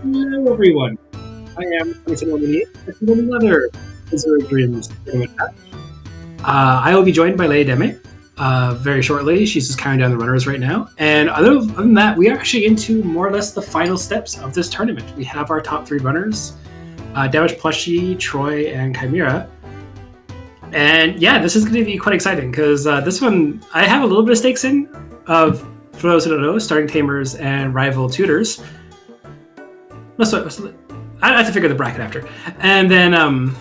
Hello, everyone. I am with another Azure Dreams tournament match. I will be joined by Lady Deme very shortly. She's just counting down the runners right now. And other than that, we are actually into more or less the final steps of this tournament. We have our top three runners, Damage Plushie, Troy, and Chimera. And yeah, this is going to be quite exciting because this one I have a little bit of stakes in. For those who don't know, starting Tamers and rival tutors. No, sorry, I have to figure the bracket after. And then I'm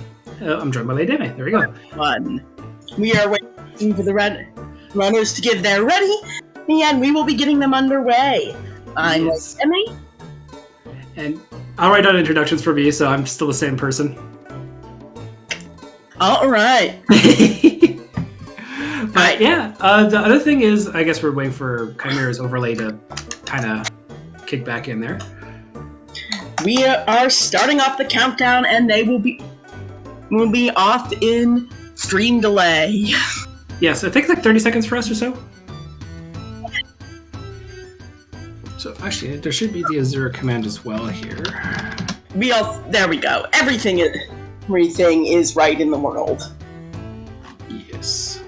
joined by Lady Deme. There we go. One. We are waiting for the runners to get there ready, and we will be getting them underway. I'm Yes. Emmy. And I'll write down introductions for me, so I'm still the same person. All right. But yeah, the other thing is, I guess we're waiting for Chimera's overlay to kind of kick back in there. We are starting off the countdown, and they will be off in stream delay. Yeah, so it takes like 30 seconds for us or so. So actually, there should be the Azure command as well here. There we go. Everything is right in the world. Yes.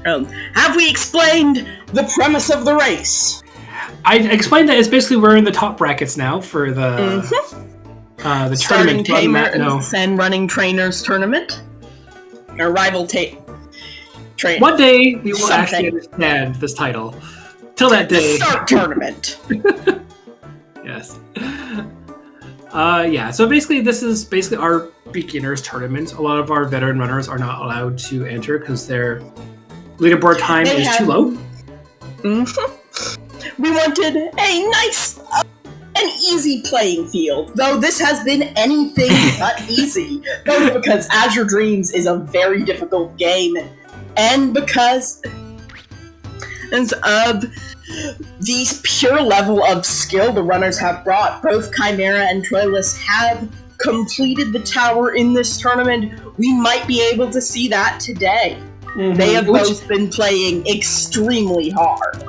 Have we explained the premise of the race? I explained that it's basically we're in the top brackets now for the the Starting tournament. Tamers and running trainers tournament. Or rival train. One day we will actually understand this title. Till that day. The start tournament. Yes. Yeah. So basically, this is basically our beginners tournament. A lot of our veteran runners are not allowed to enter because their leaderboard time is too low. We wanted a nice and easy playing field, though this has been anything but easy. Both because Azure Dreams is a very difficult game, and because of the pure level of skill the runners have brought. Both Chimera and Troylus have completed the tower in this tournament. We might be able to see that today. Mm-hmm. They have both been playing extremely hard.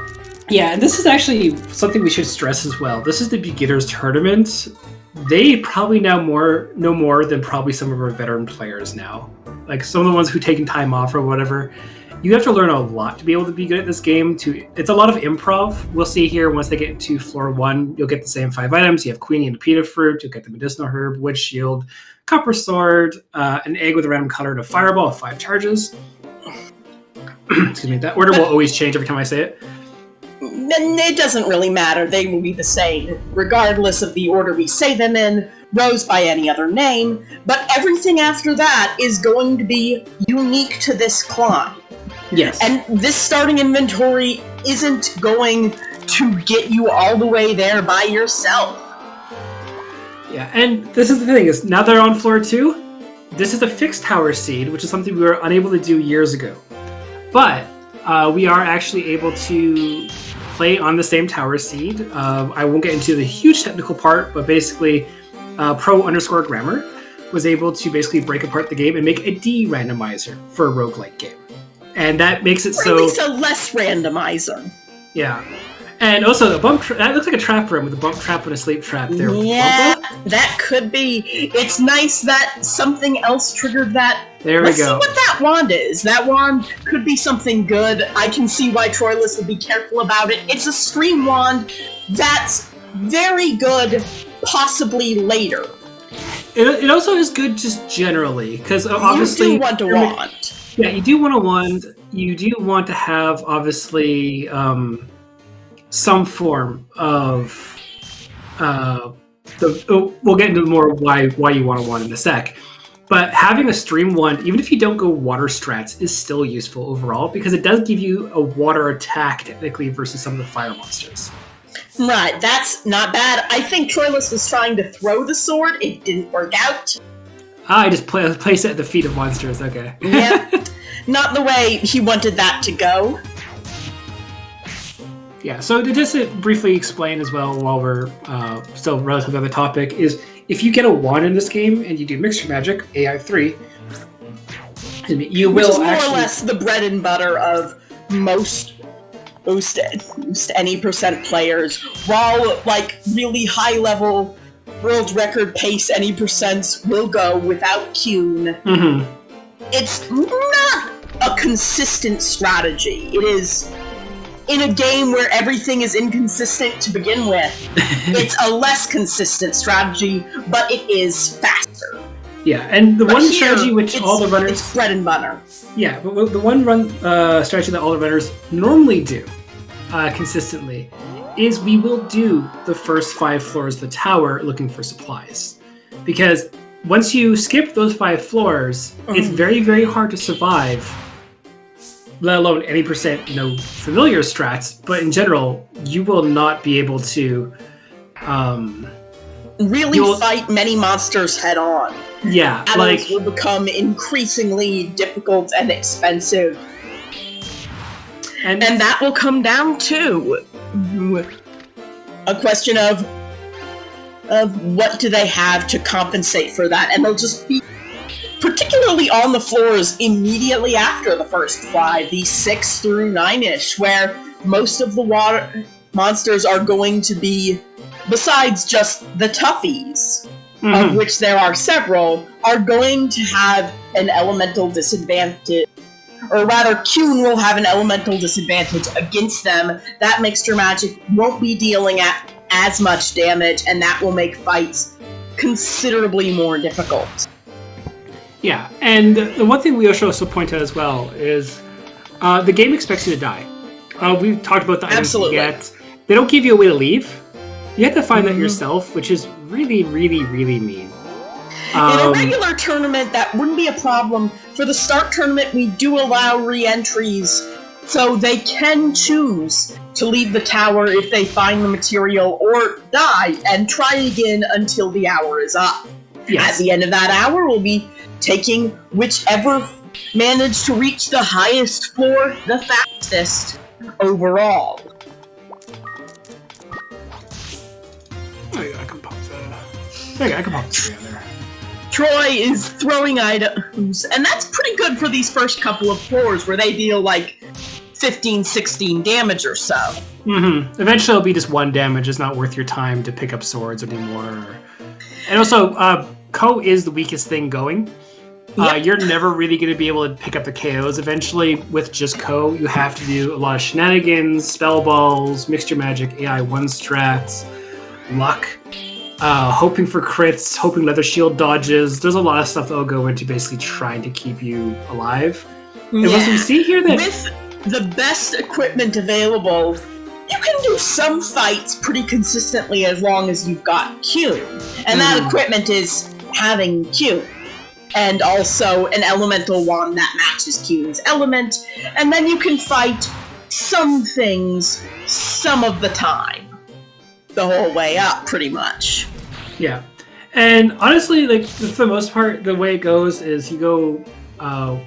Yeah, and this is actually something we should stress as well. This is the beginners tournament. They probably know more than probably some of our veteran players now. Like some of the ones who've taken time off or whatever. You have to learn a lot to be able to be good at this game. It's a lot of improv. We'll see here once they get into floor 1, you'll get the same 5 items. You have Queenie and the Pita Fruit. You'll get the Medicinal Herb, Witch Shield, Copper Sword, an egg with a random color, and a Fireball with 5 charges. Excuse me. That order will always change every time I say it. It doesn't really matter. They will be the same, regardless of the order we say them in, Rose by any other name, but everything after that is going to be unique to this climb. Yes. And this starting inventory isn't going to get you all the way there by yourself. Yeah, and this is the thing, is now they're on floor 2, this is a fixed tower seed, which is something we were unable to do years ago. But we are actually able to play on the same tower seed. I won't get into the huge technical part, but basically pro_grammar was able to basically break apart the game and make a de-randomizer for a roguelike game. And that makes it so... Or at least a less randomizer. Yeah. And also, the bump that looks like a trap room with a bump trap and a sleep trap there. Yeah, that could be. It's nice that something else triggered that. There we go. Let's see what that wand is. That wand could be something good. I can see why Troylus would be careful about it. It's a stream wand that's very good, possibly later. It also is good just generally, because obviously... You do want a wand. Yeah, you do want a wand. You do want to have, obviously, some form of... we'll get into more why you want a wand in a sec. But having a stream wand, even if you don't go water strats, is still useful overall, because it does give you a water attack, technically, versus some of the fire monsters. Right, that's not bad. I think Troylus was trying to throw the sword. It didn't work out. I just place it at the feet of monsters, okay. Yeah, not the way he wanted that to go. Yeah, so to just briefly explain as well, while we're still relatively on the topic, is if you get a wand in this game and you do Mixture Magic, AI 3, you will Which is more actually... or less the bread and butter of most any percent players, while like really high level world record pace any percents will go without Kuhn. Mm-hmm. It's not a consistent strategy. It is, in a game where everything is inconsistent to begin with, it's a less consistent strategy, but it is faster. Yeah, and the But one here, strategy which all the runners... It's bread and butter. Yeah, but the one strategy that all the runners normally do consistently is we will do the first 5 floors of the tower looking for supplies. Because once you skip those 5 floors, it's very, very hard to survive, let alone any percent, familiar strats, but in general, you will not be able to really fight many monsters head on. Yeah, Battles will become increasingly difficult and expensive. And that will come down to a question of what do they have to compensate for that, and they'll just be particularly on the floors immediately after the first 5, the 6 through 9-ish, where most of the water monsters are going to be, besides just the toughies, of which there are several, are going to have an elemental disadvantage. Or rather, Kuhn will have an elemental disadvantage against them. That mixture magic won't be dealing as much damage, and that will make fights considerably more difficult. Yeah, and the one thing we should also point out as well is the game expects you to die. We've talked about the items you get. They don't give you a way to leave. You have to find that yourself, which is really, really, really mean. In a regular tournament, that wouldn't be a problem. For the start tournament, we do allow re-entries, so they can choose to leave the tower if they find the material, or die and try again until the hour is up. Yes. At the end of that hour, we'll be taking whichever managed to reach the highest floor the fastest overall. I can pop that. I can pop this together. Troy is throwing items, and that's pretty good for these first couple of floors where they deal like 15, 16 damage or so. Mm-hmm. Eventually it'll be just 1 damage. It's not worth your time to pick up swords anymore. And also, Ko is the weakest thing going. Yep. You're never really going to be able to pick up the KOs eventually with just Ko. You have to do a lot of shenanigans, spell balls, mixture magic, AI 1 strats, luck, hoping for crits, hoping leather shield dodges. There's a lot of stuff that will go into basically trying to keep you alive. Yeah. And once we see here that with the best equipment available, you can do some fights pretty consistently as long as you've got Q. And that equipment is having Q. And also an elemental wand that matches Q's element. And then you can fight some things some of the time. The whole way up, pretty much. Yeah. And honestly, like, for the most part, the way it goes is you go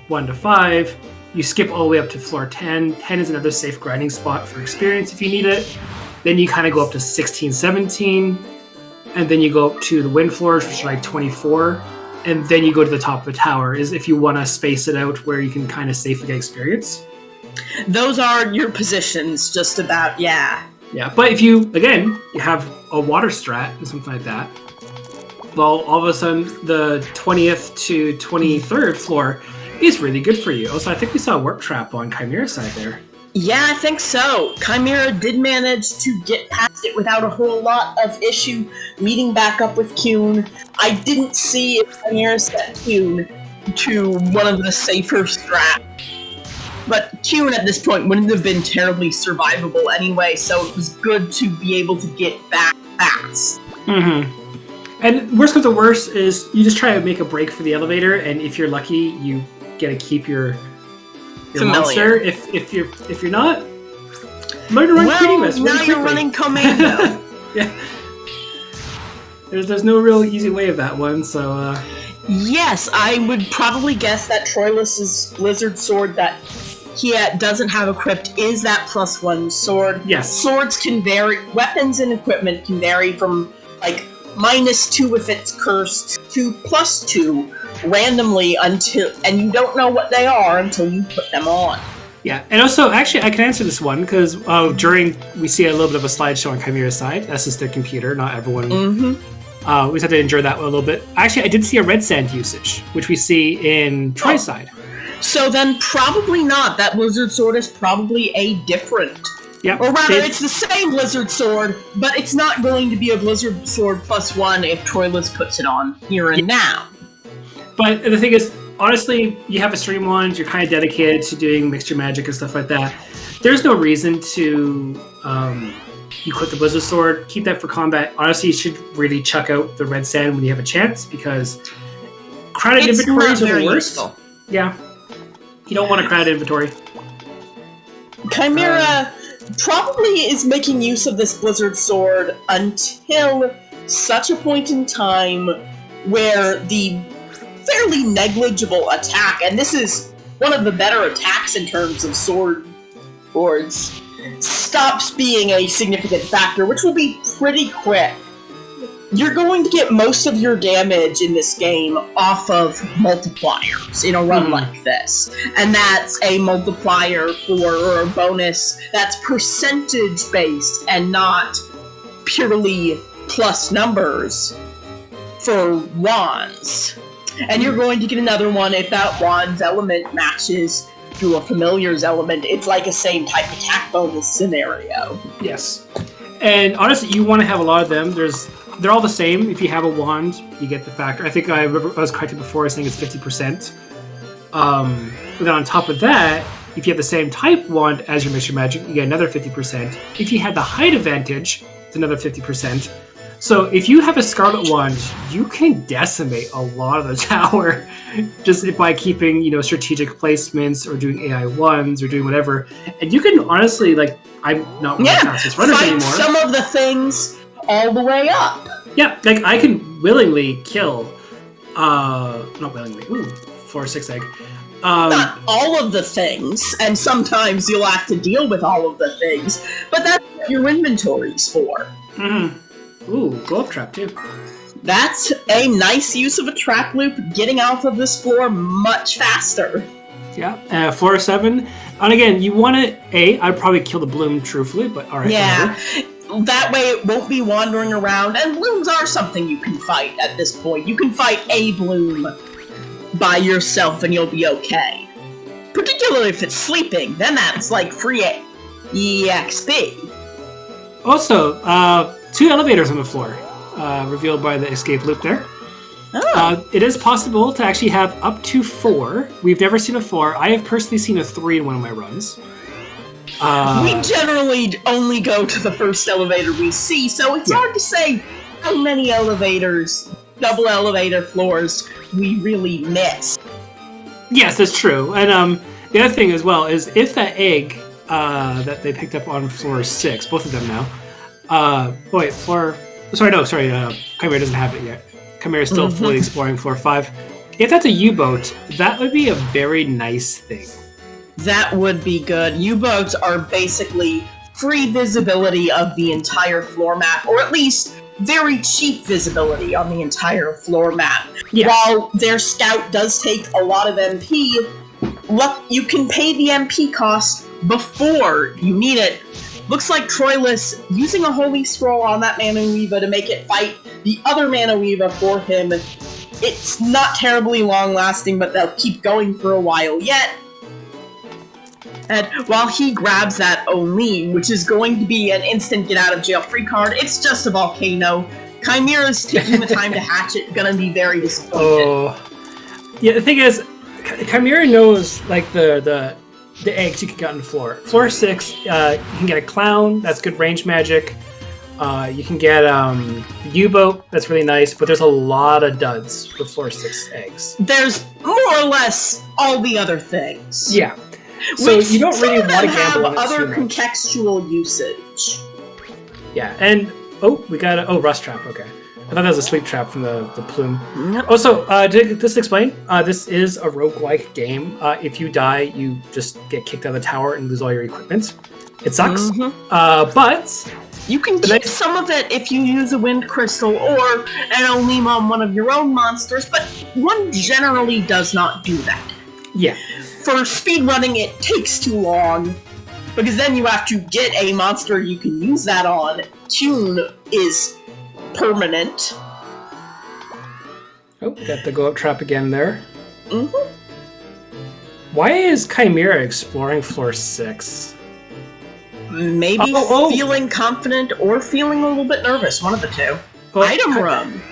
1 to 5, you skip all the way up to floor 10. 10 is another safe grinding spot for experience if you need it. Then you kind of go up to 16, 17, and then you go up to the wind floors, which are like 24, and then you go to the top of the tower, is if you want to space it out where you can kind of safely get experience. Those are your positions, just about, yeah. Yeah, but if you have a water strat or something like that, well, all of a sudden the 20th to 23rd floor is really good for you. Also, I think we saw a warp trap on Chimera's side there. Yeah, I think so. Chimera did manage to get past it without a whole lot of issue, meeting back up with Kuhn. I didn't see if Chimera set Kuhn to one of the safer strats. But Kuhn at this point wouldn't have been terribly survivable anyway, so it was good to be able to get back fast. Mm-hmm. And worst comes to worst is you just try to make a break for the elevator, and if you're lucky, you get to keep your monster. If you're not, learn to run Creediness really quickly. Now you're running Commando. Yeah. There's no real easy way of that one, so... Yes, I would probably guess that Troylus' Blizzard Sword that he doesn't have equipped is that +1 sword. Yes. Swords can vary, weapons and equipment can vary from, like, -2 if it's cursed to +2 randomly until, and you don't know what they are until you put them on. Yeah, and also, actually, I can answer this one, because we see a little bit of a slideshow on Chimera's side. That's just their computer, not everyone We just have to endure that a little bit. Actually, I did see a red sand usage, which we see in Troy's side. So then probably not. That Blizzard Sword is probably a different. Yep. Or rather, it's the same Blizzard Sword, but it's not going to be a Blizzard Sword +1 if Troylus puts it on here and now. But the thing is, honestly, you have a stream wand, you're kind of dedicated to doing mixture magic and stuff like that. There's no reason to equip the Blizzard Sword. Keep that for combat. Honestly, you should really chuck out the red sand when you have a chance, because crowded inventories are the worst. Useful. Yeah. You don't want a crowded inventory. Chimera probably is making use of this Blizzard Sword until such a point in time where the fairly negligible attack, and this is one of the better attacks in terms of sword boards, stops being a significant factor, which will be pretty quick. You're going to get most of your damage in this game off of multipliers in a run like this. And that's a multiplier or a bonus that's percentage based and not purely plus numbers for wands. And you're going to get another one if that wand's element matches to a familiar's element. It's like a same type attack bonus scenario. Yes. And honestly, you want to have a lot of them. They're all the same. If you have a wand, you get the factor. I think I was corrected before, I was saying it's 50%. But then on top of that, if you have the same type wand as your Mixture Magic, you get another 50%. If you had the height advantage, it's another 50%. So if you have a Scarlet Wand, you can decimate a lot of the tower just by keeping, strategic placements or doing AI ones or doing whatever. And you can honestly, I'm not one of the fastest runners anymore. Some of the things all the way up. Yeah, I can willingly kill, not willingly, 4-6 egg. Not all of the things, and sometimes you'll have to deal with all of the things, but that's what your inventory's for. Mm-hmm. Ooh, glow-up trap too. That's a nice use of a trap loop, getting off of this floor much faster. Yeah, floor 7. And again, you want to, I'd probably kill the bloom truthfully, but alright. Yeah, whatever. That way it won't be wandering around, and blooms are something you can fight at this point. You can fight a bloom by yourself and you'll be okay. Particularly if it's sleeping, then that's like free EXP. Also, 2 elevators on the floor, revealed by the escape loop there. Oh. It is possible to actually have up to 4. We've never seen a 4. I have personally seen a 3 in one of my runs. We generally only go to the first elevator we see, so it's hard to say how many elevators, double elevator floors, we really miss. Yes, that's true. And the other thing as well is if that egg that they picked up on floor 6, both of them now, Chimera doesn't have it yet. Chimera is still fully exploring floor 5. If that's a U-boat, that would be a very nice thing. That would be good. U-boats are basically free visibility of the entire floor map, or at least very cheap visibility on the entire floor map. Yes. While their scout does take a lot of MP, you can pay the MP cost before you need it. Looks like Troylus using a Holy Scroll on that Mana Weaver to make it fight the other Mana Weaver for him. It's not terribly long-lasting, but they'll keep going for a while yet. And while he grabs that Oni, which is going to be an instant get-out-of-jail-free card, it's just a volcano. Chimera's taking the time to hatch it, gonna be very disappointed. Oh. Yeah, the thing is, Chimera knows, the eggs you can get on the floor. Floor 6, you can get a clown, that's good range magic. You can get the U-boat, that's really nice, but there's a lot of duds for floor 6 eggs. There's more or less all the other things. Yeah. So you don't really want to gamble on it other too much. contextual usage. Yeah, and we got rust trap. Okay, I thought that was a sleep trap from the plume. Nope. Also, to just explain, this is a roguelike game. If you die, you just get kicked out of the tower and lose all your equipment. It sucks, but you can keep some of it if you use a wind crystal or an Olim on one of your own monsters, but one generally does not do that. Yeah. For speedrunning, it takes too long, because then you have to get a monster you can use that on. Tune is permanent, Oh, got the go up trap again there. Mm-hmm. Why is Chimera exploring floor 6? Maybe feeling confident or feeling a little bit nervous. One of the two. Item room.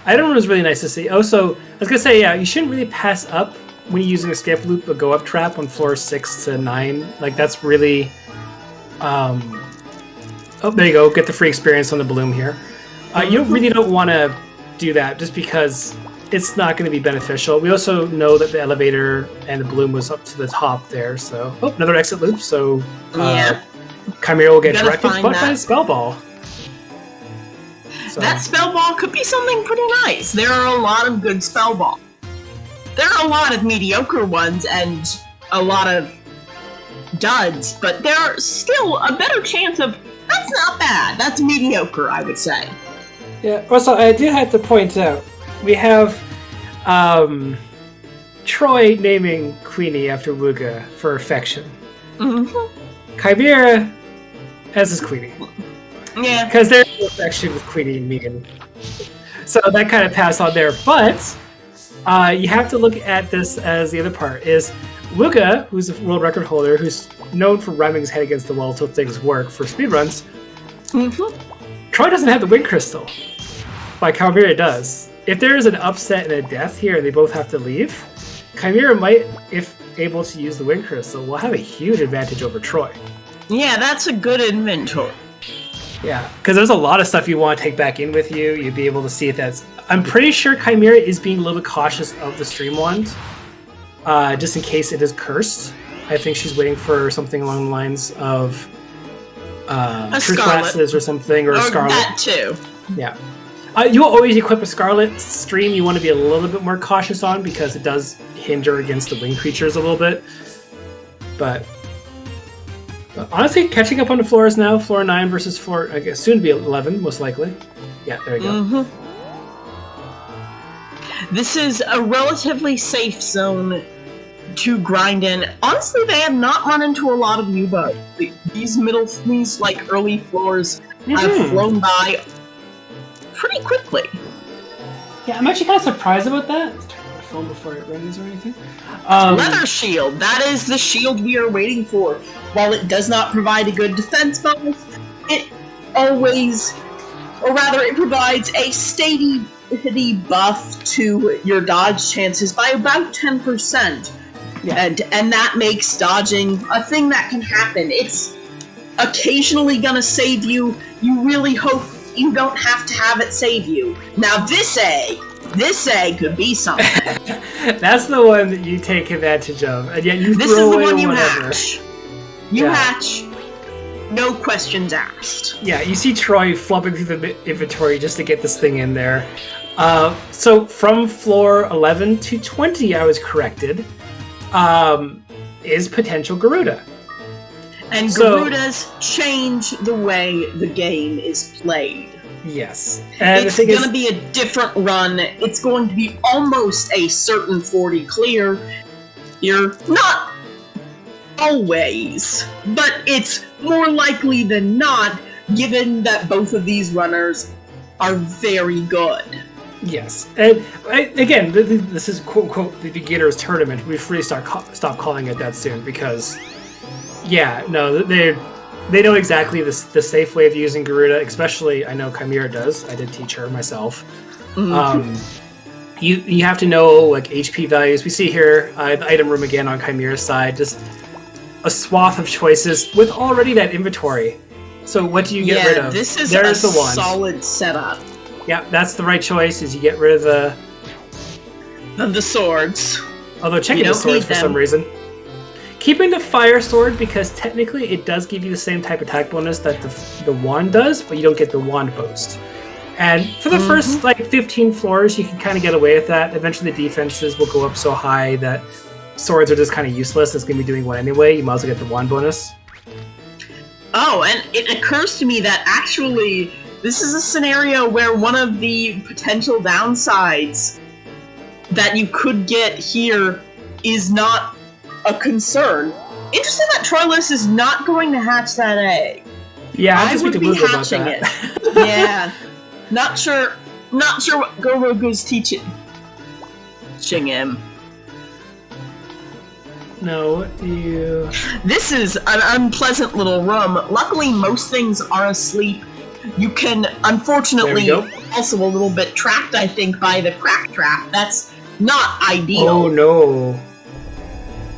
Item room is really nice to see. Oh, so I was gonna say, yeah, you shouldn't really pass up when you're using escape loop, a go up trap on floor 6 to 9. Like that's really. Oh, there you go. Get the free experience on the bloom here. You really don't want to do that just because it's not going to be beneficial. We also know that the elevator and the bloom was up to the top there. So, another exit loop. So, Chimera will get directed by a spell ball. So. That spell ball could be something pretty nice. There are a lot of good spell balls. There are a lot of mediocre ones and a lot of duds, but there's still a better chance of that's not bad. That's mediocre, I would say. Yeah. Also, I do have to point out we have Troy naming Queenie after Wooga for affection. Mm-hmm. Chimera as his Queenie. Yeah. Because there's no affection with Queenie and Megan. So that kind of passed on there. But you have to look at this as the other part is Wooga, who's a world record holder, who's known for ramming his head against the wall till things work for speedruns. Mm-hmm. Troy doesn't have the wind crystal, but Chimera does. If there is an upset and a death here and they both have to leave, Chimera might, if able to use the wind crystal, will have a huge advantage over Troy. Yeah, that's a good inventory. Yeah, because there's a lot of stuff you want to take back in with you. You'd be able to see if that's... I'm pretty sure Chimera is being a little bit cautious of the stream wand, just in case it is cursed. I think she's waiting for something along the lines of Truth Glasses or something, or a Scarlet. That too. Yeah. You'll always equip a Scarlet stream you want to be a little bit more cautious on because it does hinder against the wing creatures a little bit. But honestly, catching up on the floors now, floor 9 versus floor, I guess, soon to be 11, most likely. Yeah, there you go. Mm-hmm. This is a relatively safe zone to grind in. Honestly, they have not run into a lot of U-boats. These early floors have flown by pretty quickly. Yeah, I'm actually kind of surprised about that. Let's turn on my phone before it rings or anything. Leather shield. That is the shield we are waiting for. While it does not provide a good defense bonus, it provides a steady buff to your dodge chances by about 10%. Yeah. And that makes dodging a thing that can happen. It's occasionally gonna save you. You really hope you don't have to have it save you. Now this egg could be something. That's the one that you take advantage of, and yet you this throw is the away one you whatever. hatch. You hatch, no questions asked. Yeah, you see Troy flopping through the inventory just to get this thing in there. So from floor 11 to 20, I was corrected, is potential Garuda. And Garudas change the way the game is played. Yes. And it's going to be a different run. It's going to be almost a certain 40 clear. You're not always, but it's more likely than not, given that both of these runners are very good. Yes. And again, this is quote-unquote the beginner's tournament. We should really stop calling it that soon because... Yeah, no, they know exactly the safe way of using Garuda, especially I know Chimera does. I did teach her myself. Mm-hmm. You have to know like HP values. We see here the item room again on Chimera's side, just a swath of choices with already that inventory. So what do you get rid of? This is a solid setup. Yeah, that's the right choice. Is you get rid of the swords. Although checking the swords for some reason. Keeping the fire sword because technically it does give you the same type attack bonus that the wand does, but you don't get the wand boost. And for the first 15 floors, you can kind of get away with that. Eventually the defenses will go up so high that swords are just kind of useless. It's going to be doing one anyway. You might as well get the wand bonus. Oh, and it occurs to me that actually this is a scenario where one of the potential downsides that you could get here is not a concern. Interesting that Troylus is not going to hatch that egg. Yeah, I would be hatching it. Yeah. Not sure Not sure what Gorogu's teaching him. No, you... This is an unpleasant little room. Luckily, most things are asleep. You can, unfortunately, also a little bit trapped, I think, by the crack trap. That's not ideal. Oh, no.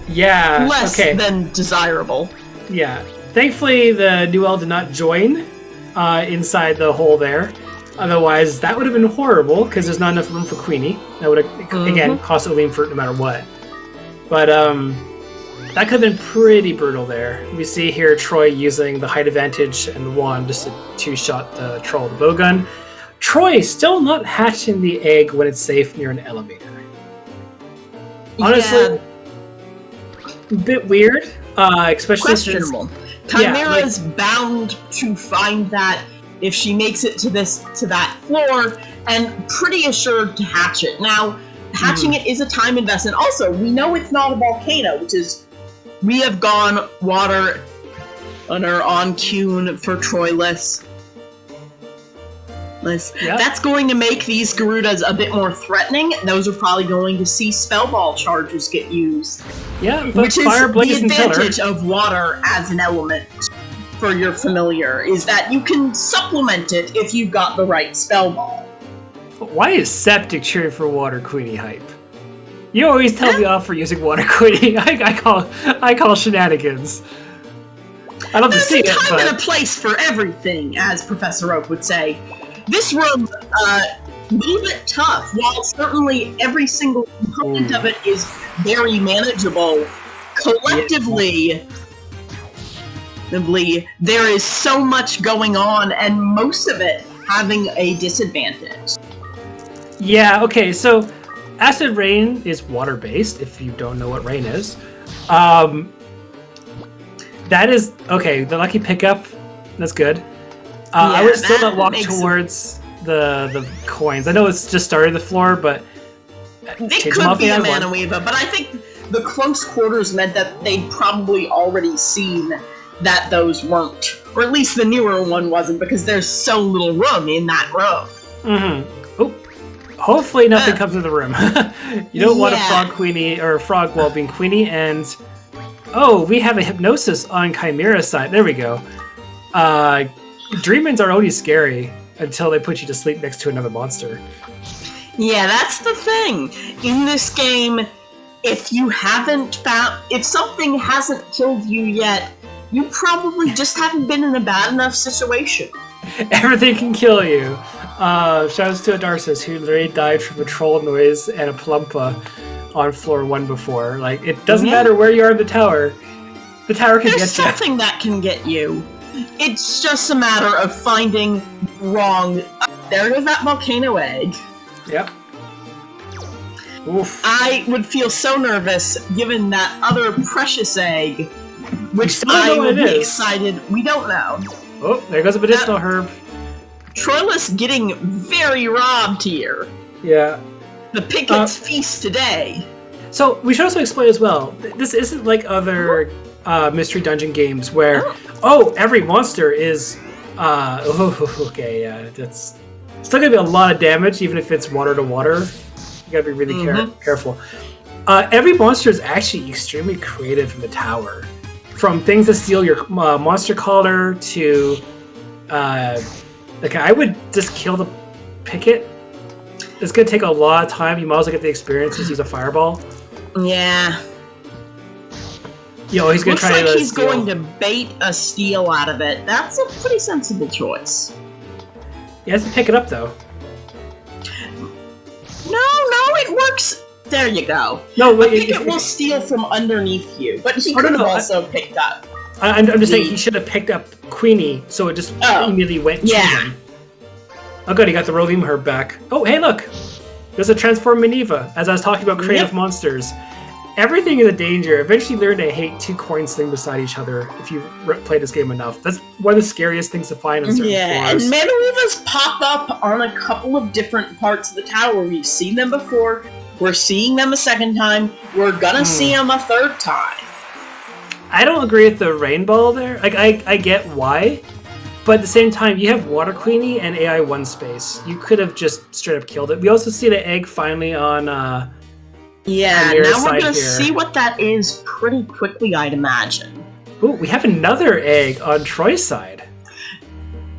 Yeah, Less than desirable. Yeah. Thankfully, the New L did not join inside the hole there. Otherwise, that would have been horrible, because there's not enough room for Queenie. That would have, again, cost a lean for no matter what. But, that could have been pretty brutal there. We see here Troy using the height advantage and the wand just to two-shot the troll with the bowgun. Troy still not hatching the egg when it's safe near an elevator. Honestly, a bit weird, especially questionable. Chimera's bound to find that if she makes it to that floor, and pretty assured to hatch it. Now, hatching it is a time investment. Also, we know it's not a volcano, which is we have gone water on Cune for Troylus. That's going to make these Garudas a bit more threatening. Those are probably going to see spell ball charges get used. Yeah, but which is fire, blaze, the advantage of water as an element for your familiar, is that you can supplement it if you've got the right spell ball. Why is Septic cheering for Water Queenie hype? You always tell me off for using Water Queenie. I call shenanigans. I love to see it, There's a time but... and a place for everything, as Professor Oak would say. This room, a little bit tough, while certainly every single component of it is very manageable. Collectively, there is so much going on, and most of it having a disadvantage. Yeah, okay, so Acid Rain is water-based, if you don't know what rain is. That is, okay, the lucky pickup, that's good. I would still not walk towards the coins. I know it's just started the floor, but... It could be a Mana Weaver, but I think the close quarters meant that they'd probably already seen that those weren't. Or at least the newer one wasn't, because there's so little room in that row. Mm-hmm. Oh, hopefully nothing comes in the room. You don't want a frog Queenie, or a frog while being Queenie, and... Oh, we have a Hypnosis on Chimera's side. There we go. Dreamings are only scary until they put you to sleep next to another monster. Yeah, that's the thing. In this game, if something hasn't killed you yet, you probably just haven't been in a bad enough situation. Everything can kill you. Shouts to Adarsis, who literally died from a troll noise and a plumpa on floor 1 before. Like, it doesn't matter where you are in the tower. The tower can get you. There's something that can get you. It's just a matter of finding wrong. There goes that volcano egg. Yep. Oof. I would feel so nervous given that other precious egg, which I would be excited. We don't know. Oh, there goes a medicinal herb. Troylus getting very robbed here. Yeah. The Picket's feast today. So we should also explain as well. This isn't like other mystery dungeon games where every monster is that's still gonna be a lot of damage even if it's water to water. You gotta be really careful. Every monster is actually extremely creative in the tower, from things that steal your monster collar to I would just kill the Picket. It's gonna take a lot of time. You might as well get the experience. Just use a fireball. Yeah. He's gonna try to. Looks like he's going to bait a steal out of it. That's a pretty sensible choice. He has to pick it up though. No, it works. There you go. No, I think it will steal from underneath you, but he could have also picked up. I'm just saying he should have picked up Queenie, so it just immediately went to him. Oh good, he got the Rolim herb back. Oh, hey look! There's a Transform Minerva, as I was talking about creative monsters. Everything is a danger. Eventually learn to hate 2 coins sitting beside each other if you play this game enough. That's one of the scariest things to find on certain floors. And Mana Weavers pop up on a couple of different parts of the tower. We've seen them before. We're seeing them a second time. We're gonna see them a third time. I don't agree with the rainbow there. Like, I get why, But at the same time, you have Water Queenie and AI 1 space. You could have just straight up killed it. We also see the egg finally on Yeah, Chimera's now we're side gonna here. see what that is pretty quickly, I'd imagine. Ooh, we have another egg on Troy's side.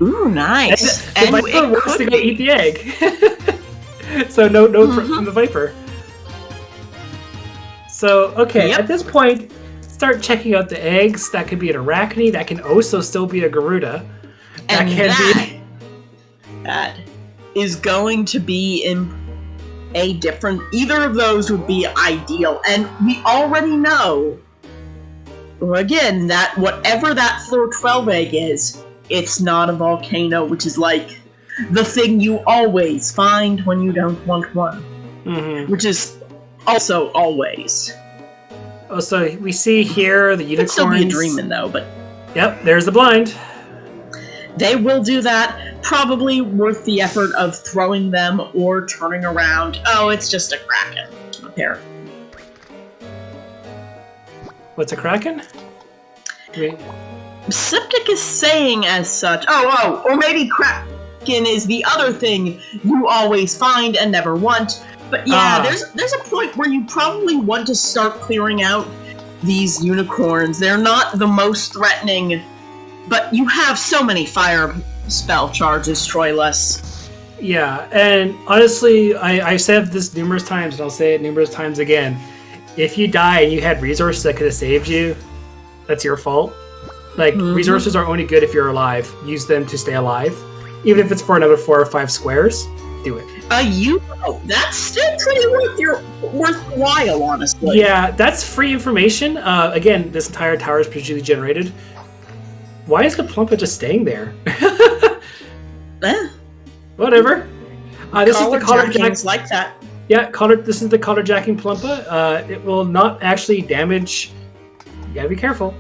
Ooh, nice. And the Viper wants to go eat the egg. So no from the Viper. So, okay, at this point, start checking out the eggs. That could be an Arachne. That can also still be a Garuda. That is going to be in a different... Either of those would be ideal. And we already know, again, that whatever that floor 12 egg is, it's not a volcano, which is like the thing you always find when you don't want one. Mm-hmm. Which is also always. Oh, so we see here the unicorns. Could still be a dreaming though, but... Yep, there's the blind. They will do that. Probably worth the effort of throwing them or turning around. Oh, it's just a Kraken. Apparently. What's a Kraken? Septic is saying as such. Oh, or maybe Kraken is the other thing you always find and never want. But yeah, there's a point where you probably want to start clearing out these unicorns. They're not the most threatening, but you have so many fire spell charges, Troylus. Yeah, and honestly, I've said this numerous times, and I'll say it numerous times again. If you die and you had resources that could have saved you, that's your fault. Like, resources are only good if you're alive. Use them to stay alive. Even if it's for another 4 or 5 squares, do it. That's still pretty worthwhile, honestly. Yeah, that's free information. Again, this entire tower is procedurally generated. Why is the Plumpa just staying there? Whatever. This is the collar jack. Like that. Yeah, this is the collar jacking Plumpa. It will not actually damage. You gotta be careful.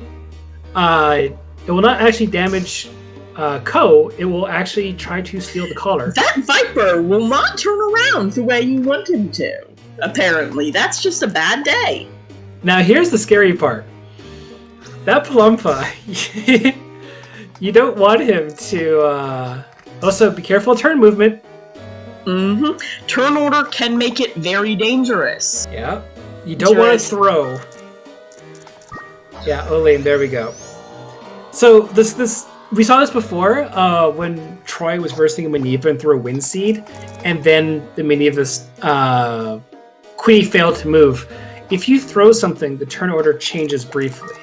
It will not actually damage Ko. It will actually try to steal the collar. That Viper will not turn around the way you want him to. Apparently, that's just a bad day. Now, here's the scary part. That Plumpa, you don't want him to. Also, be careful of turn movement. Turn order can make it very dangerous. Yeah. You don't want to throw. Yeah, Elaine, there we go. So this we saw this before when Troy was versing a Minerva and threw a Wind Seed, and then the Minerva's Queenie failed to move. If you throw something, the turn order changes briefly,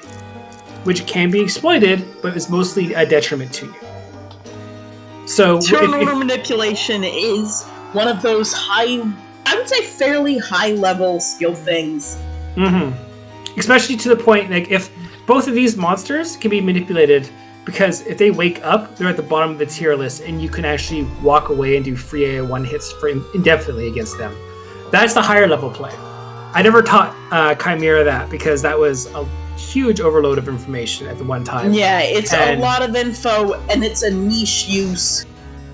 which can be exploited, but is mostly a detriment to you. So turn order manipulation is one of those fairly high-level skill things. Especially to the point, like, if both of these monsters can be manipulated, because if they wake up, they're at the bottom of the tier list, and you can actually walk away and do free AA1 hits for indefinitely against them. That's the higher level play. I never taught Chimera that, because that was a huge overload of information at the one time. Yeah, it's a lot of info, and it's a niche use.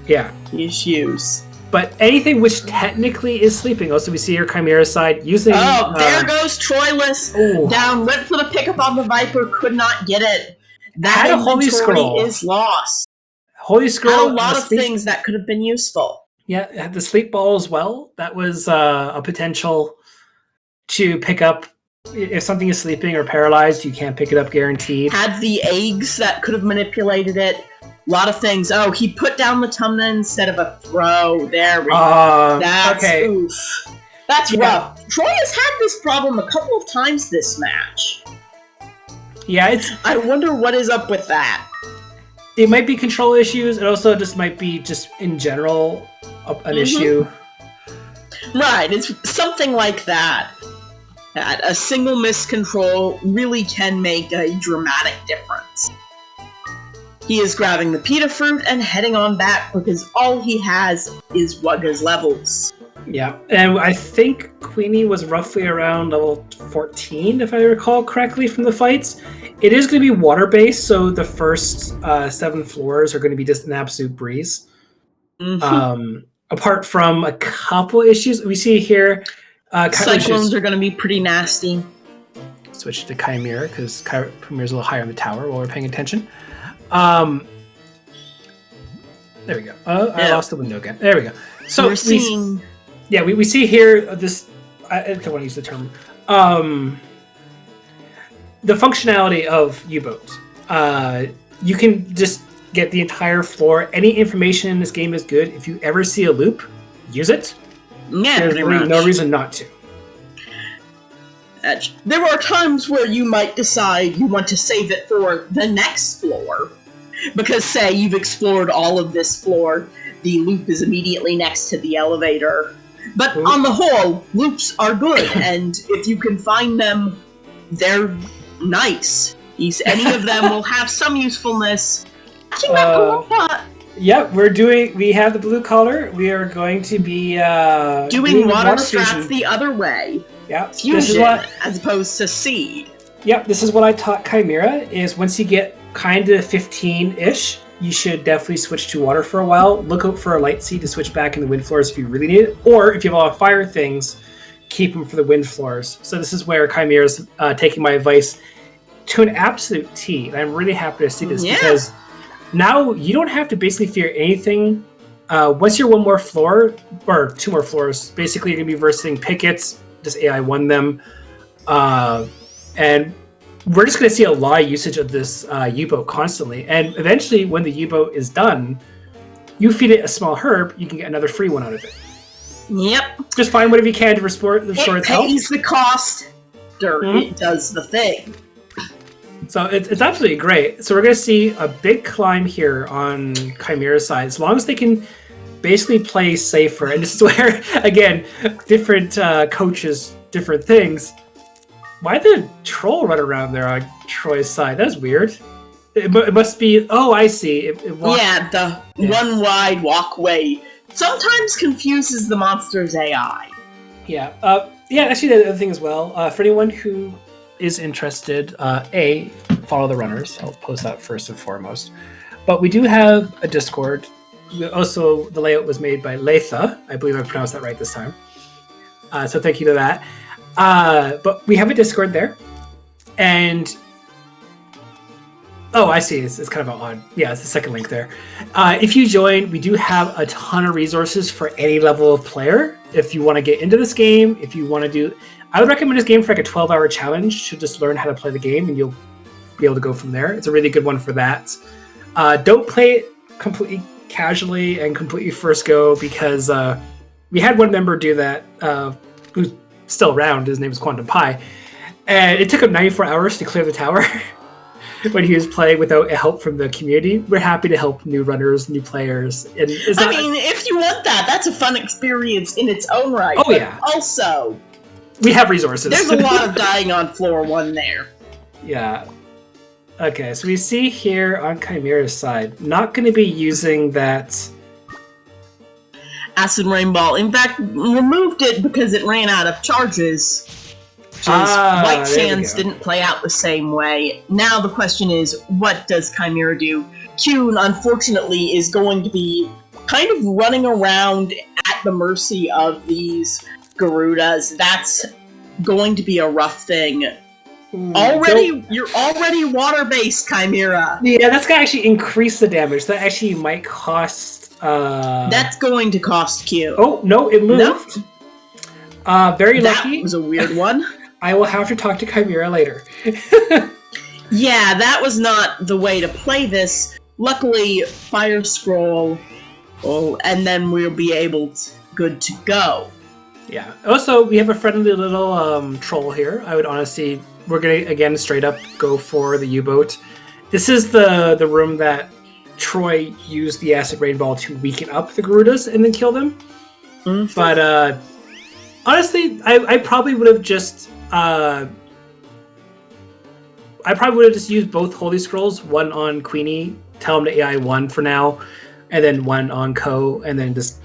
Yeah. Niche use. But anything which technically is sleeping, also we see here Chimera's side using... Oh, there goes Troylus. Down, went for the pickup on the Viper, could not get it. That had a Holy Scroll. Is lost. Holy Scroll. Had a lot of things that could have been useful. Yeah, had the sleep ball as well. That was a potential to pick up. If something is sleeping or paralyzed, you can't pick it up guaranteed. Had the eggs that could have manipulated it. A lot of things. Oh, he put down the Tumna instead of a throw. There we go. That's okay. Oof. That's rough. Troy has had this problem a couple of times this match. Yeah, I wonder what is up with that. It might be control issues. It also just might be just in general an issue. Right, it's something like that. That a single miscontrol really can make a dramatic difference. He is grabbing the pita fruit and heading on back because all he has is Wugga's levels. Yeah, and I think Queenie was roughly around level 14, if I recall correctly from the fights. It is going to be water-based, so the first 7 floors are going to be just an absolute breeze. Apart from a couple issues we see here. Cyclones are going to be pretty nasty. Switch to Chimera, because Chimera's a little higher on the tower while we're paying attention. There we go. I lost the window again. There we go. So we're seeing. We see here this. I don't want to use the term. The functionality of U-boat. You can just get the entire floor. Any information in this game is good. If you ever see a loop, use it. Yeah, there's really no reason not to. There are times where you might decide you want to save it for the next floor. Because, say, you've explored all of this floor, the loop is immediately next to the elevator. But on the whole, loops are good, and if you can find them, they're nice. Any of them will have some usefulness. Yeah, we have the blue collar. We are going to be doing water strats the other way. Yeah, fusion as opposed to seed. Yep, this is what I taught Chimera, is once you get kind of 15-ish, you should definitely switch to water for a while. Look out for a light seed to switch back in the wind floors if you really need it. Or if you have a lot of fire things, keep them for the wind floors. So this is where Chimera's taking my advice to an absolute T. And I'm really happy to see this because now you don't have to basically fear anything. Once you're one more floor, or two more floors, basically you're going to be versing pickets. Just AI won them. And we're just going to see a lot of usage of this U-boat constantly. And eventually, when the U-boat is done, you feed it a small herb, you can get another free one out of it. Yep. Just find whatever you can to restore its health. It pays the cost. It does the thing. So it's absolutely great. So we're going to see a big climb here on Chimera's side. As long as they can basically play safer. And this is where, again, different coaches, different things. Why did the troll run around there on Troy's side? That's weird. It must be... Oh, I see. The one wide walkway sometimes confuses the monster's AI. Yeah. Actually, the other thing as well, for anyone who is interested, follow the runners. I'll post that first and foremost. But we do have a Discord. Also, the layout was made by Letha. I believe I pronounced that right this time. So thank you to that. But we have a Discord there. And... Oh, I see. It's kind of odd. Yeah, it's the second link there. If you join, we do have a ton of resources for any level of player. If you want to get into this game, if you want to do... I would recommend this game for like a 12-hour challenge to just learn how to play the game, and you'll be able to go from there. It's a really good one for that. Don't play it completely casually and completely first go, because we had one member do that who's still around. His name is Quantum Pi. And it took him 94 hours to clear the tower when he was playing without help from the community. We're happy to help new runners, new players. And if you want that, that's a fun experience in its own right. Oh, yeah. Also... we have resources. There's a lot of dying on floor 1 there. Yeah. Okay, so we see here on Chimera's side, not going to be using that... Acid Rain Ball. In fact, removed it because it ran out of charges. White Sands didn't play out the same way. Now the question is, what does Chimera do? Kuhn, unfortunately, is going to be kind of running around at the mercy of these Garudas. That's going to be a rough thing. You're already water-based, Chimera. Yeah, that's going to actually increase the damage. That actually might cost... That's going to cost Q. Oh, no, it moved. No. Very lucky. That was a weird one. I will have to talk to Chimera later. Yeah, that was not the way to play this. Luckily, Fire Scroll, and then we'll be good to go. Yeah. Also, we have a friendly little troll here. I would honestly... We're going to, again, straight up go for the U-boat. This is the room that Troy used the Acid Rain Ball to weaken up the Garudas and then kill them. Mm-hmm. But honestly, I probably would have just... I probably would have just used both Holy Scrolls, one on Queenie, tell him to AI 1 for now, and then one on Ko, and then just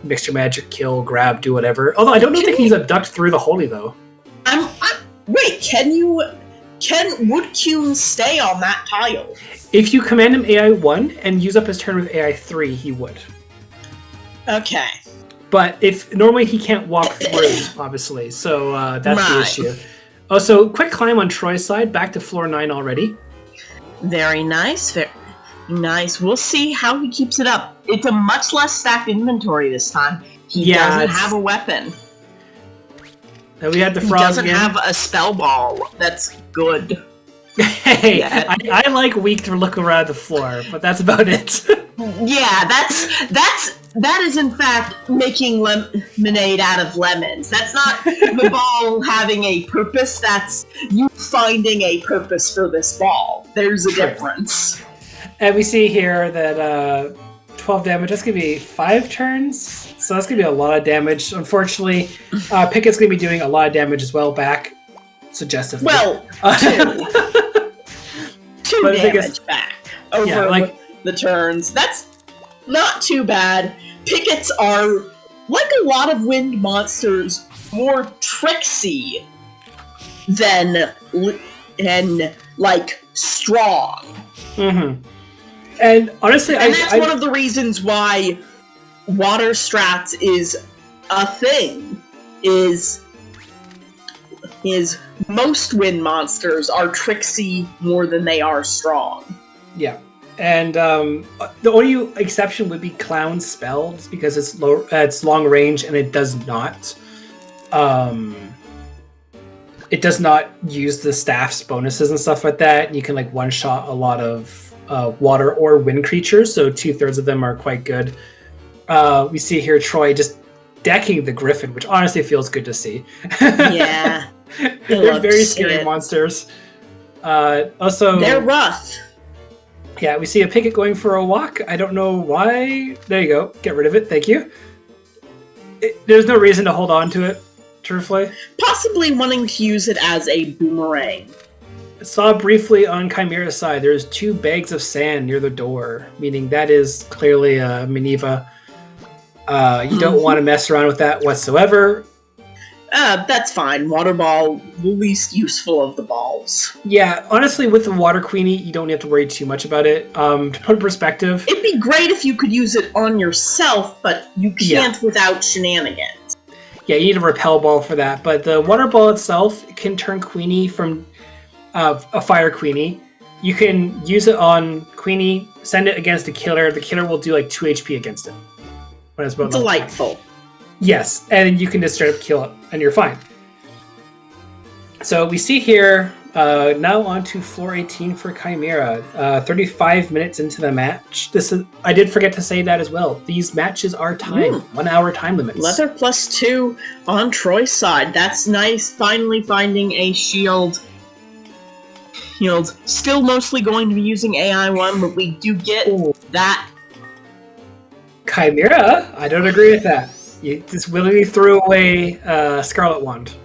mix your magic, kill, grab, do whatever. Although I don't know if he's abduct through the Holy, though. Wait, would Kuhn stay on that tile? If you command him AI 1 and use up his turn with AI 3, he would. Okay. But if normally he can't walk through, obviously, so that's the issue. Also, quick climb on Troy's side, back to floor 9 already. Very nice. Nice. We'll see how he keeps it up. It's a much less stacked inventory this time. He doesn't have a weapon. And we had the He frog doesn't again. have a spell ball. That's good. Hey, I like weak to look around the floor, but that's about it. Yeah, that is in fact making lemonade out of lemons. That's not the ball having a purpose. That's you finding a purpose for this ball. There's a difference. And we see here that 12 damage. That's gonna be 5 turns, so that's gonna be a lot of damage. Unfortunately, Picket's gonna be doing a lot of damage as well back. Suggestively. Well, 2 damage back over the turns. That's not too bad. Pickets are, like a lot of wind monsters, more tricksy than like strong. Mm-hmm. And honestly, that's one of the reasons why water strats is a thing. Is most wind monsters are tricksy more than they are strong. Yeah. And the only exception would be Clown's spell, just because it's long range and it does not use the staff's bonuses and stuff like that. You can like one shot a lot of water or wind creatures, so 2/3 of them are quite good. We see here Troy just decking the Griffin, which honestly feels good to see. Yeah. They're very scary monsters. Also, they're rough. Yeah, we see a Picket going for a walk. I don't know why. There you go. Get rid of it. Thank you. There's no reason to hold on to it, truthfully. Possibly wanting to use it as a boomerang. I saw briefly on Chimera's side, there's 2 bags of sand near the door, meaning that is clearly a Minerva. You don't want to mess around with that whatsoever. That's fine. Water ball, the least useful of the balls. Yeah, honestly, with the Water Queenie, you don't have to worry too much about it. To put in perspective... It'd be great if you could use it on yourself, but you can't without shenanigans. Yeah, you need a repel ball for that, but the water ball itself can turn Queenie from a fire Queenie. You can use it on Queenie, send it against the killer. The killer will do like 2 HP against it. When it's about delightful. Yes, and you can just straight up kill it, and you're fine. So we see here, now on to floor 18 for Chimera. 35 minutes into the match. I did forget to say that as well. These matches are timed, 1 hour time limits. Leather +2 on Troy's side. That's nice, finally finding a shield. Still mostly going to be using AI1, but we do get that. Chimera? I don't agree with that. You just willingly threw away Scarlet Wand.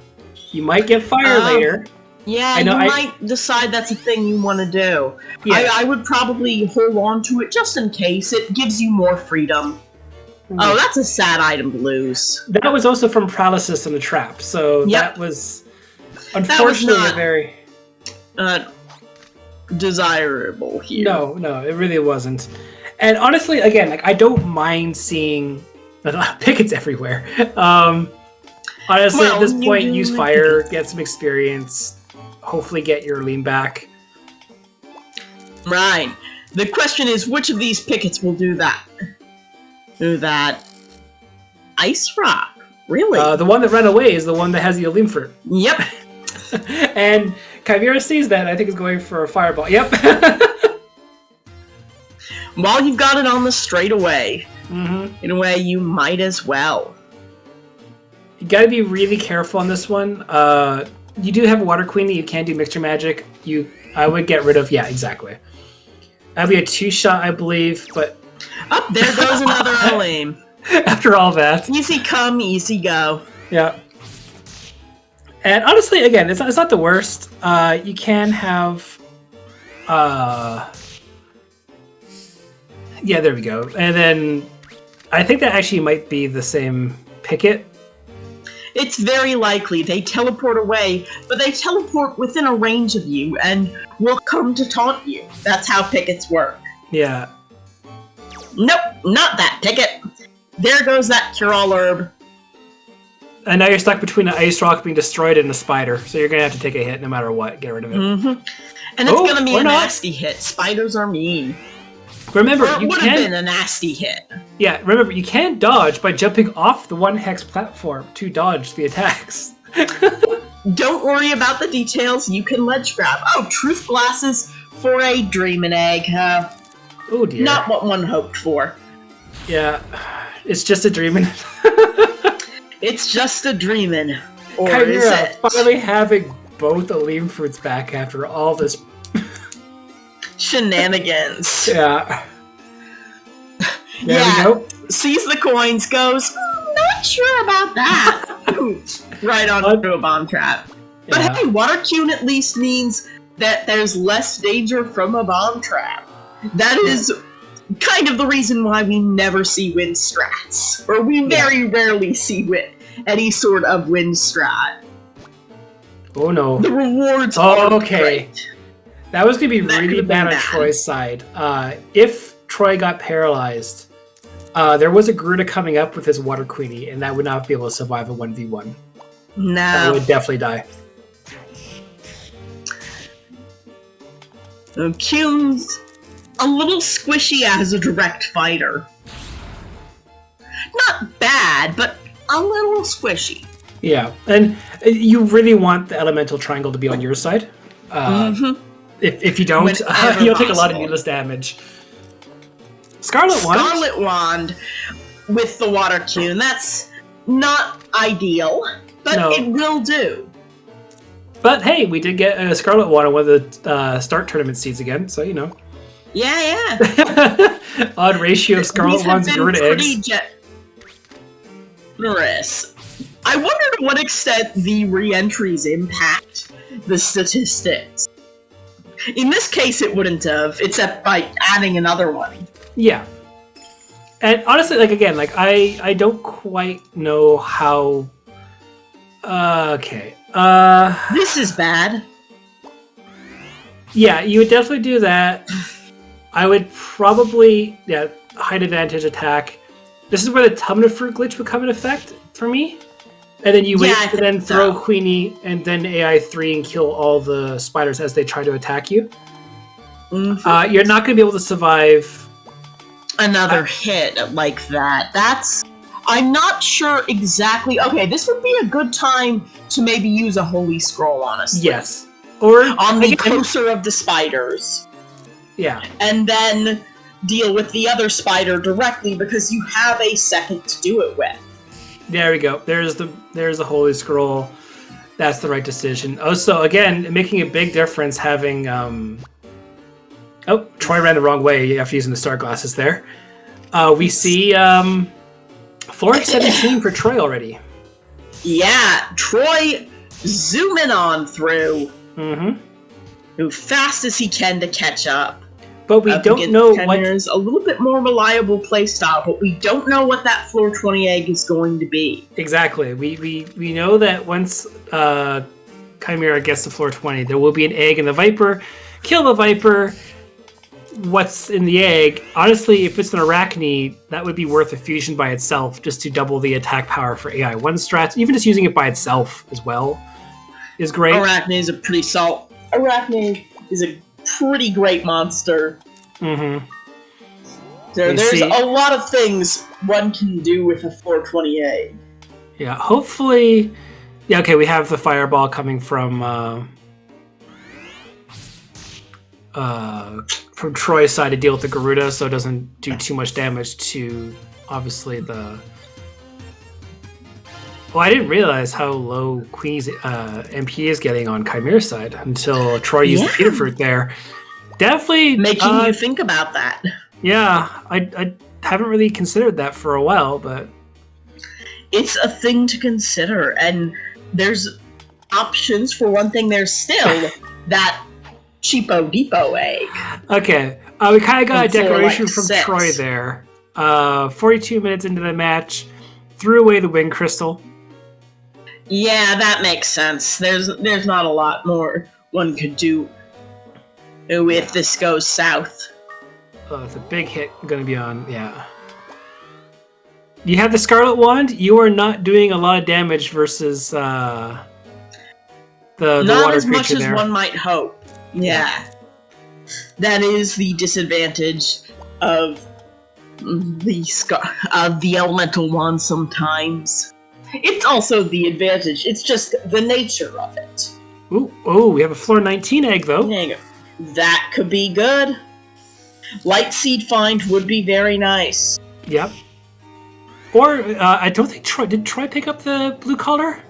You might get fire later. Yeah, you might decide that's a thing you want to do. Yeah. I would probably hold on to it just in case. It gives you more freedom. Oh, that's a sad item to lose. That was also from Paralysis and the Trap, so that was unfortunately very... desirable here. No, it really wasn't. And honestly, again, I don't mind seeing Pickets everywhere. Honestly, at this point, use fire, get some experience, hopefully get your lean back. Right. The question is, which of these Pickets will do that? Ice Rock. Really? The one that ran away is the one that has the Olim fruit. Yep. And Chimera sees that, I think is going for a fireball. Yep. While you've got it on the straightaway, in a way, you might as well. You gotta be really careful on this one. You do have a Water Queenie, you can do Mixture Magic. I would get rid of, yeah, exactly. That'd be a 2-shot, I believe, but... Up there goes another Olim. After all that. Easy come, easy go. Yeah. And honestly, again, it's not the worst. You can have... Yeah, there we go. And then I think that actually might be the same Picket. It's very likely. They teleport away, but they teleport within a range of you and will come to taunt you. That's how Pickets work. Yeah. Nope, not that Picket. There goes that Cure-All Herb. And now you're stuck between an Ice Rock being destroyed and a Spider, so you're going to have to take a hit no matter what. Get rid of it. And it's going to be a nasty hit. Spiders are mean. Remember, Or it you would have can. been a nasty hit. Yeah, remember, you can dodge by jumping off the 1-hex platform to dodge the attacks. Don't worry about the details. You can ledge grab. Oh, truth glasses for a dreaming egg. Oh dear. Not what one hoped for. Yeah, it's just a dreaming. It's just a dreaming. Or Chimera is it? finally having both Aleem fruits back after all this Shenanigans. Yeah. There Yeah. we go. Sees the coins, goes, not sure about that. Right onto a bomb trap. But Yeah. hey, water cune at least means that there's less danger from a bomb trap. That is kind of the reason why we never see wind strats. Or we very rarely see any sort of wind strat. Oh no. The rewards Oh, are okay. great. That was going to be That really could've bad been on bad. Troy's side. If Troy got paralyzed, there was a Garuda coming up with his Water Queenie, and that would not be able to survive a 1v1. That No. would definitely die. Cune's a little squishy as a direct fighter. Not bad, but a little squishy. Yeah, and you really want the Elemental Triangle to be on your side. If you don't, Whenever you'll take a lot of possible. needless damage. Scarlet Wand. Scarlet Wand with the Water Cune. That's not ideal, but No. it will do. But hey, we did get a Scarlet Wand on one of the start tournament seeds again, so you know. Yeah. Odd ratio of Scarlet These have Wands and been Garuda pretty eggs. generous. I wonder to what extent the re-entries impact the statistics. In this case, it wouldn't have, except by adding another one. Yeah. And honestly, again, I don't quite know how... okay. This is bad. Yeah, you would definitely do that. I would probably... Yeah, height advantage attack. This is where the Tumna Fruit glitch would come in effect for me. And then you wait I to then think throw so. Queenie and then AI 3 and kill all the spiders as they try to attack you. You're not going to be able to survive... Another hit like that. I'm not sure exactly. Okay, this would be a good time to maybe use a Holy Scroll, honestly. Yes. Or... On the again, closer of the spiders. Yeah. And then deal with the other spider directly because you have a second to do it with. There we go. There's the Holy Scroll. That's the right decision. Oh, so again, making a big difference having... Oh, Troy ran the wrong way after using the star glasses there. We see floor 17 for Troy already. Yeah, Troy zooming on through. As fast as he can to catch up. But we don't against know Chimeras. A little bit more reliable playstyle, but we don't know what that floor 20 egg is going to be. Exactly. We know that once Chimera gets to floor 20, there will be an egg in the Viper. Kill the Viper. What's in the egg? Honestly, if it's an Arachne, that would be worth a fusion by itself just to double the attack power for AI 1 strats. Even just using it by itself as well is great. Arachne is a pretty Arachne is a pretty great monster. We There's see- a lot of things one can do with a 420A. Yeah, hopefully... Yeah, okay, we have the Fireball coming from Troy's side to deal with the Garuda, so it doesn't do too much damage to, obviously, the... Well, I didn't realize how low Queen's MP is getting on Chimera's side until Troy used the Peter Fruit there. Definitely... Making you think about that. Yeah, I haven't really considered that for a while, but... It's a thing to consider, and there's options. For one thing, there's still that cheapo depot egg. Okay, we kind of got a From floor, declaration like, from 6. Troy there. 42 minutes into the match, threw away the Wind Crystal. Yeah, that makes sense. There's not a lot more one could do if this goes south. Oh, it's a big hit going to be on, yeah. You have the Scarlet Wand, you are not doing a lot of damage versus the Not water as much creature as there. one might hope. Yeah. That is the disadvantage of the elemental wand sometimes. It's also the advantage. It's just the nature of it. Ooh, we have a floor 19 egg, though. There you go. That could be good. Light seed find would be very nice. Yep. Or, I don't think Did Troy pick up the blue collar?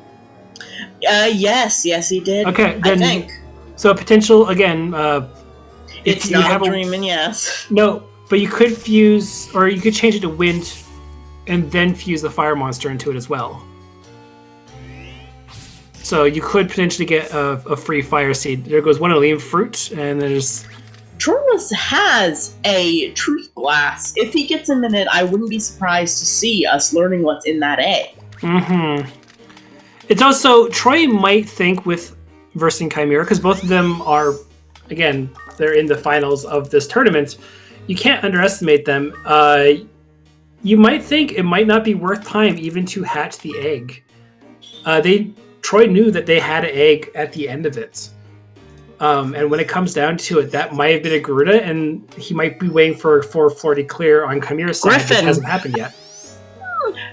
Yes, he did. Okay, then, I think. So potential, again, It's not a dream, and yes. No, but you could fuse, or you could change it to wind, and then fuse the fire monster into it as well. So you could potentially get a free fire seed. There goes one Aleem fruit, and there's... Troylus has a truth glass. If he gets a minute, I wouldn't be surprised to see us learning what's in that egg. Mm-hmm. It's also... Troy might think with versing Chimera, because both of them are, again, they're in the finals of this tournament. You can't underestimate them. You might think it might not be worth time even to hatch the egg. Troy knew that they had an egg at the end of it. And when it comes down to it, that might have been a Garuda, and he might be waiting for 440 clear on Chimera's side, which hasn't happened yet.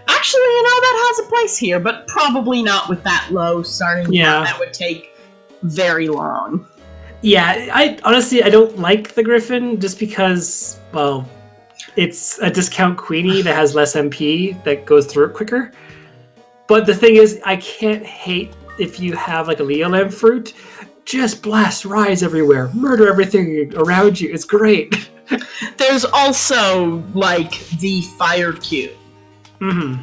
Actually, that has a place here, but probably not with that low starting. Yeah, that would take very long. Yeah, I don't like the Griffin just because, well, it's a discount Queenie that has less MP that goes through it quicker. But the thing is, I can't hate if you have like a Leolam fruit. Just blast rise everywhere, murder everything around you. It's great. There's also like the fire cube. Mm-hmm.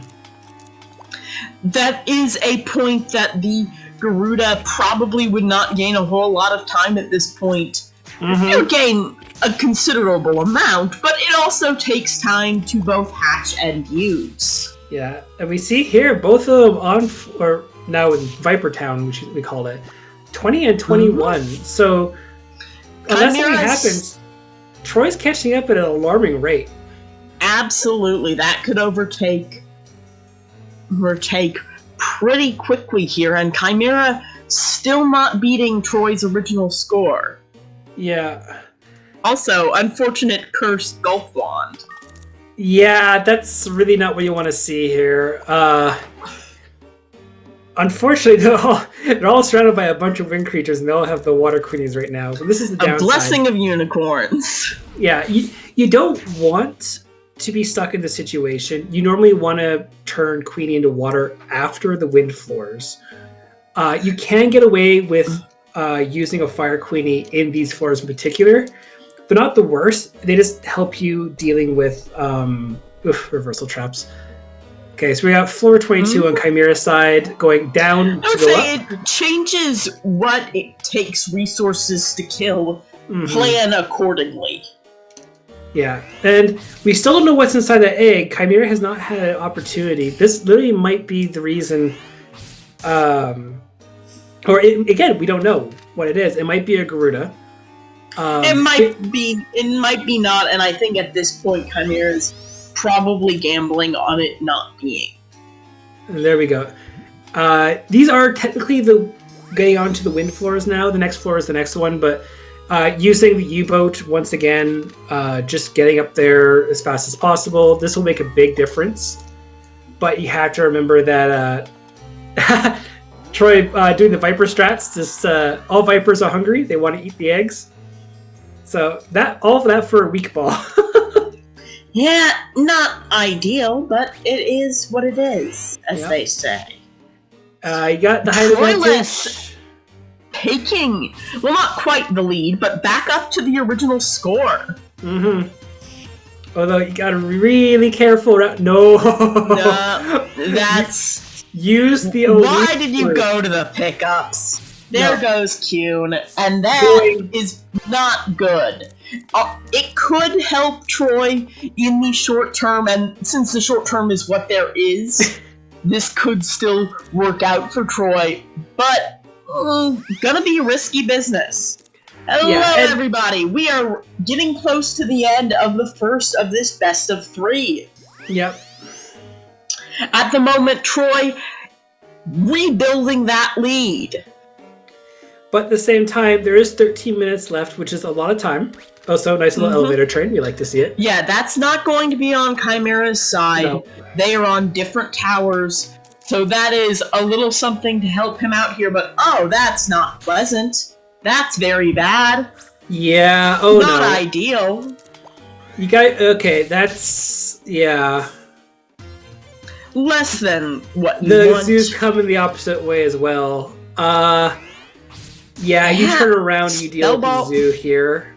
That is a point that the Garuda probably would not gain a whole lot of time at this point. Mm-hmm. You gain a considerable amount, but it also takes time to both hatch and use. Yeah, and we see here both of them or now in Viper Town, which we call it, 20 and 21. Mm-hmm. So unless something happens, Troy's catching up at an alarming rate. Absolutely, that could overtake pretty quickly here, and Chimera still not beating Troy's original score. Yeah. Also, unfortunate cursed Gulf Wand. Yeah, that's really not what you want to see here. Unfortunately, they're all surrounded by a bunch of wind creatures, and they all have the water queenies right now. So this is the downside. A blessing of unicorns. Yeah, you don't want to be stuck in this situation. You normally want to turn Queenie into water after the wind floors. You can get away with using a fire Queenie in these floors in particular. They're not the worst. They just help you dealing with reversal traps. Okay, so we got floor 22 on Chimera's side, going down I would say it changes what it takes resources to kill. Mm-hmm. Plan accordingly. Yeah, and we still don't know what's inside that egg. Chimera has not had an opportunity. This literally might be the reason, again, we don't know what it is. It might be a Garuda. It might be not, and I think at this point Chimera's probably gambling on it not being. There we go. These are technically getting onto the wind floors now. The next floor is the next one, but using the U-boat once again, just getting up there as fast as possible. This will make a big difference, but you have to remember that Troy doing the Viper strats. Just all Vipers are hungry; they want to eat the eggs. So all of that for a weak ball. Yeah, not ideal, but it is what it is, as they say. You got the height advantage. Taking, well, not quite the lead, but back up to the original score. Mm-hmm. Although you gotta be really careful. No, that's... Use the... Why did you go to the pickups? There goes Kuhn, and that is not good. It could help Troy in the short term, and since the short term is what there is, this could still work out for Troy, but gonna be risky business. Hello, everybody. We are getting close to the end of the first of this best of 3. Yep. At the moment, Troy rebuilding that lead. But at the same time, there is 13 minutes left, which is a lot of time. Also, nice little elevator train. We like to see it. Yeah, that's not going to be on Chimera's side. No. They are on different towers. So that is a little something to help him out here, but that's not pleasant. That's very bad. Yeah, oh not no. ideal. You got, okay, that's, yeah. Less than what you The want. zoos come in the opposite way as well. Yeah, you turn around and you deal with the zoo here.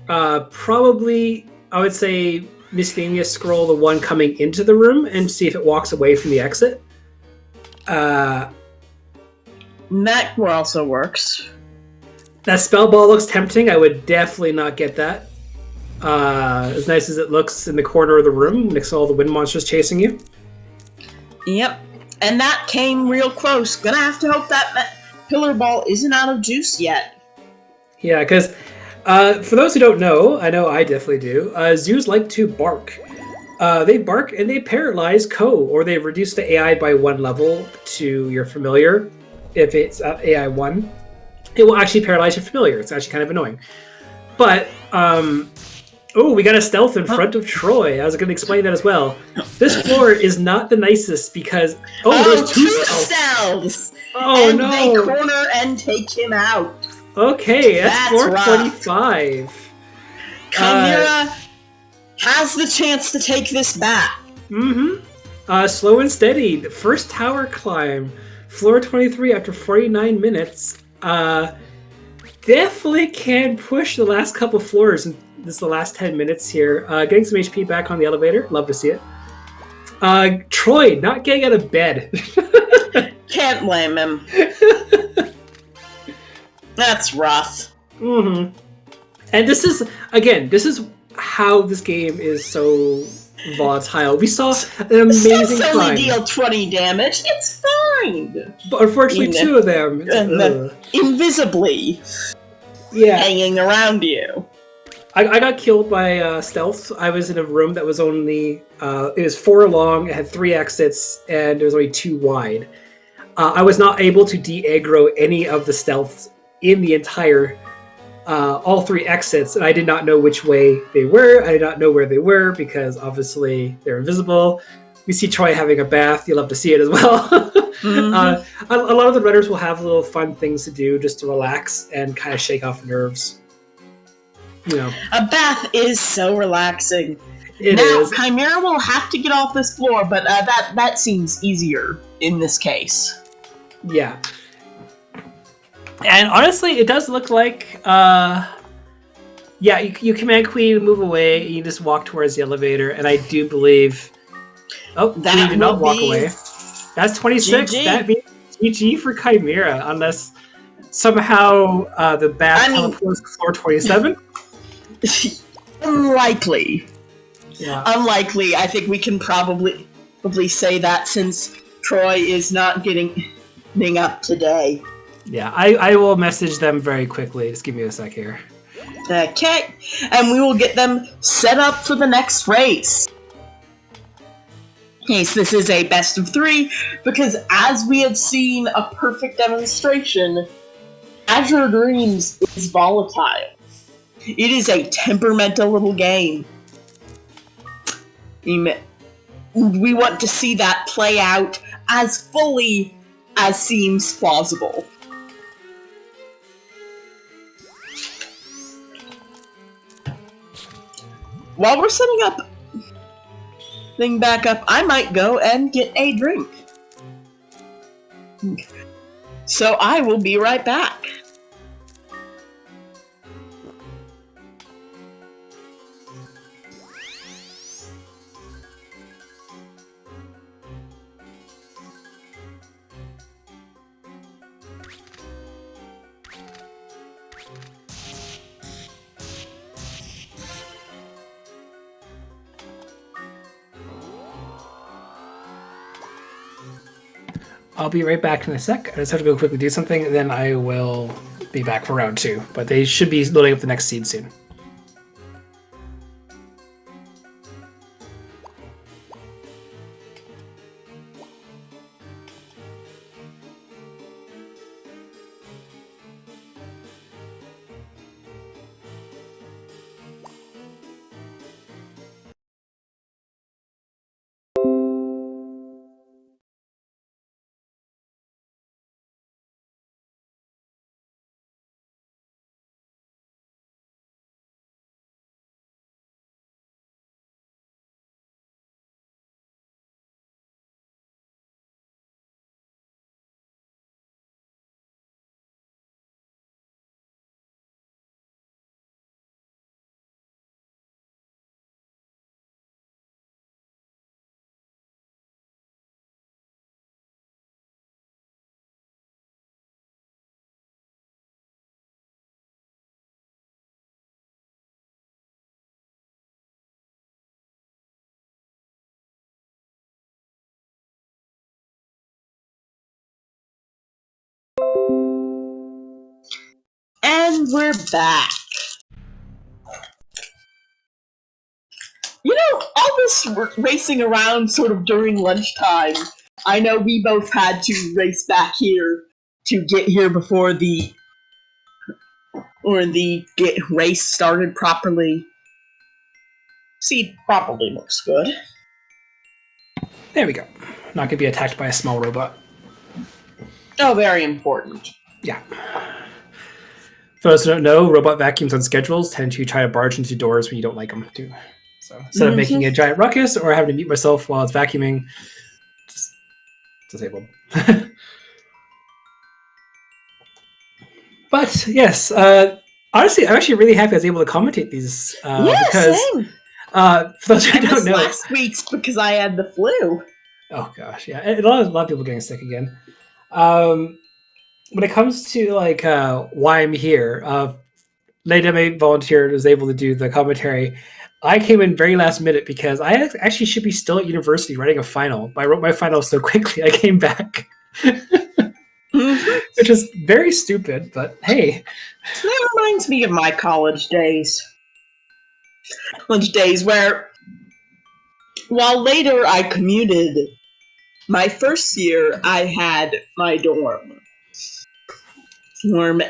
Probably, I would say, miscellaneous scroll the one coming into the room and see if it walks away from the exit. That also works. That spell ball looks tempting. I would definitely not get that. As nice as it looks in the corner of the room next to all the wind monsters chasing you. Yep. And that came real close. Gonna have to hope that pillar ball isn't out of juice yet. Yeah, because for those who don't know, I know I definitely do, zoos like to bark. They bark and they paralyze or they reduce the AI by 1 level to your familiar. If it's AI 1, it will actually paralyze your familiar. It's actually kind of annoying. But, we got a stealth in front of Troy. I was going to explain that as well. This floor is not the nicest because... there's 2 stealths! Oh, and no! They corner and take him out. Okay, that's floor rough. 25. Chimera has the chance to take this back. Slow and steady. The first tower climb. Floor 23 after 49 minutes. Definitely can push the last couple floors. And this is the last 10 minutes here. Getting some HP back on the elevator. Love to see it. Troy, not getting out of bed. Can't blame him. That's rough. And this is how this game is so volatile. We saw an amazing Sets climb. only deal 20 damage. It's fine. But unfortunately, 2 of them. Invisibly. Yeah. Hanging around you. I got killed by stealth. I was in a room that was only... it was 4 long, it had 3 exits, and there was only 2 wide. I was not able to de-aggro any of the stealths in the entire... all 3 exits, and I did not know which way they were. I did not know where they were, because obviously they're invisible. We see Troy having a bath. You'll love to see it as well. A lot of the runners will have little fun things to do just to relax and kind of shake off nerves. You know, a bath is so relaxing. It is. Chimera will have to get off this floor, but that seems easier in this case. Yeah. And honestly, it does look like, you command Queen move away, and you just walk towards the elevator, and I do believe... Oh, Queen did not walk away. That's 26. GG. That means GG for Chimera, unless somehow the bath teleports to floor 27. Unlikely. Yeah. Unlikely. I think we can probably say that since Troy is not getting up today. Yeah, I will message them very quickly. Just give me a sec here. Okay, and we will get them set up for the next race. Okay, so this is a best of 3, because as we had seen a perfect demonstration, Azure Dreams is volatile. It is a temperamental little game. We want to see that play out as fully as seems plausible. While we're setting up thing back up, I might go and get a drink. So I will be right back. I'll be right back in a sec. I just have to go quickly do something, and then I will be back for round 2. But they should be loading up the next seed soon. And we're back. You know, all this racing around sort of during lunchtime, I know we both had to race back here to get here before the race started properly. See, properly looks good. There we go. Not going to be attacked by a small robot. Oh, very important. Yeah. For those who don't know, robot vacuums on schedules tend to try to barge into doors when you don't like them to. So instead of making a giant ruckus or having to mute myself while it's vacuuming, just disabled. But yes, honestly, I'm actually really happy I was able to commentate these because same. for those who don't know, last week's because I had the flu. Oh gosh, yeah, a lot of people getting sick again. When it comes to like why I'm here, Lady volunteered, was able to do the commentary. I came in very last minute because I actually should be still at university writing a final. But I wrote my final so quickly I came back. Which is very stupid, but hey. That reminds me of my college days. College days where, while later I commuted, my first year I had my dorm,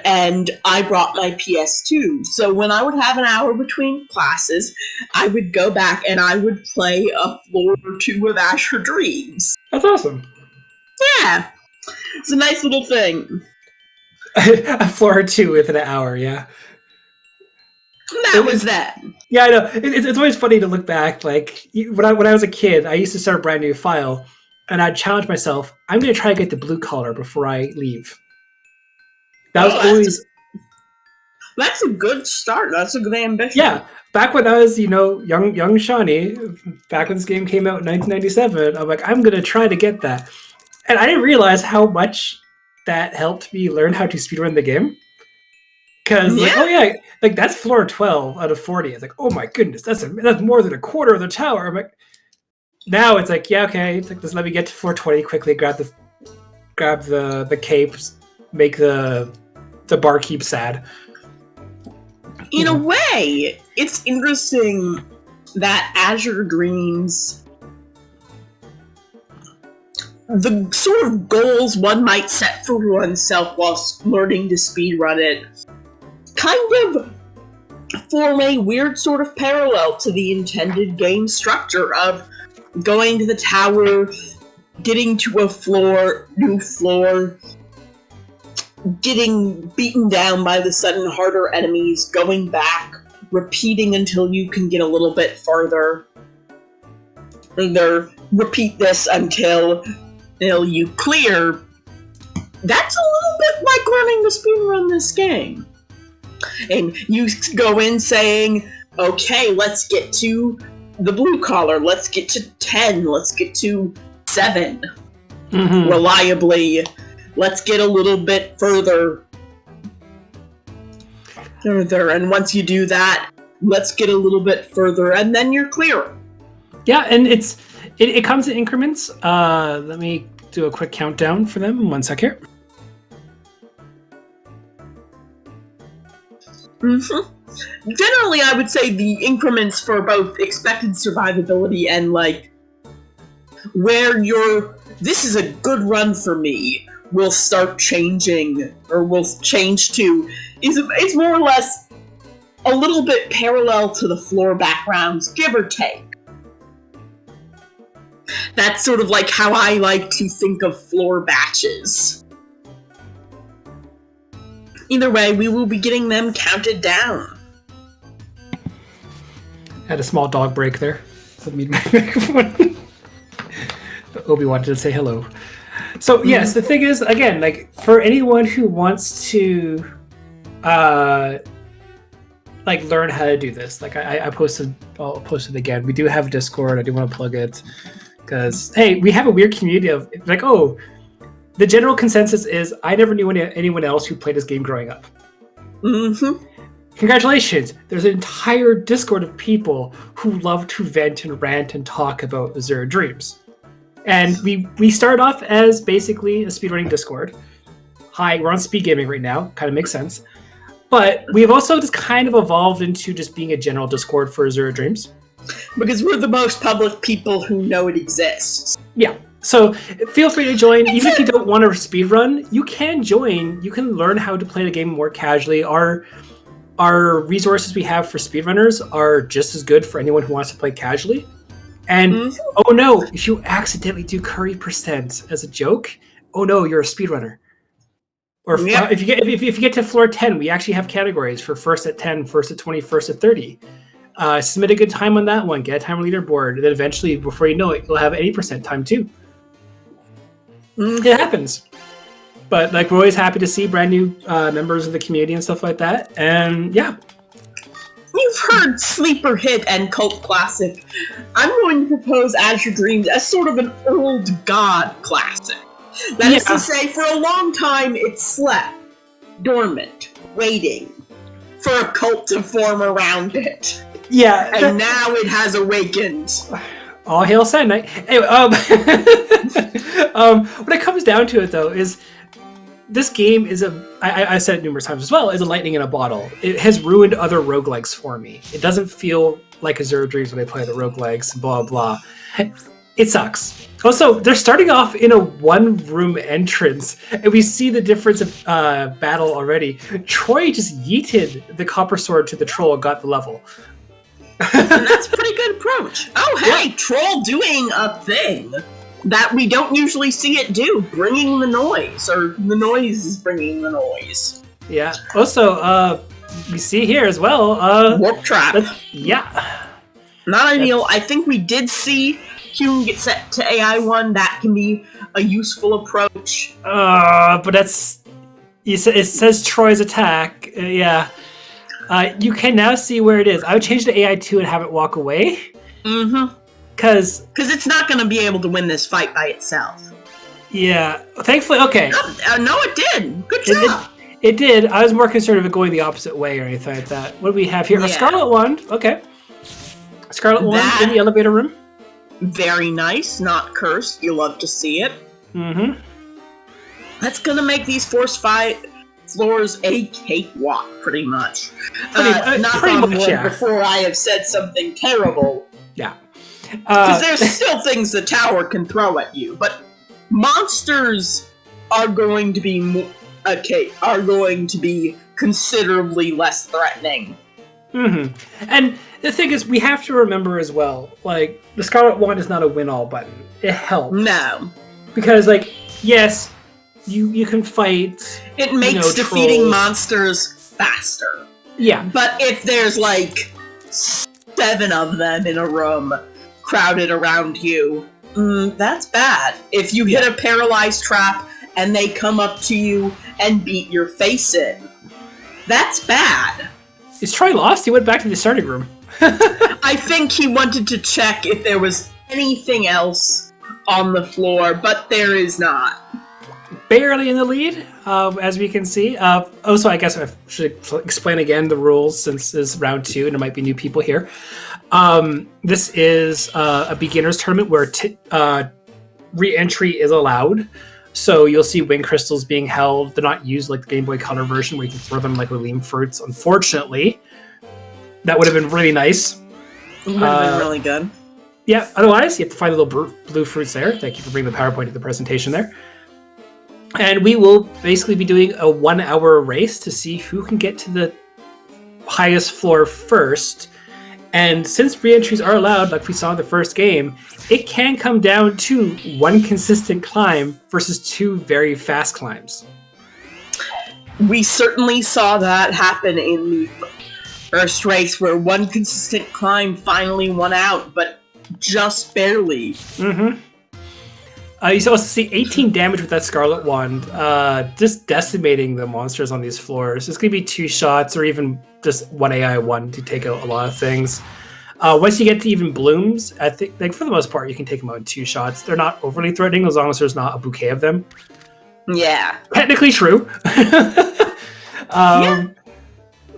and I brought my PS2. So when I would have an hour between classes, I would go back and I would play a floor or two of Azure Dreams. That's awesome. Yeah. It's a nice little thing. A floor or two within an hour, yeah. That was that. Yeah, I know. It's always funny to look back. Like when I was a kid, I used to start a brand new file, and I'd challenge myself. I'm going to try to get the blue collar before I leave. That was always. That's a good start. That's a good ambition. Yeah, back when I was, young Shawnee, back when this game came out in 1997, I'm like, I'm going to try to get that. And I didn't realize how much that helped me learn how to speedrun the game. Because, that's floor 12 out of 40. It's like, oh my goodness, that's more than a quarter of the tower. I'm like, now it's like, yeah, okay, it's like, just let me get to floor 20 quickly, grab the capes, make the barkeep sad. In a way, it's interesting that Azure Dreams, the sort of goals one might set for oneself whilst learning to speedrun it, kind of form a weird sort of parallel to the intended game structure of going to the tower, getting to a new floor, getting beaten down by the sudden harder enemies, going back, repeating until you can get a little bit farther. Further, repeat this until you clear. That's a little bit like learning to speedrun this game. And you go in saying, okay, let's get to the blue collar, let's get to 10, let's get to 7. Mm-hmm. Reliably, let's get a little bit further. And once you do that, let's get a little bit further, and then you're clear. Yeah, and it comes in increments. Let me do a quick countdown for them. 1 sec here. Mm-hmm. Generally, I would say the increments for both expected survivability and, where this is a good run for me, will start changing, or will change to, it's more or less a little bit parallel to the floor backgrounds, give or take. That's sort of like how I like to think of floor batches. Either way, we will be getting them counted down. Had a small dog break there. So me my microphone. Obi wanted to say hello. So yes, the thing is, again, for anyone who wants to learn how to do this, I'll post it again. We do have a Discord. I do want to plug it because hey, we have a weird community of the general consensus is I never knew anyone else who played this game growing up. Mm-hmm. Congratulations! There's an entire Discord of people who love to vent and rant and talk about Azure Dreams. And we started off as basically a speedrunning Discord. Hi, we're on speed gaming right now. Kind of makes sense. But we've also just kind of evolved into just being a general Discord for Azure Dreams. Because we're the most public people who know it exists. Yeah. So feel free to join. Even if you don't want to speedrun, you can join. You can learn how to play the game more casually. Our resources we have for speedrunners are just as good for anyone who wants to play casually. And oh no, if you accidentally do curry percent as a joke, oh no, you're a speedrunner. Or if you get to floor 10, we actually have categories for first at 10, first at 20, first at 30. Submit a good time on that one, get a time leaderboard, and then eventually, before you know it, you'll have 80% time too. It happens. But like, we're always happy to see brand new members of the community and stuff like that. And yeah. You've heard Sleeper Hit and Cult Classic. I'm going to propose Azure Dreams as sort of an old god classic. That is to say, for a long time, it slept, dormant, waiting for a cult to form around it. Yeah. And now it has awakened. All hail Sand Knight. Anyway, what it comes down to it, though, is this game is I said it numerous times as well, is a lightning in a bottle. It has ruined other roguelikes for me. It doesn't feel like Azure Dreams when I play the roguelikes, blah, blah. It sucks. Also, they're starting off in a one-room entrance, and we see the difference of battle already. Troy just yeeted the copper sword to the troll and got the level. And that's a pretty good approach. Oh, hey, Troll doing a thing that we don't usually see it do, bringing the noise, or the noise is bringing the noise. Yeah. Also, we see here as well. Warp Trap. Yeah. Not ideal. I think we did see Hume get set to AI 1. That can be a useful approach. But that's... It says Troy's attack. Yeah. You can now see where it is. I would change to AI 2 and have it walk away. Mm-hmm. Because it's not going to be able to win this fight by itself. Yeah. Thankfully, okay. No, it did. Good job. It did. I was more concerned of it going the opposite way or anything like that. What do we have here? A Scarlet Wand. Okay. Scarlet Wand in the elevator room. Very nice. Not cursed. You love to see it. Mm-hmm. That's going to make these force fight floors a cakewalk, pretty much. Pretty much, yeah. Before I have said something terrible. Yeah. Because there's still things the tower can throw at you, but monsters are going to be considerably less threatening. Mm-hmm. And the thing is, we have to remember as well, like, the Scarlet Wand is not a win-all button. It helps. No. Because, like, yes, you can fight. It makes defeating monsters faster. Yeah. But if there's, like, 7 of them in a room crowded around you, that's bad. If you hit a paralyzed trap and they come up to you and beat your face in, that's bad. Is Troy lost? He went back to the starting room. I think he wanted to check if there was anything else on the floor, but there is not. Barely in the lead, as we can see. Also, I guess I should explain again the rules since it's round 2 and there might be new people here. This is a beginner's tournament where re-entry is allowed. So you'll see wing crystals being held. They're not used like the Game Boy Color version where you can throw them like Lilium fruits. Unfortunately, that would have been really nice. It would have been really good. Yeah, otherwise, you have to find the little blue fruits there. Thank you for bringing the PowerPoint to the presentation there. And we will basically be doing a 1-hour race to see who can get to the highest floor first. And since re-entries are allowed, like we saw in the first game, it can come down to one consistent climb versus 2 very fast climbs. We certainly saw that happen in the first race, where one consistent climb finally won out, but just barely. Mm-hmm. You also see 18 damage with that Scarlet Wand, just decimating the monsters on these floors. It's going to be 2 shots or even just 1 AI 1 to take out a lot of things. Once you get to even blooms, I think, like, for the most part, you can take them out in 2 shots. They're not overly threatening as long as there's not a bouquet of them. Yeah. Technically true. Yeah.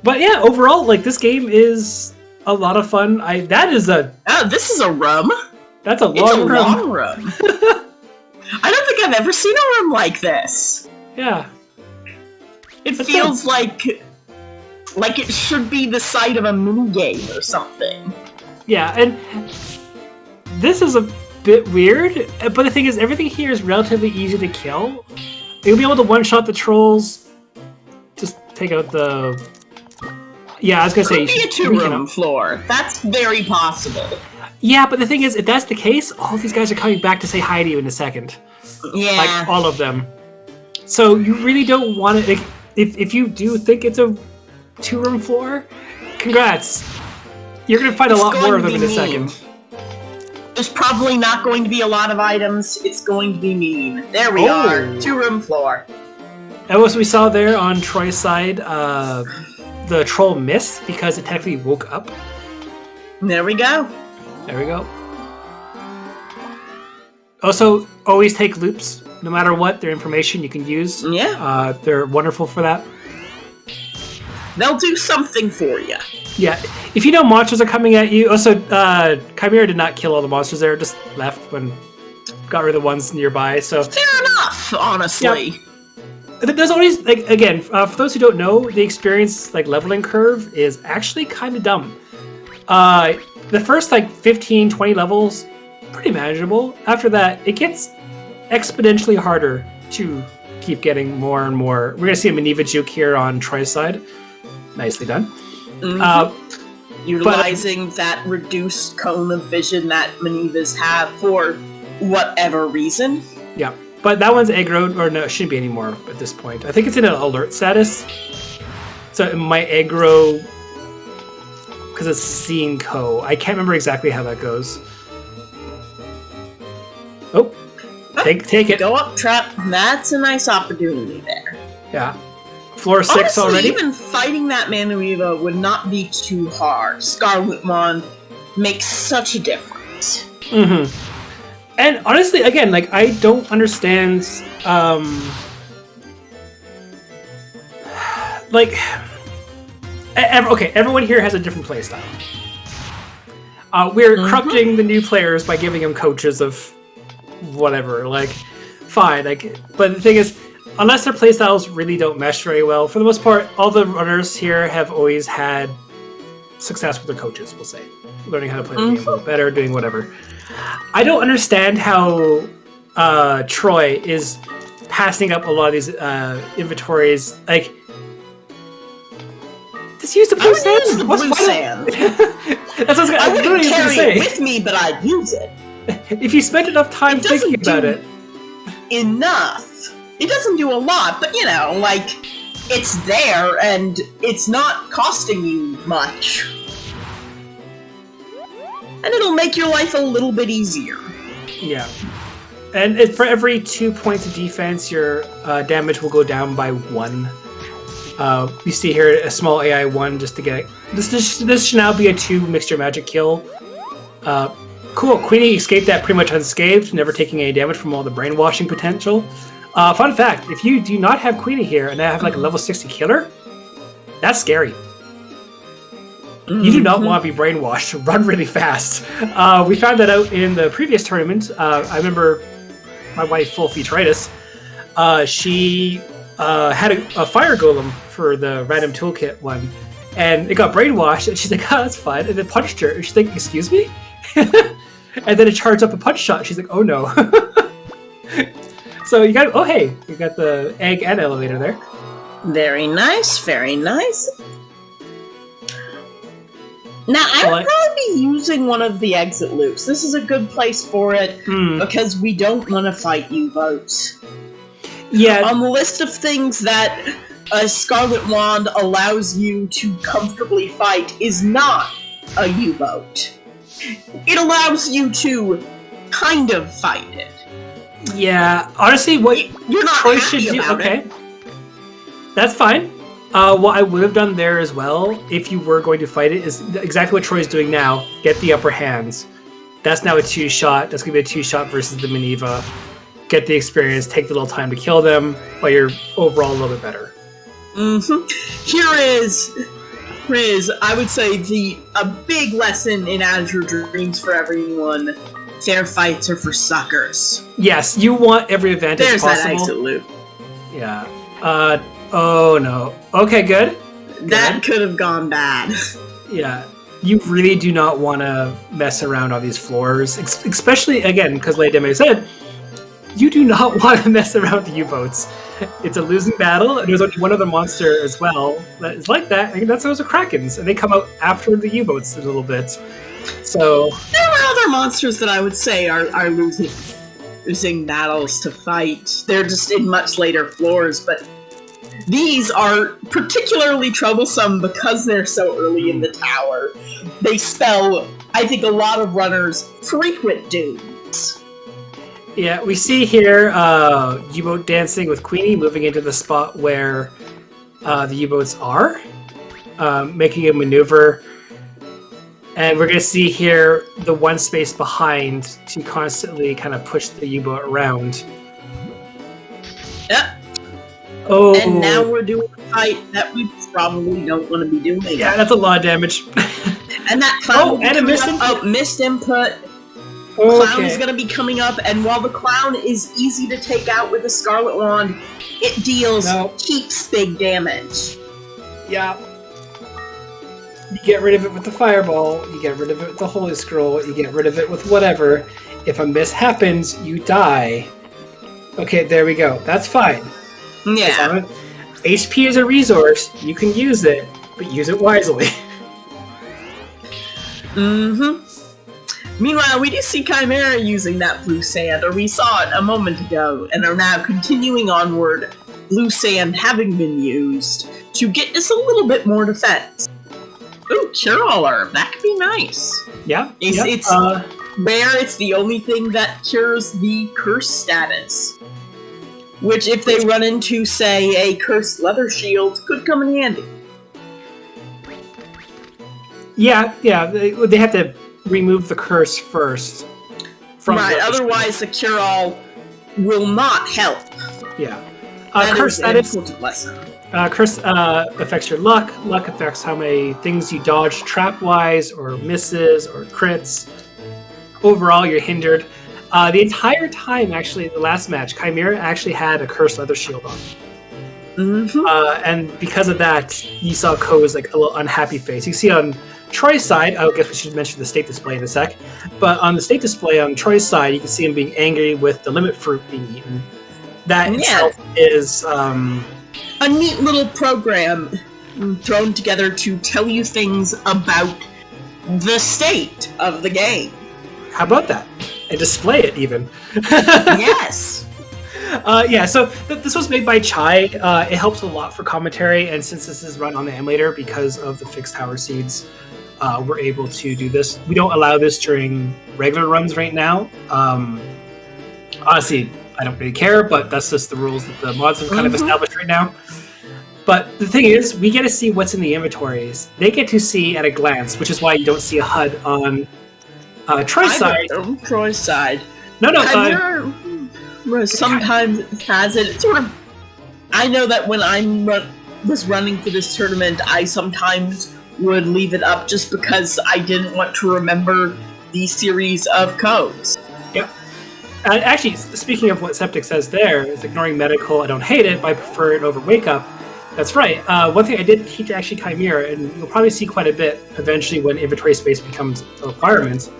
But yeah, overall, like, this game is a lot of fun. This is a rum. That's a long rum. Long rum. I don't think I've ever seen a room like this. Yeah. It feels like Like it should be the site of a minigame or something. Yeah, and this is a bit weird, but the thing is, everything here is relatively easy to kill. You'll be able to one-shot the trolls. Just take out the... Yeah, I was gonna say... Could be a two-room floor. That's very possible. Yeah, but the thing is, if that's the case, all of these guys are coming back to say hi to you in a second. Yeah. Like, all of them. So you really don't want to... Like, if you do think it's a two-room floor, congrats. You're gonna find a lot more of them in a second. There's probably not going to be a lot of items. It's going to be mean. There we are. Two-room floor. And what we saw there on Troy's side, the troll missed because it technically woke up. There we go. There we go. Also, always take loops. No matter what, they're information you can use. Yeah. They're wonderful for that. They'll do something for you. Yeah. If you know monsters are coming at you... Also, Chimera did not kill all the monsters there. Just left when... Got rid of the ones nearby, so... Fair enough, honestly. Yep. There's always... Like, again, for those who don't know, the experience, like, leveling curve is actually kind of dumb. The first, like, 15, 20 levels, pretty manageable. After that, it gets exponentially harder to keep getting more and more. We're going to see a Maneva juke here on Troy's side. Nicely done. Mm-hmm. Utilizing that reduced cone of vision that Manevas have for whatever reason. Yeah, but that one's aggroed, or no, it shouldn't be anymore at this point. I think it's in an alert status. So it might aggro because it's seeing co. I can't remember exactly how that goes. Oh, take it. Go up trap. That's a nice opportunity there. Yeah. Floor 6 honestly, already? Even fighting that Manueva would not be too hard. Scarlet Wand makes such a difference. Mm-hmm. And honestly, again, like, I don't understand, like, okay, everyone here has a different playstyle. We're corrupting the new players by giving them coaches of whatever, like, fine, like, but the thing is, unless their playstyles really don't mesh very well, for the most part, all the runners here have always had success with their coaches, we'll say. Learning how to play the game a little better, doing whatever. I don't understand how Troy is passing up a lot of these inventories. Like, just use the blue sand. Blue sand. That's what I was wouldn't carry say. it with me, but I'd use it. If you spent enough time thinking about it. Enough. It doesn't do a lot, but you know, like, it's there and it's not costing you much. And it'll make your life a little bit easier. Yeah. And for every 2 points of defense, your damage will go down by 1. You see here a small AI 1 just to get... This should now be a 2 mixture magic kill. Cool, Queenie escaped that pretty much unscathed, never taking any damage from all the brainwashing potential. Fun fact, if you do not have Queenie here and I have like a level 60 killer, that's scary. You do not want to be brainwashed. Run really fast. We found that out in the previous tournament. I remember my wife, Fulfie Troylus, she had a fire golem for the random toolkit one, and it got brainwashed, and she's like, oh, that's fine, and then punched her, and she's like, excuse me? And then it charged up a punch shot. She's like, oh no. So you got, oh hey, you got the egg and elevator there. Very nice, very nice. Now, I would probably be using one of the exit loops. This is a good place for it, because we don't want to fight U-boats. Yeah. On the list of things that a Scarlet Wand allows you to comfortably fight is not a U-boat. It allows you to kind of fight it. Yeah, honestly, what you're not Troy happy should do, about okay, it. That's fine. What I would have done there as well, if you were going to fight it, is exactly what Troy's doing now. Get the upper hands. That's now a 2-shot. That's going to be a 2-shot versus the Maneva. Get the experience, take the little time to kill them, but you're overall a little bit better. Here is, I would say, a big lesson in Azure Dreams for everyone. Fair fights are for suckers. Yes, you want every advantage possible. There's that exit loop. Yeah. Oh no. Okay, good. That could have gone bad. Yeah. You really do not want to mess around on these floors, especially, again, because Lady Deme said, you do not want to mess around with the U-boats. It's a losing battle, and there's only one other monster as well that is like that, and that's those are Krakens, and they come out after the U-boats a little bit. So there are other monsters that I would say are losing battles to fight. They're just in much later floors, but these are particularly troublesome because they're so early in the tower. They spell, I think, a lot of runners frequent dooms. Yeah, we see here U-boat dancing with Queenie moving into the spot where the U-boats are, making a maneuver. And we're going to see here the one space behind to constantly kind of push the U-boat around. Yep. Oh. And now we're doing a fight that we probably don't want to be doing. Yeah, that's a lot of damage. And that clown and a missed input. Missed input. Okay. Clown is going to be coming up, and while the clown is easy to take out with a Scarlet Wand, it deals keeps big damage. Yeah. You get rid of it with the Fireball, you get rid of it with the Holy Scroll, you get rid of it with whatever. If a miss happens, you die. Okay, there we go. That's fine. Yeah. HP is a resource. You can use it, but use it wisely. Mm-hmm. Meanwhile, we do see Chimera using that blue sand, or we saw it a moment ago, and are now continuing onward, blue sand having been used, to get us a little bit more defense. Ooh, Cure-All Herb. That could be nice. Yeah. It's rare. It's the only thing that cures the curse status. Which, if they run into, say, a cursed leather shield, could come in handy. Yeah. They have to remove the curse first. Right, otherwise the cure-all will not help. Yeah. Curse status. Lesson. Curse affects your luck. Luck affects how many things you dodge trap-wise, or misses, or crits. Overall, you're hindered. The entire time, actually, the last match, Chimera actually had a cursed leather shield on. Mm-hmm. And because of that, you saw Ko's like a little unhappy face. You see on Troy's side, I guess we should mention the state display in a sec, but on the state display on Troy's side, you can see him being angry with the limit fruit being eaten. That itself is a neat little program thrown together to tell you things about the state of the game. How about that? And display it even. Yes. So this was made by Chai. It helps a lot for commentary, and since this is run on the emulator because of the fixed tower seeds, we're able to do this. We don't allow this during regular runs right now. Honestly, I don't really care, but that's just the rules that the mods have kind of established right now. But the thing is, we get to see what's in the inventories. They get to see at a glance, which is why you don't see a HUD on Troy's side. Troy's side. No. Sometimes has it. It's sort of. I know that when I was running for this tournament, I sometimes would leave it up just because I didn't want to remember the series of codes. Yep. Actually, speaking of what Septic says there, is ignoring medical, I don't hate it, but I prefer it over wake up. That's right. One thing I did teach actually Chimera, and you'll probably see quite a bit eventually when inventory space becomes a requirement,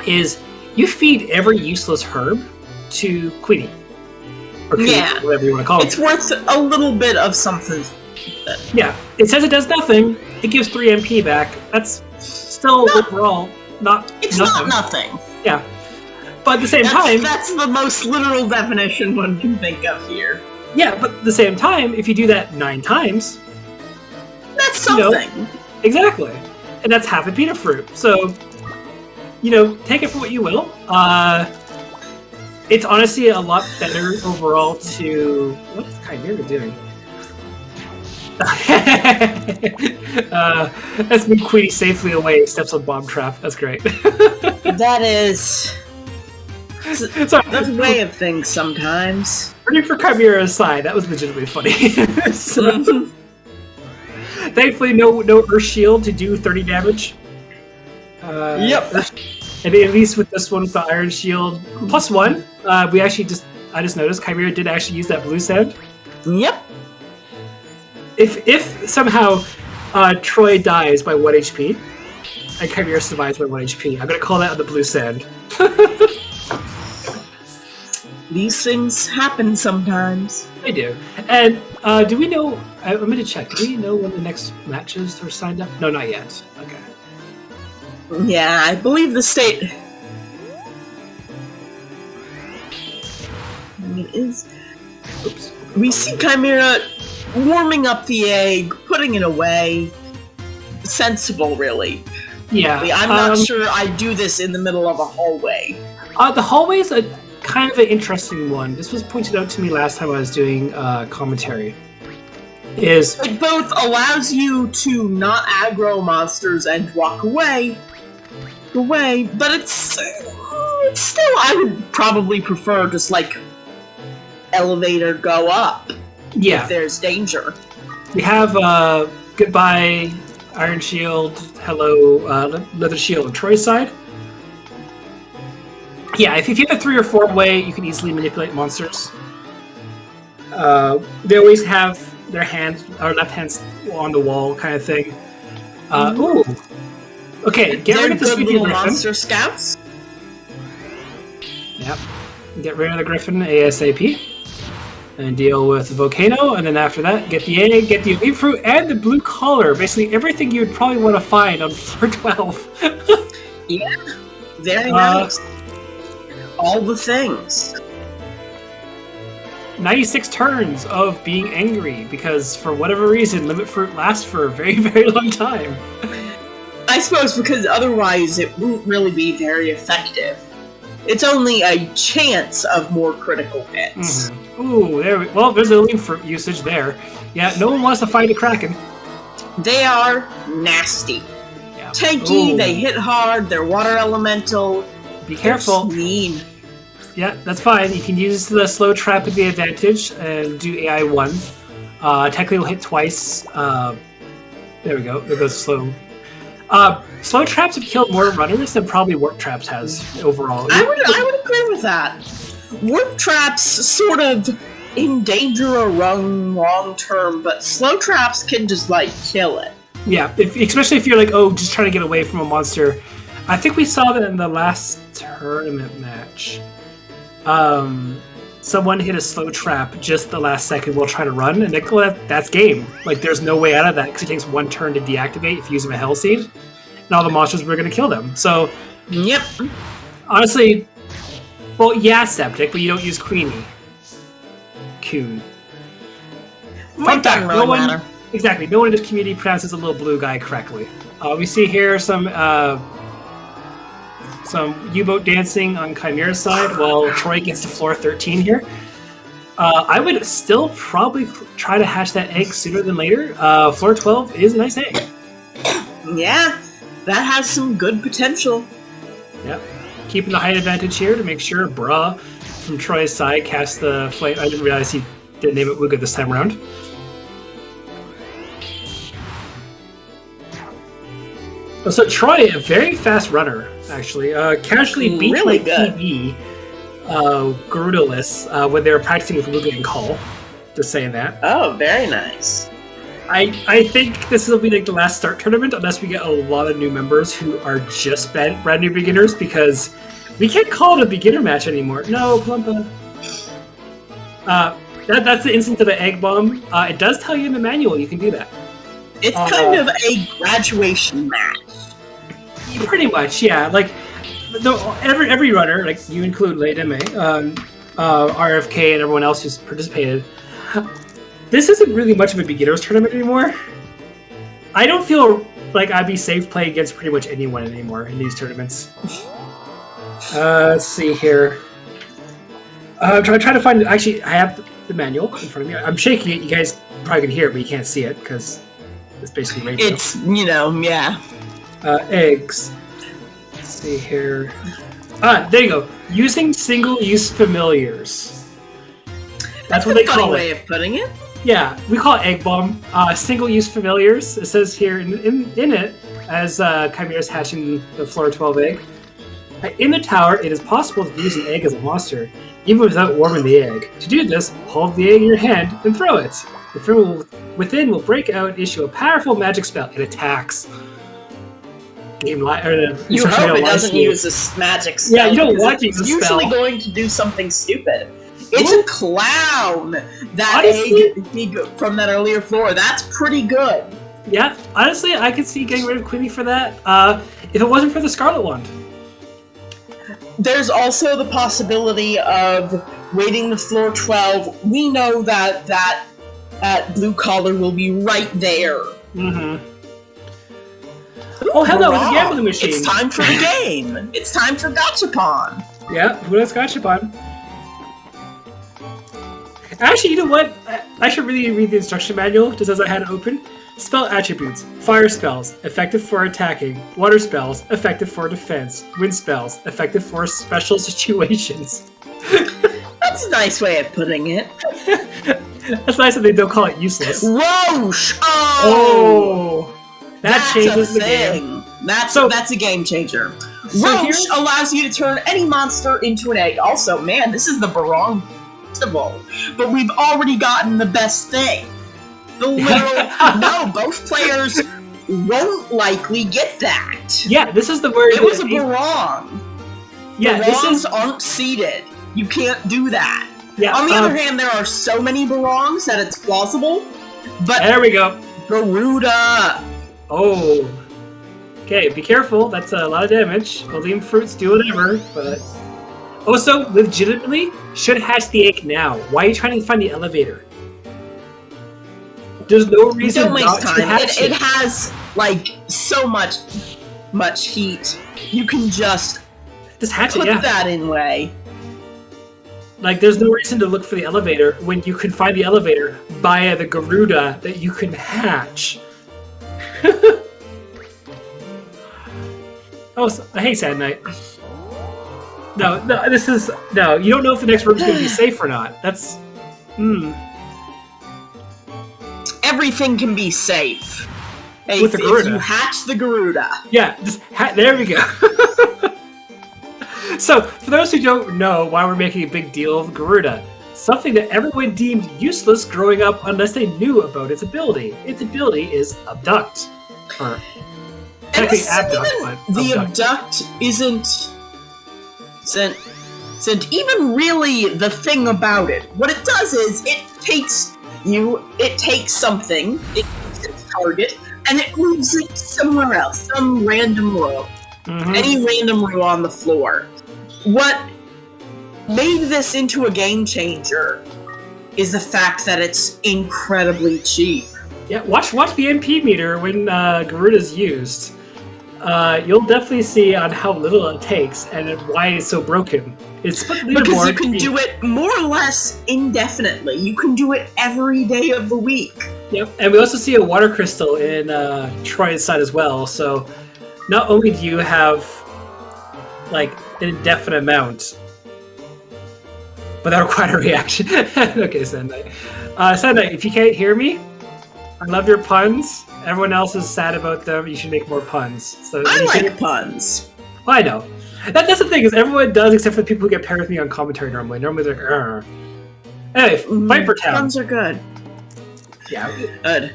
is you feed every useless herb to Queenie. Or Queenie, whatever you want to call it. It's worth a little bit of something. Yeah. It says it does nothing. It gives 3 MP back. That's still overall not nothing. Yeah. But at the same time... That's the most literal definition one can think of here. Yeah, but at the same time, if you do that 9 times... That's something. Exactly. And that's half a peanut fruit. So, take it for what you will. It's honestly a lot better overall to... What is Chimera doing? That's moved Queenie safely away, steps on bomb trap. That's great. That is... That's a way of things sometimes. Pretty for Chimera aside, that was legitimately funny. Thankfully, no Earth Shield to do 30 damage. Yep. And at least with this one, with the Iron Shield +1, I just noticed Chimera did actually use that blue sound. Yep. if somehow Troy dies by 1 HP and Chimera survives by 1 HP, I'm gonna call that on the blue sand. These things happen sometimes. They do. And do we know? I'm going to check. Do we know when the next matches are signed up? No, not yet. Okay. Yeah, I believe the state. It is. Oops. We see Chimera warming up the egg, putting it away. Sensible, really. Yeah. I'm not sure I'd do this in the middle of a hallway. The hallway's a kind of an interesting one. This was pointed out to me last time I was doing commentary. It both allows you to not aggro monsters and walk away, but it's still, I would probably prefer just like elevator go up. Yeah. If there's danger. We have goodbye Iron Shield, hello Leather Shield on Troy's side. Yeah, if you have a 3 or 4 way, you can easily manipulate monsters. They always have their hands or left hands on the wall, kind of thing. Ooh. Okay, get rid of the Sleepy Griffin. Monster scouts. Yep. Get rid of the Griffin ASAP. And deal with the Volcano, and then after that, get the egg, get the elite fruit, and the blue collar. Basically, everything you would probably want to find on floor 12. Yeah, very nice. All the things. 96 turns of being angry, because for whatever reason, Limit Fruit lasts for a very, very long time. I suppose because otherwise it won't really be very effective. It's only a chance of more critical hits. Mm-hmm. Ooh, there's a elite fruit usage there. Yeah, no one wants to fight a Kraken. They are nasty. Yeah. Tanky, Ooh. they hit hard, they're water elemental. Be careful. They're mean. Yeah, that's fine. You can use the slow trap at the advantage and do AI 1. Technically, will hit twice. There we go. There goes slow. Slow traps have killed more runners than probably warp traps has overall. I would agree with that. Warp traps sort of endanger a run long term, but slow traps can just like kill it. Yeah, especially if you're like, just trying to get away from a monster. I think we saw that in the last tournament match. Someone hit a slow trap just the last second while trying to run, and that's game. Like, there's no way out of that because it takes 1 turn to deactivate if you use a Hell Seed, and all the monsters were going to kill them. So, yep. Honestly, well, yeah, Septic, but you don't use Queenie. Coon. Fun fact, no one in the community pronounces a little blue guy correctly. We see here some U-boat dancing on Chimera's side while Troy gets to floor 13 here. I would still probably try to hatch that egg sooner than later. Floor 12 is a nice egg. Yeah, that has some good potential. Yep. Keeping the height advantage here to make sure Bra from Troy's side casts the flame. I didn't realize he didn't name it Wooga this time around. So Troy, a very fast runner, actually. Casually beat really TV Garudalus when they were practicing with Wooga and Call. Just saying that. Oh, very nice. I think this will be like the last start tournament unless we get a lot of new members who are just brand new beginners, because we can't call it a beginner match anymore. No, Plumpa. That's the instance of the egg bomb. It does tell you in the manual you can do that. It's kind of a graduation match. Pretty much, yeah. Like every runner, like you include Leideme, RFK, and everyone else who's participated. This isn't really much of a beginner's tournament anymore. I don't feel like I'd be safe playing against pretty much anyone anymore in these tournaments. Let's see here. I'm trying to find. Actually, I have the manual in front of me. I'm shaking it. You guys probably can hear it, but you can't see it because it's basically radio. It's, yeah. Eggs. Let's see here. There you go. Using single-use familiars. That's what they call it. Way of putting it. Yeah, we call it egg bomb. Single-use familiars. It says here in it, as Chimera's hatching the floor 12 egg. In the tower, it is possible to use an egg as a monster, even without warming the egg. To do this, hold the egg in your hand and throw it. The throw within will break out and issue a powerful magic spell. It attacks. You hope it doesn't use this magic spell. Yeah, you don't want to use a spell. It's usually going to do something stupid. It's a clown. That egg from that earlier floor. That's pretty good. Yeah, honestly, I could see getting rid of Queenie for that. If it wasn't for the Scarlet Wand. There's also the possibility of waiting the floor 12. We know that blue collar will be right there. Mm-hmm. Oh, hello, it's a gambling machine. It's time for the game. It's time for Gachapon. Yeah, who does Gachapon? Actually, you know what? I should really read the instruction manual, just as I had it open. Spell attributes. Fire spells, effective for attacking. Water spells, effective for defense. Wind spells, effective for special situations. That's a nice way of putting it. That's nice that they don't call it useless. Roche! Oh! That changes the game. That's a game changer. Roche allows you to turn any monster into an egg. Also, man, this is the Barong Festival. But we've already gotten the best thing. The literal... No, both players won't likely get that. Yeah, this is the word... It was a Barong. Yeah, Barongs aren't seeded. You can't do that. Yeah, on the other hand, there are so many Barongs that it's plausible. But there we go. Garuda. Oh. Okay, be careful. That's a lot of damage. Oleum fruits do whatever, but... Also, legitimately, should hatch the egg now. Why are you trying to find the elevator? There's no reason Don't waste not time. to hatch it has, like, so much heat. You can just hatch put it, yeah. that in way. Like, there's no reason to look for the elevator when you can find the elevator via the Garuda that you can hatch. Oh, hey, Sad Knight. No, you don't know if the next room's going to be safe or not. That's... Everything can be safe. With the Garuda. If you hatch the Garuda. Yeah, there we go. So, for those who don't know why we're making a big deal of Garuda, something that everyone deemed useless growing up unless they knew about its ability. Its ability is abduct. Or technically abduct, but the abduct isn't even really the thing about it. What it does is it takes something, it takes its target, and it moves it somewhere else, some random row. Mm-hmm. Any random row on the floor. What made this into a game changer is the fact that it's incredibly cheap. Yeah, watch the MP meter when Garuda's used. You'll definitely see on how little it takes and why it's so broken. It's because you can do it more or less indefinitely. You can do it every day of the week. Yep, and we also see a water crystal in Troy's side as well. So not only do you have like an indefinite amount, but that required a reaction. Okay, Sendai. Sendai, if you can't hear me, I love your puns. Everyone else is sad about them. You should make more puns. So I like puns. Well, I know. That's the thing, is everyone does except for the people who get paired with me on commentary normally. Normally they're like, Arr. Anyway, Viper Town. Puns are good. Yeah. Good.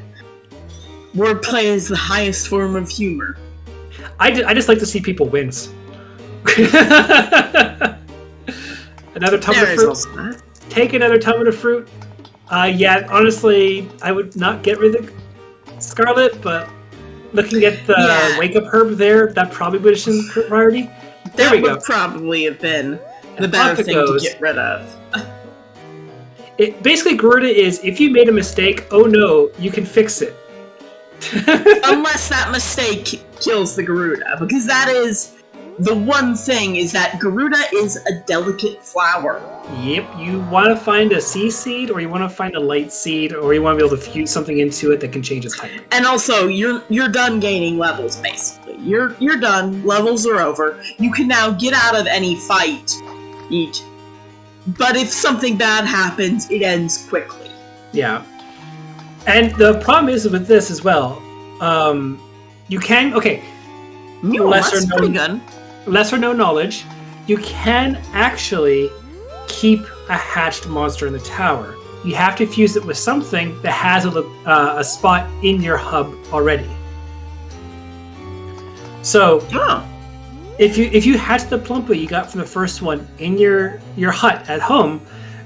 Wordplay is the highest form of humor. I just like to see people wince. Another tumbler of fruit. Take another tumbler of fruit. Yeah, honestly, I would not get rid of the Scarlet, but looking at the Wake Up Herb there, that probably would have been priority. There we go. That would probably have been the better thing to get rid of. Basically, Garuda is, if you made a mistake, oh no, you can fix it. Unless that mistake kills the Garuda, because that is the one thing, is that Garuda is a delicate flower. Yep, you want to find a C seed, or you want to find a light seed, or you want to be able to fuse something into it that can change its type. And also, you're done gaining levels, basically. You're done. Levels are over. You can now get out of any fight. But if something bad happens, it ends quickly. Yeah. And the problem is with this as well. You can... Okay. Lesser known knowledge. You can actually keep a hatched monster in the tower. you have to fuse it with something that has a spot in your hub already. So if you hatch the Plumpa you got from the first one in your hut at home,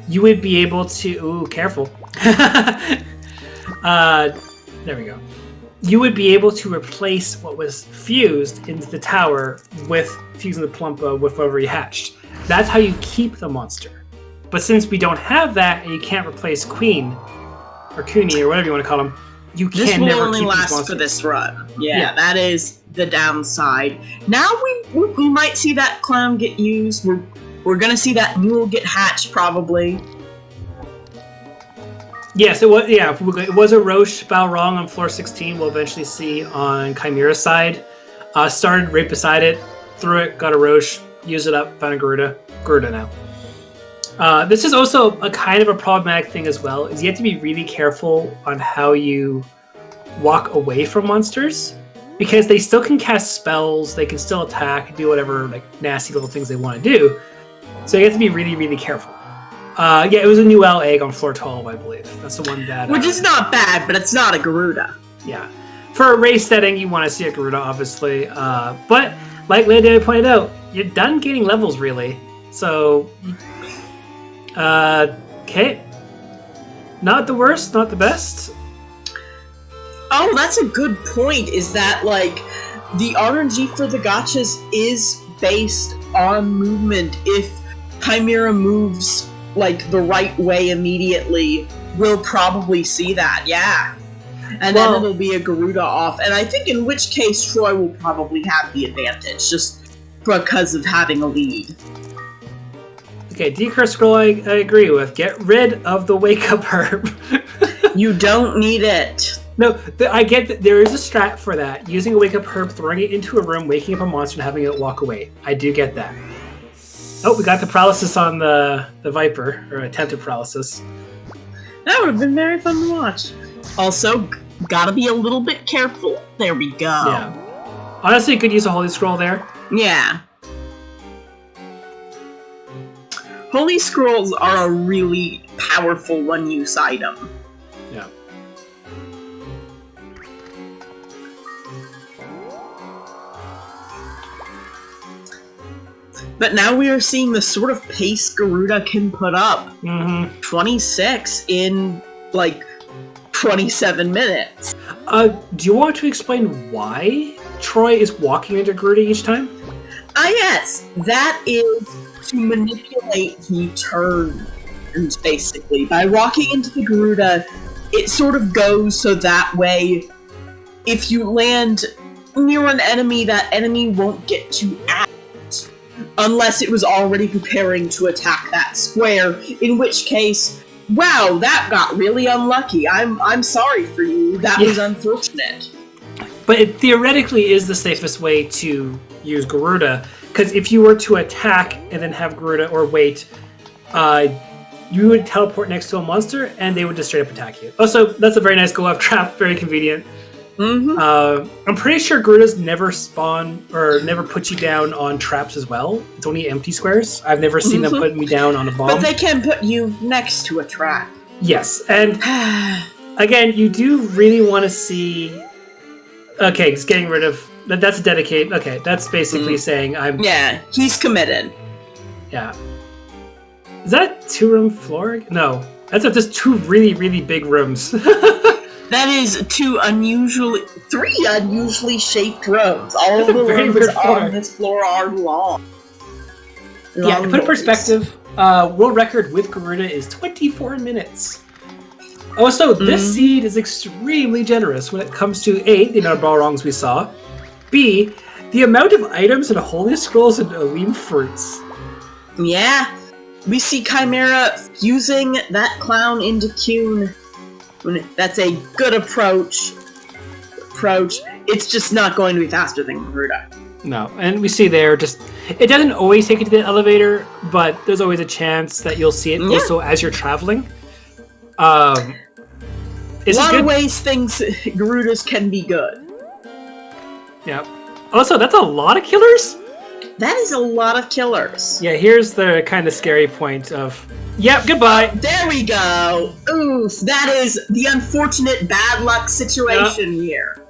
you would be able to... Ooh, careful. There we go. You would be able to replace what was fused into the tower with fusing the Plumpa with whatever you hatched. That's how you keep the monster. But since we don't have that, and you can't replace Queen, or Cooney, or whatever you want to call him, you can never keep these monsters. This will only last for this run. Yeah, that is the downside. Now we might see that clown get used. We're gonna see that mule get hatched, probably. Yes, it was. Yeah, it was a Roche Balrog on floor 16. We'll eventually see on Chimera's side. Started right beside it, threw it, got a Roche, used it up, found a Garuda now. This is also a kind of a problematic thing as well. Is you have to be really careful on how you walk away from monsters, because they still can cast spells, they can still attack, do whatever like nasty little things they want to do. So you have to be really, really careful. Yeah, it was a new L egg on floor 12, I believe. That's the one that... Which is not bad, but it's not a Garuda. Yeah. For a race setting, you want to see a Garuda, obviously. But, like Lady pointed out, you're done gaining levels, really. So, okay. Not the worst, not the best. Oh, that's a good point, is that, like, the RNG for the gachas is based on movement. If Chimera moves like the right way immediately, we'll probably see that, yeah. And then it'll be a Garuda off, and I think in which case Troy will probably have the advantage, just because of having a lead. Okay, Decurse Scroll I agree with. Get rid of the Wake Up Herb. You don't need it. No, I get that there is a strat for that. Using a Wake Up Herb, throwing it into a room, waking up a monster, and having it walk away. I do get that. Oh, we got the paralysis on the Viper, or attempted paralysis. That would have been very fun to watch. Also, gotta be a little bit careful. There we go. Yeah. Honestly, could use a Holy Scroll there. Yeah. Holy Scrolls are a really powerful one-use item. Yeah. But now we are seeing the sort of pace Garuda can put up. 26 in, like, 27 minutes. Do you want to explain why Troy is walking into Garuda each time? Yes. That is to manipulate the turns, basically. By walking into the Garuda, it sort of goes so that way, if you land near an enemy, that enemy won't get to act unless it was already preparing to attack that square, in which case, wow, that got really unlucky. I'm sorry for you. That was unfortunate. But it theoretically is the safest way to use Garuda, because if you were to attack and then have Garuda or wait, you would teleport next to a monster and they would just straight up attack you. Also, that's a very nice go-up trap, very convenient. I'm pretty sure Garudas never spawn or never put you down on traps as well. It's only empty squares. I've never seen them put me down on a bomb. But they can put you next to a trap. Yes, and again, you do really want to see... Okay, it's getting rid of... That's a dedicate... Okay, that's basically saying I'm... Yeah, he's committed. Yeah. Is that a 2-room floor? No. That's just 2 really, really big rooms. That is 3 unusually shaped rooms. All of the rooms on this floor are long. Yeah, to put in perspective, world record with Garuda is 24 minutes. Also, this seed is extremely generous when it comes to A, the amount of Balrongs we saw, B, the amount of items and Holy Scrolls and Olim fruits. Yeah, we see Chimera fusing that clown into Kuhn. That's a good approach. It's just not going to be faster than Garuda. No, and we see there just... It doesn't always take you to the elevator, but there's always a chance that you'll see it also as you're traveling. A lot of ways Garudas can be good. Yeah. Also, that's a lot of killers? That is a lot of killers. Yeah, here's the kind of scary point of Yep, goodbye. There we go. Oof, that is the unfortunate bad luck situation here.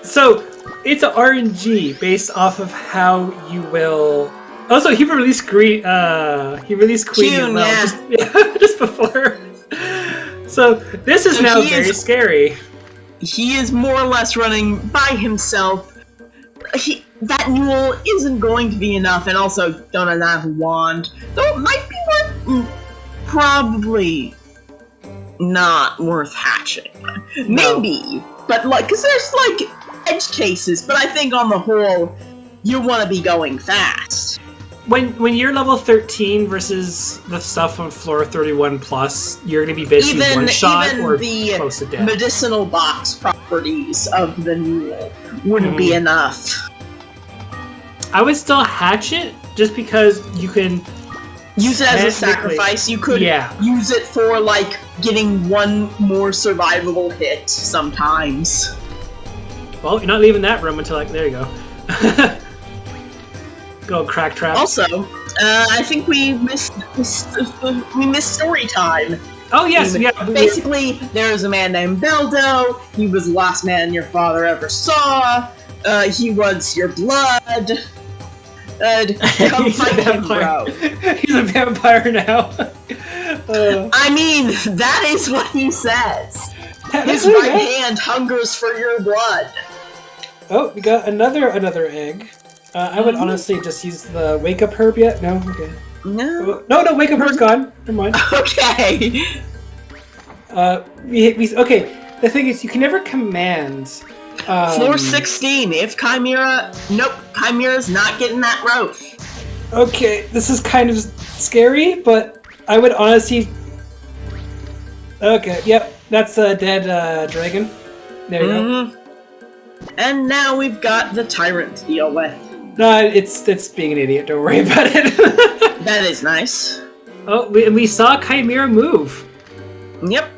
So, it's a RNG based off of how you will... Also, he released Queen June, just before. So, this is now very scary. He is more or less running by himself. That mule isn't going to be enough, and also don't have a wand. Though it might be worth... Probably not worth hatching. No. Maybe, but because there's edge cases, but I think on the whole, you want to be going fast. When you're level 13 versus the stuff on floor 31 plus, you're going to be basically one shot or close to death. Medicinal box properties of the mule wouldn't be enough. I would still hatch it just because you can use it as a sacrifice. You could use it for getting one more survivable hit sometimes. Well, you're not leaving that room until there you go. Go crack trap. Also, I think we missed story time. Oh yes, Basically, there's a man named Beldo. He was the last man your father ever saw. He wants your blood. Come fight him, bro. He's a vampire now. I mean, that is what he says. His right hand hungers for your blood. Oh, we got another egg. I would honestly just use the wake up herb yet. No, okay. No, wake up herb's gone. Never mind. Okay. Okay. The thing is, you can never command. Floor 16. If Chimera, Chimera's not getting that rope. Okay, this is kind of scary, but I would honestly. Okay, yep, that's a dead dragon. There you go. And now we've got the tyrant to deal with. No, it's being an idiot. Don't worry about it. That is nice. Oh, we saw Chimera move. Yep.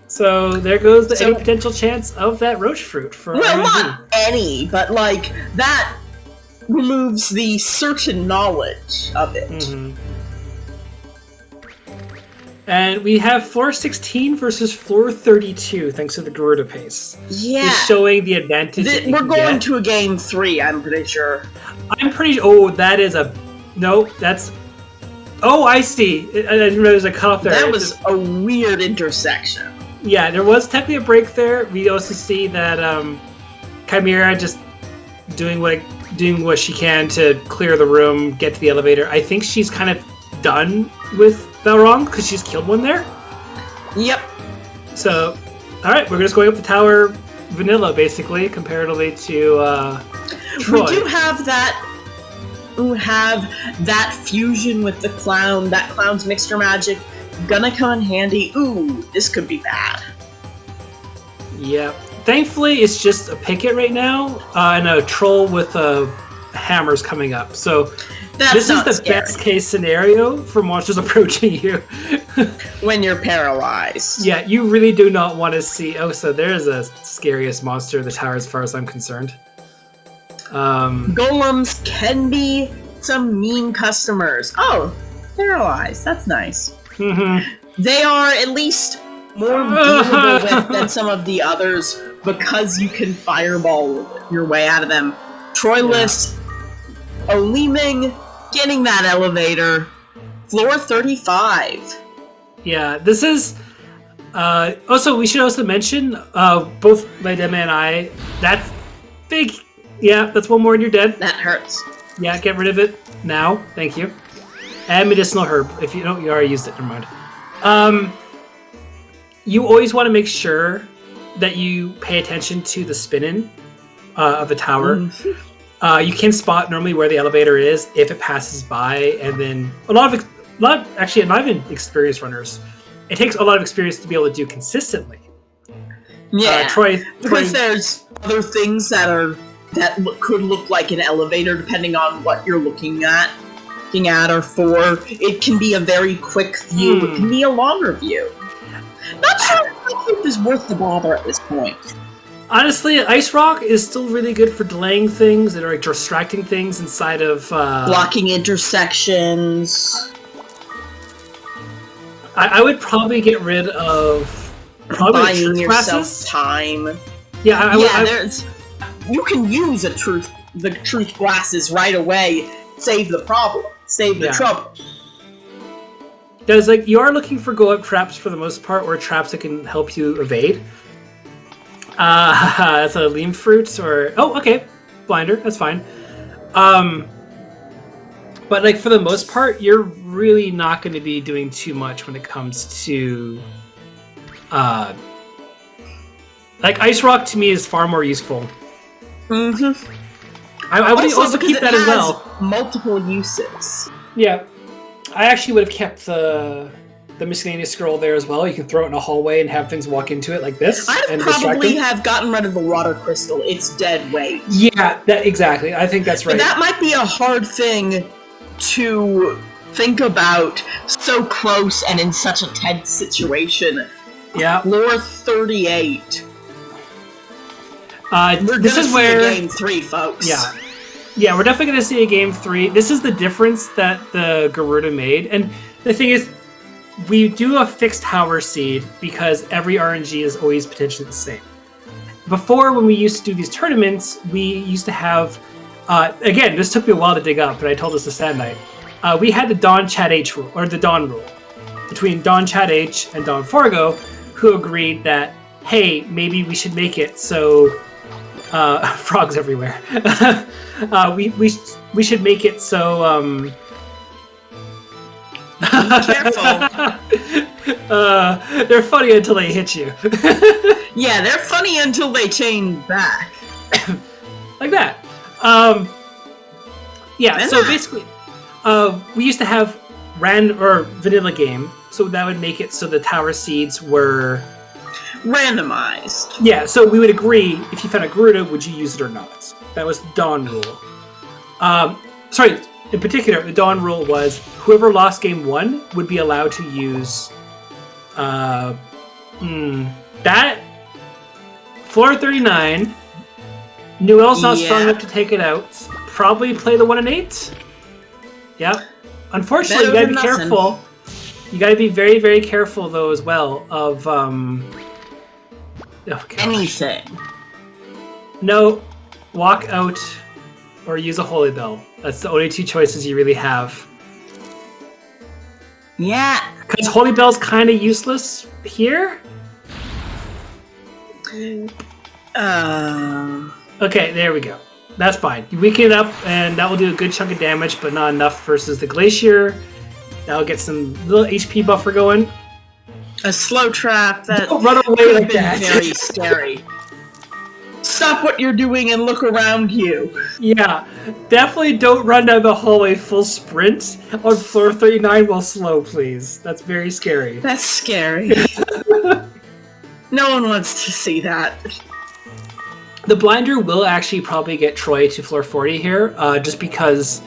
So there goes any potential chance of that roach fruit for well, RNG. Not any, but that removes the certain knowledge of it. And we have floor 16 versus floor 32, thanks to the Garuda pace. Yeah. It's showing the advantage. We're going to a game 3, I'm pretty sure. That is a... No, that's... Oh, I see. I didn't know there's a cutoff there. That was a weird intersection. Yeah, there was technically a break there. We also see that Chimera just doing what she can to clear the room, get to the elevator. I think she's kind of done with Balrog because she's killed one there. Yep. So, all right, we're just going up the tower vanilla, basically, comparatively to Troy. We do have that fusion with the clown. That clown's mixture magic gonna come in handy. Ooh, this could be bad. Yeah. Thankfully, it's just a picket right now, and a troll with hammers coming up. So this is the best case scenario for monsters approaching you. When you're paralyzed. Yeah, you really do not want to see... Oh, so there's a scariest monster in the tower as far as I'm concerned. Golems can be some mean customers. Oh, paralyzed. That's nice. They are at least more dealable with than some of the others because you can fireball your way out of them. Troylus, Oliming, getting that elevator. Floor 35. Yeah, this is... also, we should also mention, both Laydema and I, that's big... Yeah, that's one more and you're dead. That hurts. Yeah, get rid of it now. Thank you. And medicinal herb. If you don't, you already used it. Never mind. You always want to make sure that you pay attention to the spin-in of the tower. You can spot normally where the elevator is if it passes by, and then not even experienced runners. It takes a lot of experience to be able to do consistently. Yeah, Troy, because there's other things that could look like an elevator depending on what you're looking at or for. It can be a very quick view. It can be a longer view. Not sure if I think it's worth the bother at this point. Honestly, Ice Rock is still really good for delaying things and distracting things inside of... blocking intersections. I would probably get rid of buying truth yourself glasses. time. Yeah, You can use the truth glasses right away. Save the problem. Save the trouble. Because like you are looking for go up traps for the most part, or traps that can help you evade. That's a lean fruits or blinder. That's fine. But like for the most part, you're really not going to be doing too much when it comes to like ice rock. To me, is far more useful. Mm-hmm. I would also keep that as well. Multiple uses. Yeah, I actually would have kept the miscellaneous scroll there as well. You can throw it in a hallway and have things walk into it like this. I'd probably have gotten rid of the water crystal. It's dead weight. Yeah, exactly. I think that's right. But that might be a hard thing to think about so close and in such a tense situation. Yeah. Floor 38. This is where game 3, folks. Yeah, we're definitely going to see a game 3. This is the difference that the Garuda made, and the thing is, we do a fixed tower seed because every RNG is always potentially the same. Before, when we used to do these tournaments, we used to have, again, this took me a while to dig up, but I told this to Sand Knight. We had the Don Chad H rule, or the Don rule, between Don Chad H and Don Fargo, who agreed that, hey, maybe we should make it so frogs everywhere. We should make it so careful. They're funny until they hit you. Yeah, they're funny until they chain back. Like that. So basically we used to have vanilla game, so that would make it so the tower seeds were randomized. Yeah, so we would agree, if you found a Garuda, would you use it or not? That was the Dawn rule. In particular, the Dawn rule was whoever lost game 1 would be allowed to use that floor 39. Newell's not strong enough to take it out. Probably play the 1 and 8. Yeah. Unfortunately, you gotta be careful. You gotta be very, very careful though as well of anything. No, walk out or use a holy bell. That's the only 2 choices you really have. Yeah. Because holy bell's kind of useless here. Okay, there we go. That's fine. You weaken it up, and that will do a good chunk of damage, but not enough versus the glacier. That'll get some little HP buffer going. A slow trap that don't run away like that. Very scary. Stop what you're doing and look around you. Yeah, definitely don't run down the hallway full sprint on floor 39 while slow, please. That's very scary. That's scary. No one wants to see that. The blinder will actually probably get Troy to floor 40 here, just because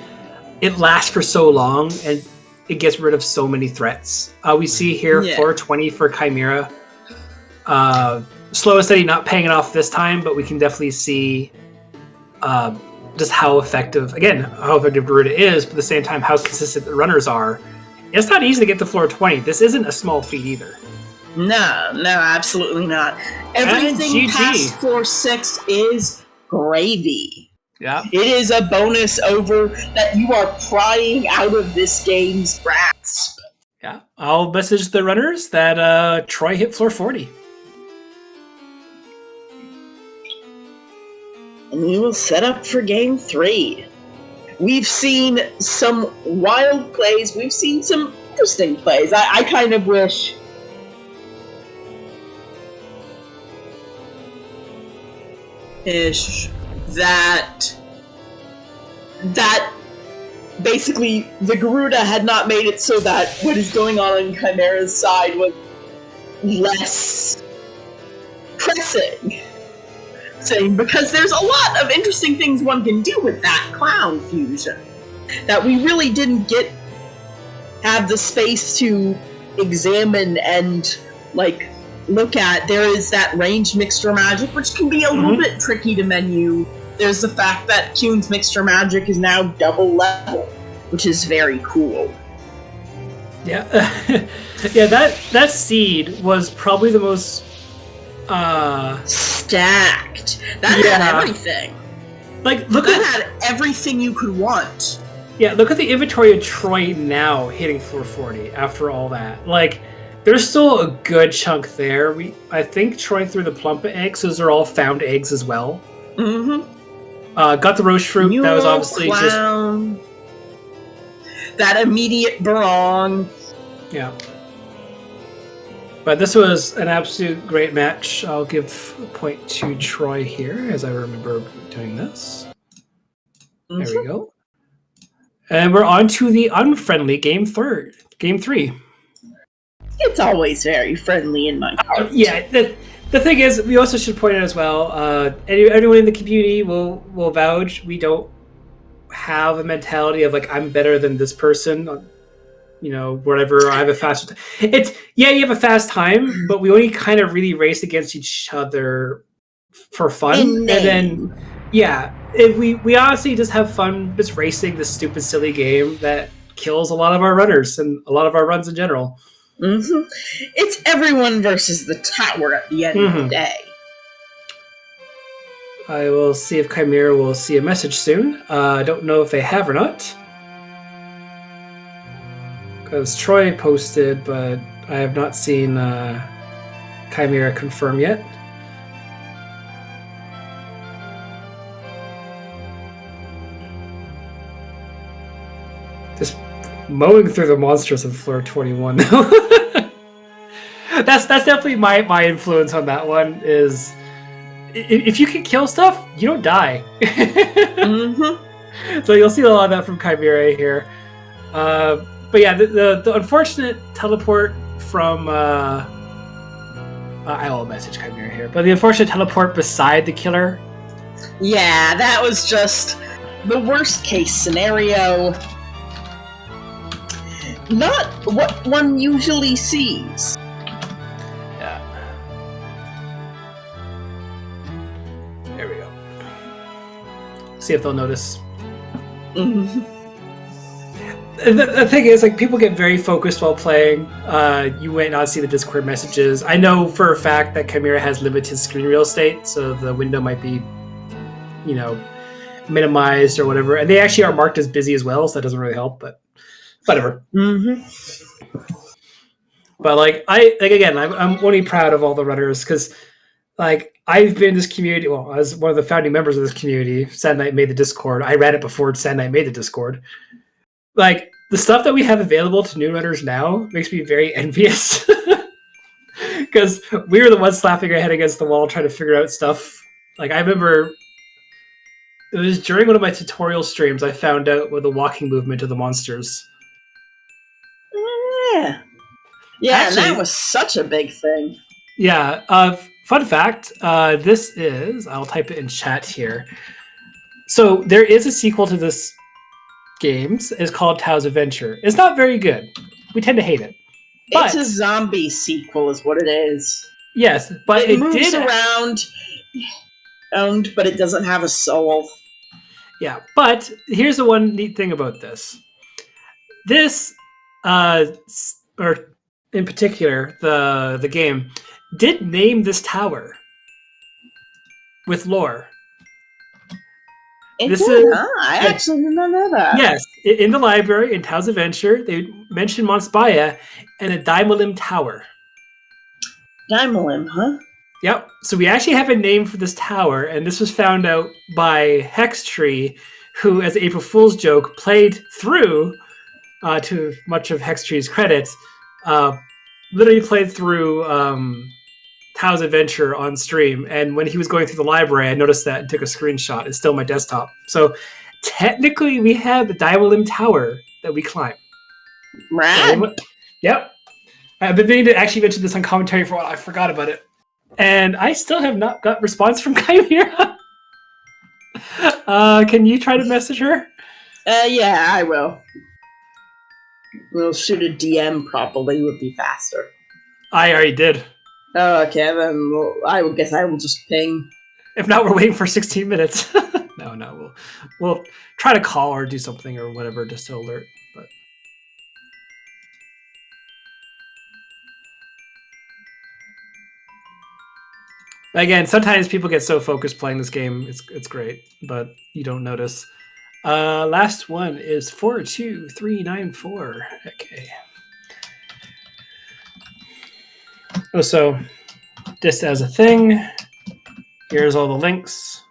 it lasts for so long and it gets rid of so many threats. We see here floor 20 for Chimera. Slow and steady not paying it off this time, but we can definitely see just how effective Garuda is, but at the same time how consistent the runners are. It's not easy to get to floor 20. This isn't a small feat either. No, absolutely not. Everything past floor 6 is gravy. Yeah. It is a bonus over that you are prying out of this game's grasp. Yeah. I'll message the runners that Troy hit floor 40. And we will set up for game 3. We've seen some wild plays. We've seen some interesting plays. I kind of wish that basically the Garuda had not made it so that what is going on Chimera's side was less pressing. Because there's a lot of interesting things one can do with that clown fusion that we really didn't have the space to examine and look at. There is that ranged mixture magic, which can be a little bit tricky to menu. There's the fact that Kuhn's mixture magic is now double level, which is very cool. Yeah, yeah. That seed was probably the most. Stacked. That Yeah. had everything. Like, look That at had everything you could want. yeah. Look at the inventory of Troy now hitting floor 40 after all that. Like, there's still a good chunk there. I think Troy threw the plumpa eggs. Those are all found eggs as well. Mm-hmm. Got the roach fruit. Mule, That was obviously clown, that immediate barong. Yeah. But this was an absolute great match. I'll give a point to Troy here, as I remember doing this. Mm-hmm. There we go. And we're on to the unfriendly game three. It's always very friendly in my heart. Yeah, the thing is, we also should point out as well, anyone in the community will vouch, we don't have a mentality of like, I'm better than this person, you know, whatever. I have a fast. It's you have a fast time, but we only kind of really race against each other for fun, and then if we honestly just have fun just racing this stupid silly game that kills a lot of our runners and a lot of our runs in general. Mm-hmm. It's everyone versus the tower at the end of the day. I will see if Chimera will see a message soon. I don't know if they have or not. Because Troy posted, but I have not seen Chimera confirm yet. Just mowing through the monsters of floor 21. That's definitely my influence on that one. Is if you can kill stuff, you don't die. Mm-hmm. So you'll see a lot of that from Chimera here. But yeah, the unfortunate teleport from I will message Chimera here, but the unfortunate teleport beside the killer. Yeah, that was just the worst case scenario. Not what one usually sees. Yeah. There we go. See if they'll notice. Mm-hmm. The thing is, like, people get very focused while playing. You might not see the Discord messages. I know for a fact that Chimera has limited screen real estate, so the window might be, you know, minimized or whatever. And they actually are marked as busy as well, so that doesn't really help. But whatever. Mm-hmm. But I'm only proud of all the runners because, like, I've been in this community. Well, as one of the founding members of this community, Sad Knight made the Discord. I ran it before Sad Knight made the Discord. Like, the stuff that we have available to new runners now makes me very envious. Because we were the ones slapping our head against the wall trying to figure out stuff. Like, I remember it was during one of my tutorial streams I found out what the walking movement of the monsters. Yeah. Yeah, actually, and that was such a big thing. Yeah. Fun fact, this is, I'll type it in chat here. So there is a sequel to this games. It's called Tao's Adventure. It's not very good. We tend to hate it. But it's a zombie sequel is what it is. Yes, but it moves around, but it doesn't have a soul. Yeah, but here's the one neat thing about this. This, or in particular, the game, did name this tower with lore. I actually did not know that. Yes, in the library, in Tao's Adventure, they mentioned Mont Spaya and a Daimolim Tower. Daimolim, huh? Yep. So we actually have a name for this tower, and this was found out by Hextree, who, as an April Fool's joke, played through, to much of Hextree's credit, literally played through Tao's Adventure on stream. And when he was going through the library, I noticed that and took a screenshot. It's still on my desktop. So technically, we have the Daimolim Tower that we climb. Rad. Yep. I've been meaning to actually mention this on commentary for a while. I forgot about it. And I still have not got response from Chimera. Can you try to message her? Yeah, I will. We'll shoot a DM probably would be faster. I already did. Oh, okay, then I guess I will just ping. If not, we're waiting for 16 minutes. No, we'll try to call or do something or whatever just to alert. But Again, sometimes people get so focused playing this game, it's great, but you don't notice. Last one is 42394. Okay. Oh, so just as a thing, here's all the links.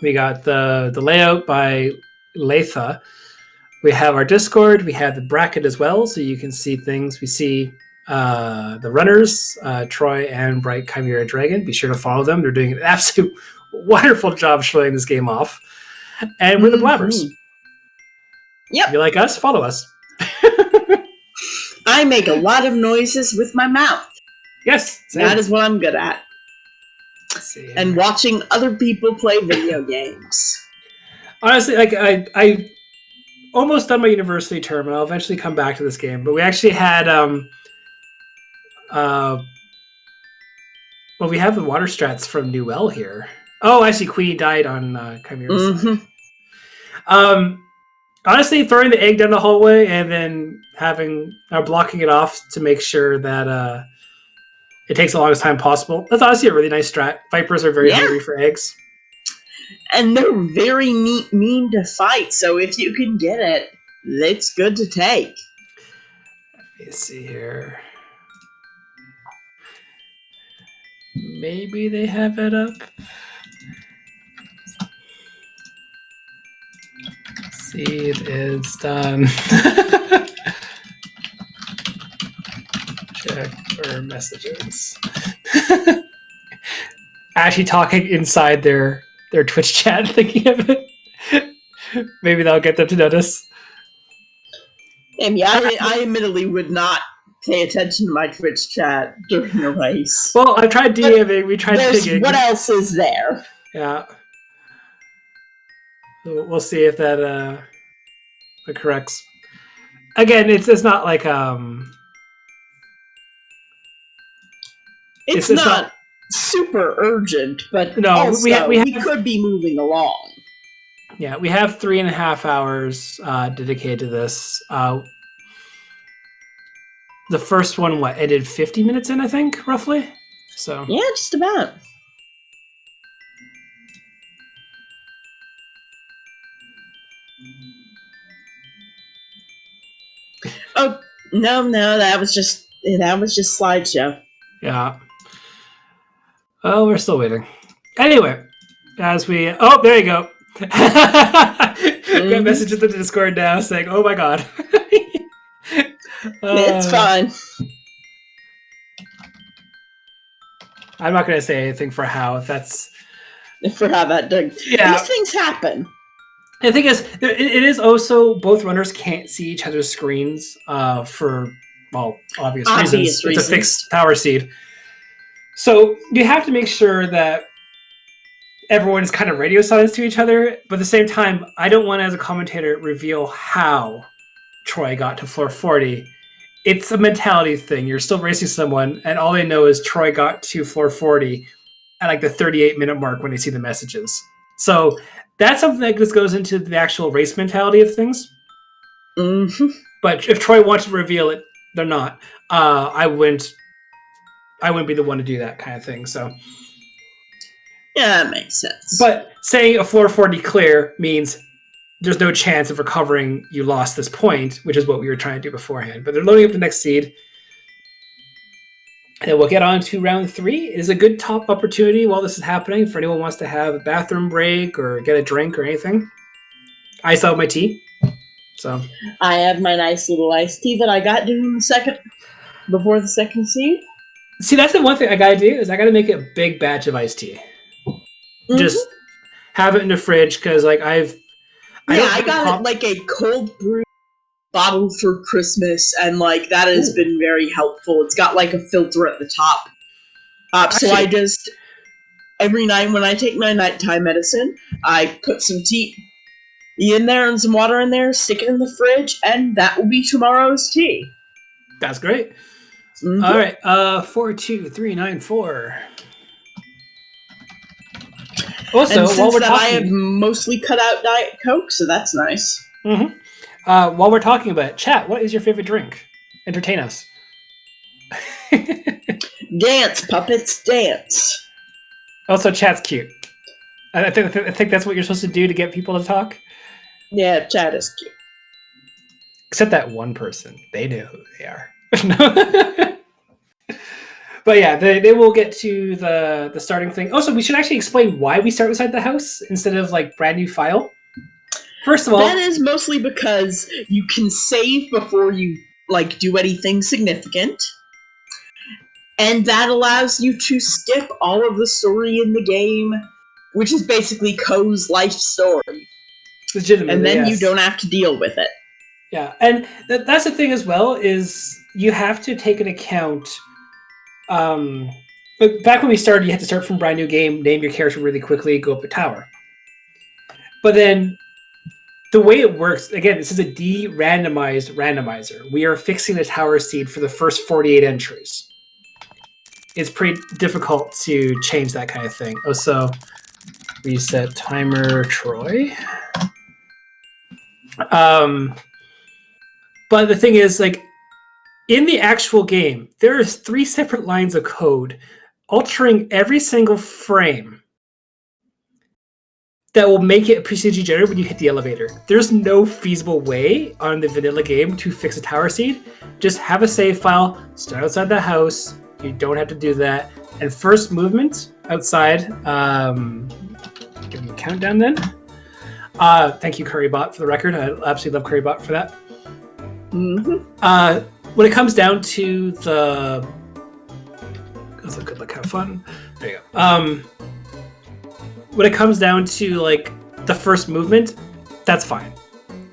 We got the layout by Latha. We have our Discord. We have the bracket as well, so you can see things. We see the runners, Troy and Bright Chimera Dragon. Be sure to follow them. They're doing an absolute wonderful job showing this game off. And we're the Blabbers. Yep. If you like us, follow us. I make a lot of noises with my mouth. Yes, same. That is what I'm good at. Let's see. And watching other people play video games. Honestly, like I almost done my university term, and I'll eventually come back to this game. But we actually had well, we have the water strats from Newell here. Oh, I see. Queenie died on Chimera's side. Honestly, throwing the egg down the hallway and then blocking it off to make sure that it takes the longest time possible. That's honestly a really nice strat. Vipers are very hungry for eggs. And they're very mean to fight, so if you can get it, it's good to take. Let me see here. Maybe they have it up. Seed is done. Check for messages. Actually talking inside their Twitch chat, thinking of it. Maybe that'll get them to notice. And yeah, I admittedly would not pay attention to my Twitch chat during a race. Well, I tried DMing, we tried pinging. What else is there? Yeah. So we'll see if that corrects. Again, it's not like It's not super urgent, but no, also, we could be moving along. Yeah, we have 3.5 hours dedicated to this. The first one, ended 50 minutes in, I think, roughly? So yeah, just about. Oh, no, that was just slideshow. Yeah. Oh, we're still waiting. Anyway, as we... Oh, there you go. Got messages in the Discord now saying, oh my god. It's fine. I'm not going to say anything for how that's... For how that did. Yeah. These things happen. The thing is, it is also... Both runners can't see each other's screens for, well, obvious reasons. It's a fixed power seed. So you have to make sure that everyone is kind of radio silence to each other, but at the same time, I don't want to, as a commentator, reveal how Troy got to floor 40. It's a mentality thing. You're still racing someone, and all they know is Troy got to floor 40 at like the 38-minute mark when they see the messages. So that's something that just goes into the actual race mentality of things. Mm-hmm. But if Troy wants to reveal it, they're not. I wouldn't be the one to do that kind of thing. So yeah, that makes sense. But saying a floor 40 clear means there's no chance of recovering. You lost this point, which is what we were trying to do beforehand. But they're loading up the next seed. And we'll get on to round 3. It is a good top opportunity while this is happening for anyone who wants to have a bathroom break or get a drink or anything. I still have my tea. So I have my nice little iced tea that I got before the second seed. See, that's the one thing I gotta do is I gotta make a big batch of iced tea. Mm-hmm. Just have it in the fridge because, like, I got it like a cold brew bottle for Christmas, and like that has been very helpful. It's got like a filter at the top, so I just every night when I take my nighttime medicine, I put some tea in there and some water in there, stick it in the fridge, and that will be tomorrow's tea. That's great. Mm-hmm. All right, 42394. Also, and since I have mostly cut out Diet Coke, so that's nice. Mm-hmm. While we're talking about it, chat, what is your favorite drink? Entertain us. Dance, puppets, dance. Also, chat's cute. I think that's what you're supposed to do to get people to talk. Yeah, chat is cute. Except that one person. They know who they are. But yeah, they will get to the starting thing. Also, we should actually explain why we start inside the house instead of like brand new file. First of all, That is mostly because you can save before you like do anything significant. And that allows you to skip all of the story in the game, which is basically Ko's life story. legitimately, And then yes. you don't have to deal with it. Yeah, and that's the thing as well is you have to take into account. But back when we started, you had to start from a brand new game, name your character really quickly, go up a tower. But then the way it works, again, this is a de-randomized randomizer. We are fixing the tower seed for the first 48 entries. It's pretty difficult to change that kind of thing. Oh, so reset timer Troy. But the thing is, like, in the actual game, there is 3 separate lines of code altering every single frame that will make it procedurally generated when you hit the elevator. There's no feasible way on the vanilla game to fix a tower seed. Just have a save file, start outside the house. You don't have to do that. And first movement outside, give me a countdown then. Thank you, Currybot, for the record. I absolutely love Currybot for that. Mm-hmm. When it comes down to the... That's a good look, have fun. There you go. When it comes down to like the first movement, that's fine.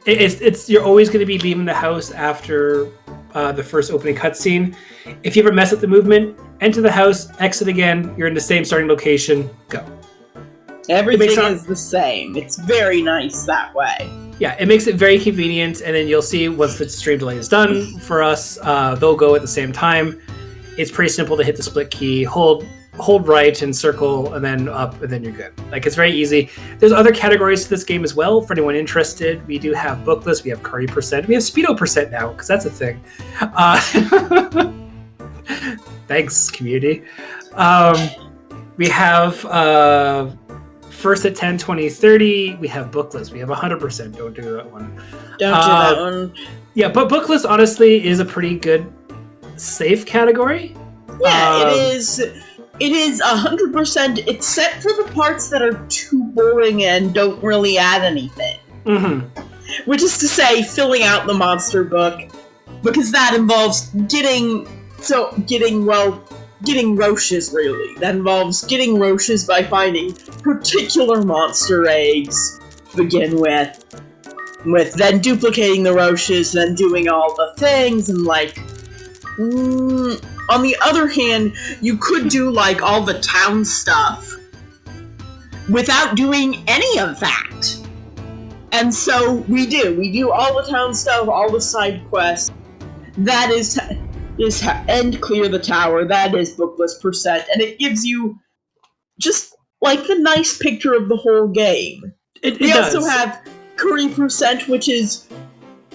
It's you're always going to be leaving the house after the first opening cutscene. If you ever mess up the movement, enter the house, exit again. You're in the same starting location. Go. Everything is the same. It's very nice that way. Yeah, it makes it very convenient, and then you'll see once the stream delay is done for us, they'll go at the same time. It's pretty simple to hit the split key, hold right and circle, and then up, and then you're good. Like, it's very easy. There's other categories to this game as well for anyone interested. We do have bookless, we have curry percent, we have speedo percent now, because that's a thing. Thanks, community. We have first at 10, 20, 30. We have bookless. We have 100%. Don't do that one. Don't do that one. Yeah, but bookless, honestly, is a pretty good safe category. Yeah, it is. It is 100%, except for the parts that are too boring and don't really add anything. Mm-hmm. Which is to say, filling out the monster book, because that involves getting roaches, really. That involves getting roaches by finding particular monster eggs to begin with then duplicating the roaches, then doing all the things, and like... on the other hand, you could do like all the town stuff without doing any of that. And so we do all the town stuff, all the side quests. That is and clear the tower. That is bookless percent, and it gives you just like the nice picture of the whole game. We also have curry percent, which is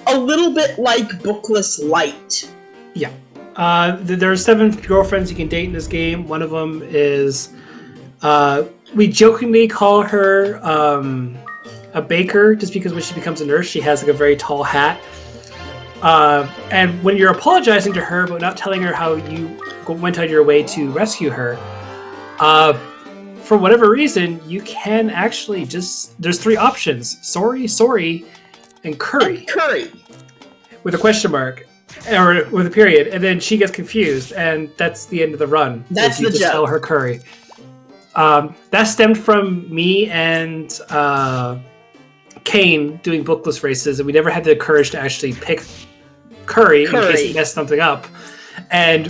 a little bit like bookless light. Yeah. There are 7 girlfriends you can date in this game. One of them is, we jokingly call her a baker, just because when she becomes a nurse, she has like a very tall hat. And when you're apologizing to her, but not telling her how you went out of your way to rescue her, for whatever reason, you can actually there's 3 options: sorry, and curry. And curry. With a question mark. Or with a period, and then she gets confused, and that's the end of the run. That's the just joke. Tell her curry. That stemmed from me and Kane doing bookless races, and we never had the courage to actually pick curry in case it messed something up. And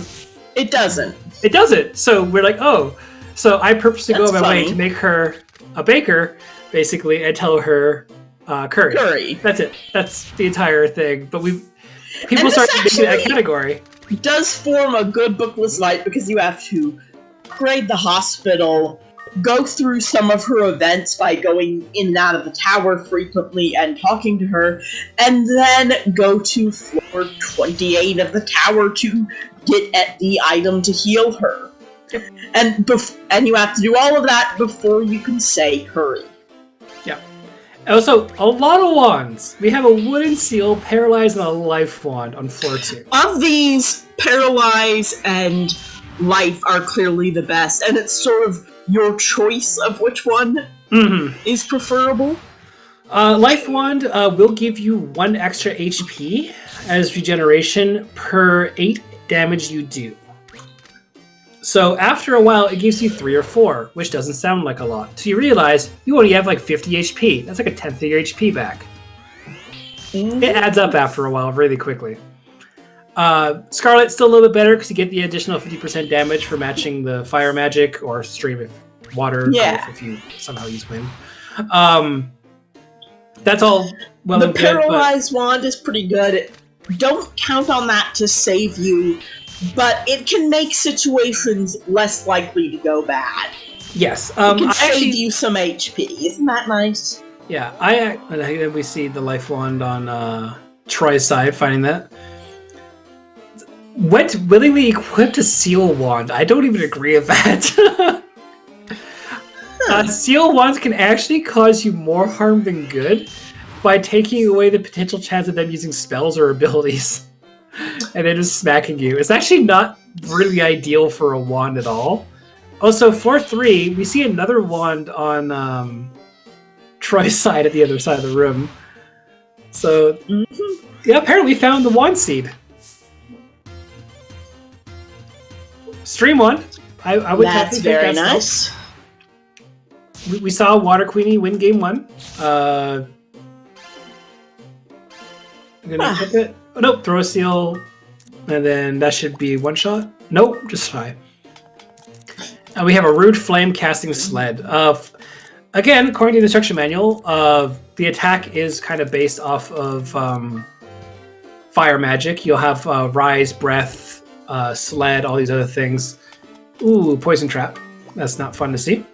it doesn't. It doesn't. So we're like, oh. So I purposely go my way to make her a baker, basically, and tell her curry. Curry. That's it. That's the entire thing. But people started making that category. Does form a good bookless light because you have to raid the hospital, go through some of her events by going in and out of the tower frequently and talking to her, and then go to floor 28 of the tower to get at the item to heal her. Yep. And you have to do all of that before you can say hurry. Yeah. Also, a lot of wands. We have a wooden seal, paralyzed, and a life wand on floor 2. Of these, paralyze and life are clearly the best, and it's sort of your choice of which one is preferable. Life wand will give you 1 extra HP as regeneration per 8 damage you do. So after a while, it gives you 3 or 4, which doesn't sound like a lot. So you realize you only have like 50 HP. That's like a tenth of your HP back. It adds up after a while really quickly. Scarlet's still a little bit better because you get the additional 50% damage for matching the fire magic or stream if water, if you somehow use wind. That's all well and good. The paralyzed wand is pretty good. Don't count on that to save you, but it can make situations less likely to go bad. Yes. It can save you some HP. Isn't that nice? Yeah, we see the life wand on Troy's side, finding that. Went willingly equipped a seal wand. I don't even agree with that. Seal wands can actually cause you more harm than good by taking away the potential chance of them using spells or abilities. And then just smacking you. It's actually not really ideal for a wand at all. Also, floor 3, we see another wand on Troy's side at the other side of the room. So, yeah, apparently we found the wand seed. Stream wand. I would That's very nice. We saw Water Queenie win game 1. I'm gonna equip it. Oh, nope, throw a seal, and then that should be 1 shot. Nope, just high. And we have a rude flame casting sled. Again, according to the instruction manual, the attack is kind of based off of fire magic. You'll have rise, breath, sled, all these other things. Ooh, poison trap. That's not fun to see.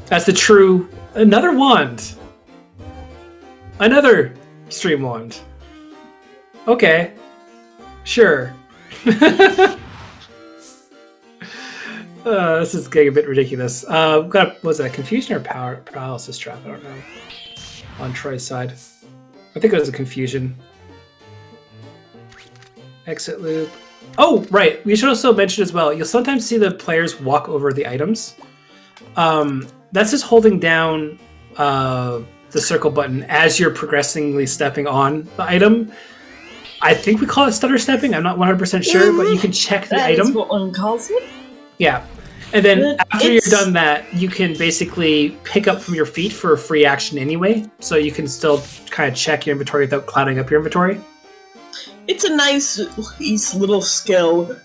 That's the true... Another wand. Another stream wand. Okay. Sure. This is getting a bit ridiculous. Was that confusion or paralysis trap? I don't know. On Troy's side. I think it was a confusion. Exit loop. Oh, right. We should also mention as well, you'll sometimes see the players walk over the items. That's just holding down the circle button as you're progressively stepping on the item. I think we call it stutter stepping. I'm not 100% sure, but you can check the item. That's what one calls it. Yeah. And then after you're done that, you can basically pick up from your feet for a free action anyway. So you can still kind of check your inventory without clouding up your inventory. It's a nice little skill.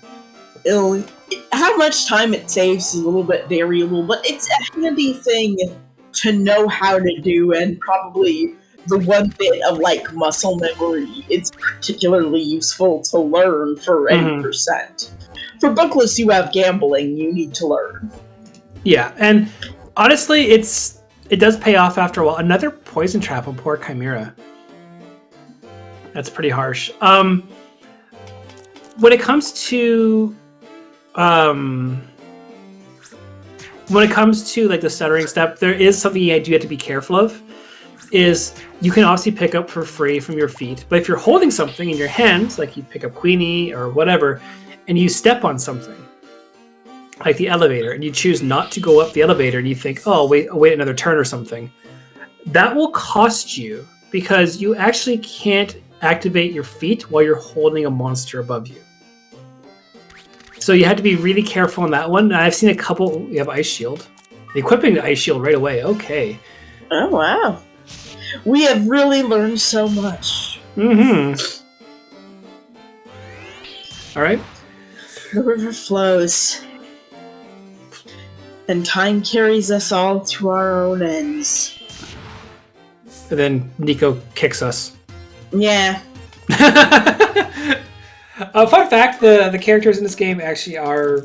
How much time it saves is a little bit variable, but it's a handy thing to know how to do, and probably the one bit of muscle memory is particularly useful to learn for any percent. For bookless, you have gambling you need to learn. Yeah, and honestly, it does pay off after a while. Another poison trap on poor Chimera. That's pretty harsh. When it comes to the stuttering step, there is something you do have to be careful of. Is you can obviously pick up for free from your feet, but if you're holding something in your hands, like you pick up Queenie or whatever, and you step on something, like the elevator, and you choose not to go up the elevator, and you think, oh, wait another turn or something, that will cost you because you actually can't activate your feet while you're holding a monster above you. So you have to be really careful on that one. And I've seen a couple. We have Ice Shield. Equipping the Ice Shield right away. Okay. Oh, wow. We have really learned so much. All right. The river flows. And time carries us all to our own ends. And then Nico kicks us. Yeah. Fun fact, the characters in this game actually are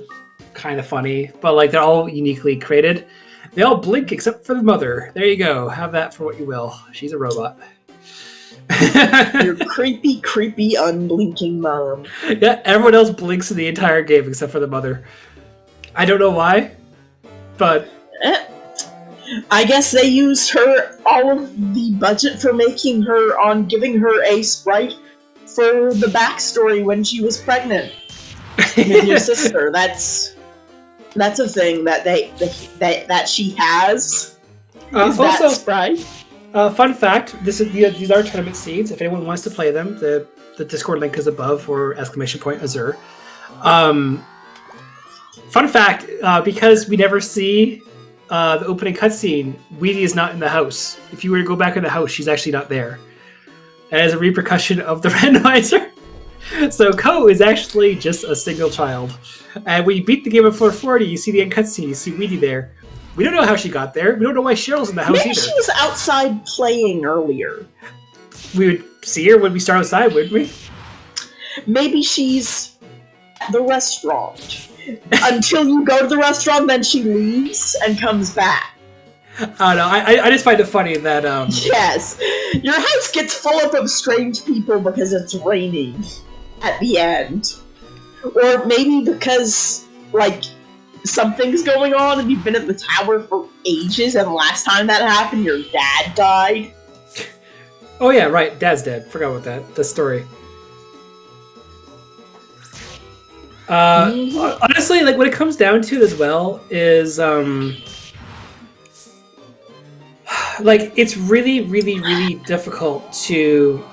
kind of funny, but they're all uniquely created. They all blink except for the mother. There you go. Have that for what you will. She's a robot. Your creepy, creepy, unblinking mom. Yeah, everyone else blinks in the entire game except for the mother. I don't know why, but I guess they used her all of the budget for making her on giving her a sprite for the backstory when she was pregnant with your sister. That's a thing that that she has. Is that also, sprite? Fun fact: these are tournament seeds. If anyone wants to play them, the Discord link is above or !Azure. Fun fact: because we never see the opening cutscene, Weedy is not in the house. If you were to go back in the house, she's actually not there. And as a repercussion of the randomizer, so Ko is actually just a single child. And when you beat the game of 440, you see the end cutscene, you see Weedy there. We don't know how she got there. We don't know why Cheryl's in the house Maybe either. she was outside playing earlier. We would see her when we start outside, wouldn't we? Maybe she's at the restaurant. Until you go to the restaurant, then she leaves and comes back. I don't know. I just find it funny that... Yes. Your house gets full up of strange people because it's raining at the end. Or maybe because, like, something's going on and you've been at the tower for ages and last time that happened, your dad died. Oh yeah, right. Dad's dead. Forgot about that. The story. Honestly, like what it comes down to as well is like it's really, really, really difficult to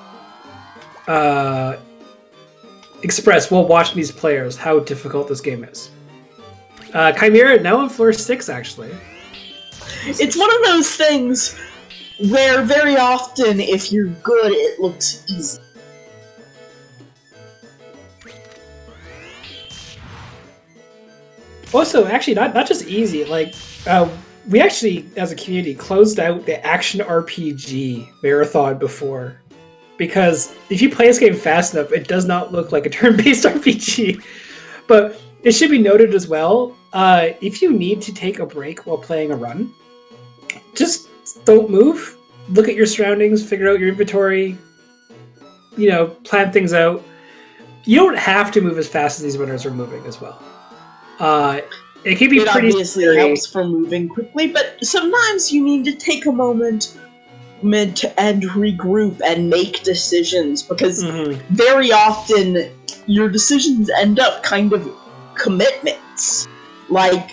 express while watching these players how difficult this game is. Chimera now on floor 6 actually. It's one of those things where very often if you're good it looks easy. Also, actually, not just easy. Like, we actually, as a community, closed out the action RPG marathon before, because if you play this game fast enough, it does not look like a turn-based RPG. But it should be noted as well, if you need to take a break while playing a run, just don't move. Look at your surroundings, figure out your inventory, plan things out. You don't have to move as fast as these runners are moving as well. It can be it pretty obviously scary. helps for moving quickly, but sometimes you need to take a moment and regroup and make decisions, because very often your decisions end up kind of commitments. Like,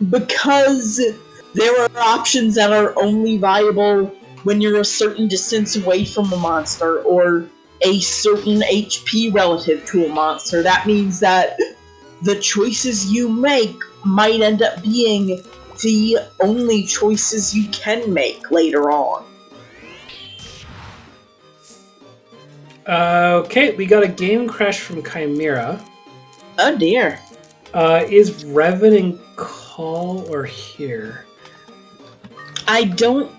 because there are options that are only viable when you're a certain distance away from a monster or a certain HP relative to a monster, that means that the choices you make might end up being the only choices you can make later on. Okay, we got a game crash from Chimera. Oh dear. Is Revan in call or here? I don't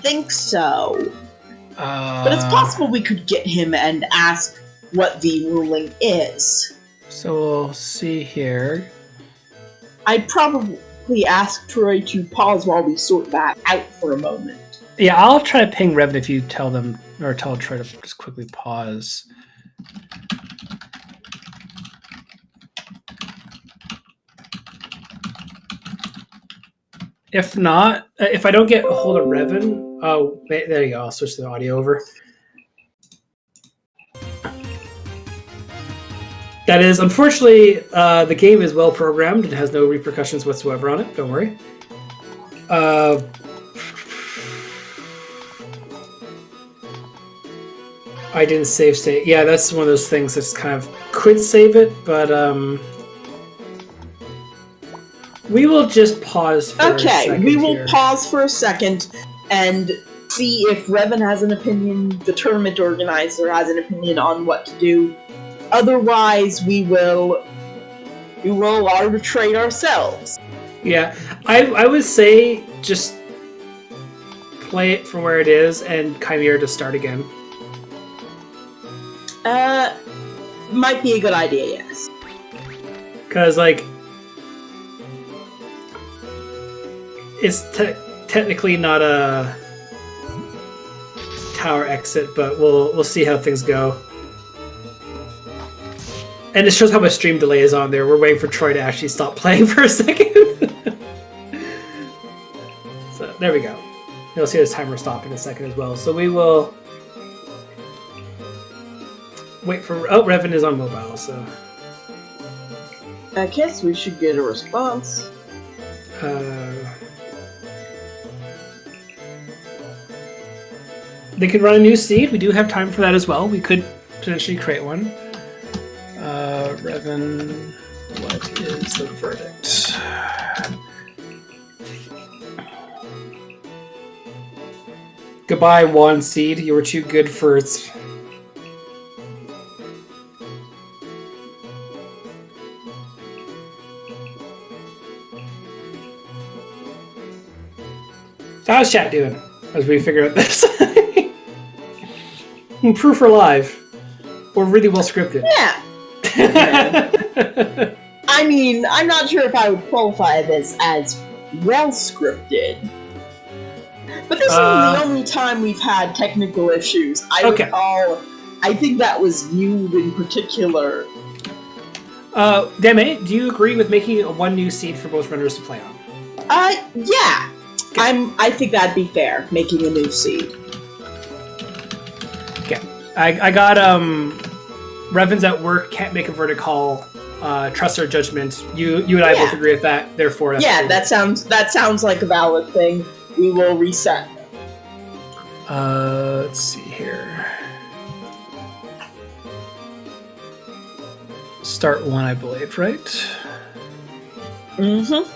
think so. But it's possible we could get him and ask what the ruling is. So we'll see here. I'd probably ask Troy to pause while we sort that out for a moment. Yeah, I'll try to ping Revan if you tell them, or tell Troy to just quickly pause. If not, if I don't get a hold of Revan, oh, there you go. I'll switch the audio over. That is, unfortunately, the game is well programmed and has no repercussions whatsoever on it. Don't worry. I didn't save state. Yeah, that's one of those things that's kind of could save it, but we will just pause for a second. We will here. pause for a second and see if Revan has an opinion, the tournament organizer has an opinion on what to do. Otherwise, we will arbitrate ourselves. Yeah, I would say just play it from where it is and Chimera to start again. Might be a good idea, yes. Because, like, it's technically not a tower exit, but we'll see how things go. And it shows how much stream delay is on there. We're waiting for Troy to actually stop playing for a second. So there we go. You'll see this timer stop in a second as well. So we will wait for... Oh, Revan is on mobile, so... I guess we should get a response. They could run a new seed. We do have time for that as well. We could potentially create one. Revan, what is the verdict? Goodbye, one seed. You were too good for its... How's chat doing as we figure out this? Proof or live? Or really well scripted? Yeah. I mean, I'm not sure if I would qualify this as well scripted. But this is the only time we've had technical issues. I recall, I think that was you in particular. Deme, do you agree with making one new seed for both runners to play on? Yeah. I think that'd be fair, making a new seed. Okay. I got, Revan's at work, can't make a verdict call, trust our judgment. You and I both agree with that, therefore... That's cool. that sounds like a valid thing. We will reset. Let's see here. Start one, I believe, right? Mm-hmm.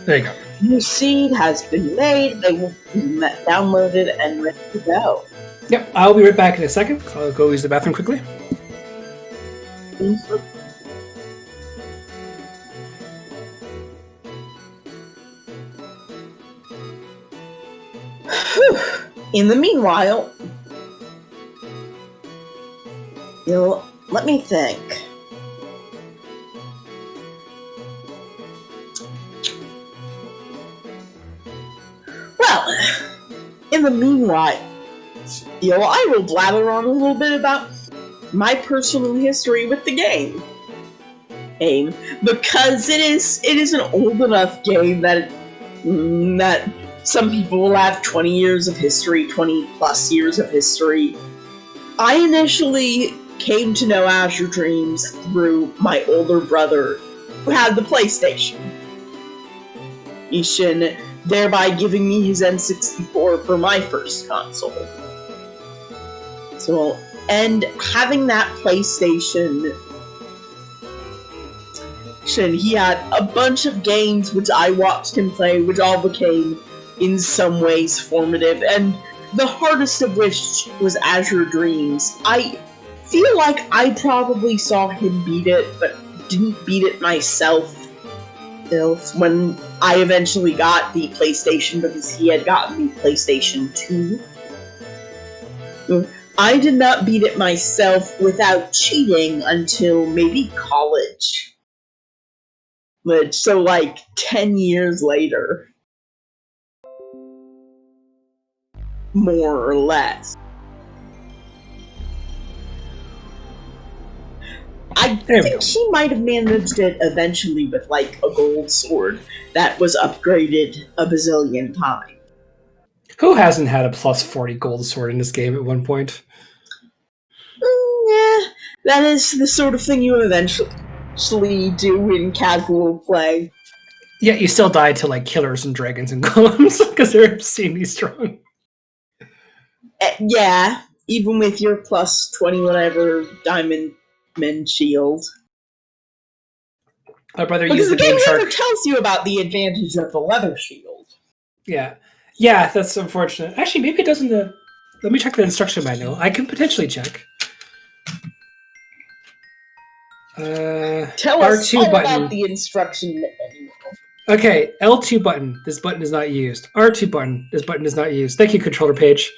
There you go. New seed has been made. They will be downloaded and ready to go. Yep, I'll be right back in a second. I'll go use the bathroom quickly. Mm-hmm. In the meanwhile, let me think. Well, in the meanwhile, I will blather on a little bit about my personal history with the game. Because it is an old enough game that some people will have 20 years of history, 20 plus years of history. I initially came to know Azure Dreams through my older brother, who had the PlayStation. Ishin, thereby giving me his N64 for my first console. So, and having that PlayStation, he had a bunch of games which I watched him play, which all became in some ways formative, and the hardest of which was Azure Dreams. I feel like I probably saw him beat it, but didn't beat it myself when I eventually got the PlayStation, because he had gotten the PlayStation 2. I did not beat it myself without cheating until maybe college. So like 10 years later. More or less. I think he might have managed it eventually with like a gold sword that was upgraded a bazillion times. Who hasn't had a plus 40 gold sword in this game at one point? Yeah, that is the sort of thing you eventually do in casual play. Yeah, you still die to like killers and dragons and golems because they're obscenely strong. Yeah, even with your plus 20 whatever diamond men shield. My brother because used the game shark. never tells you about the advantage of the leather shield. Yeah, that's unfortunate. Actually, maybe it doesn't. Let me check the instruction manual. I can potentially check. Tell us all about the instruction manual. Okay, L2 button. This button is not used. R2 button. This button is not used. Thank you, controller page.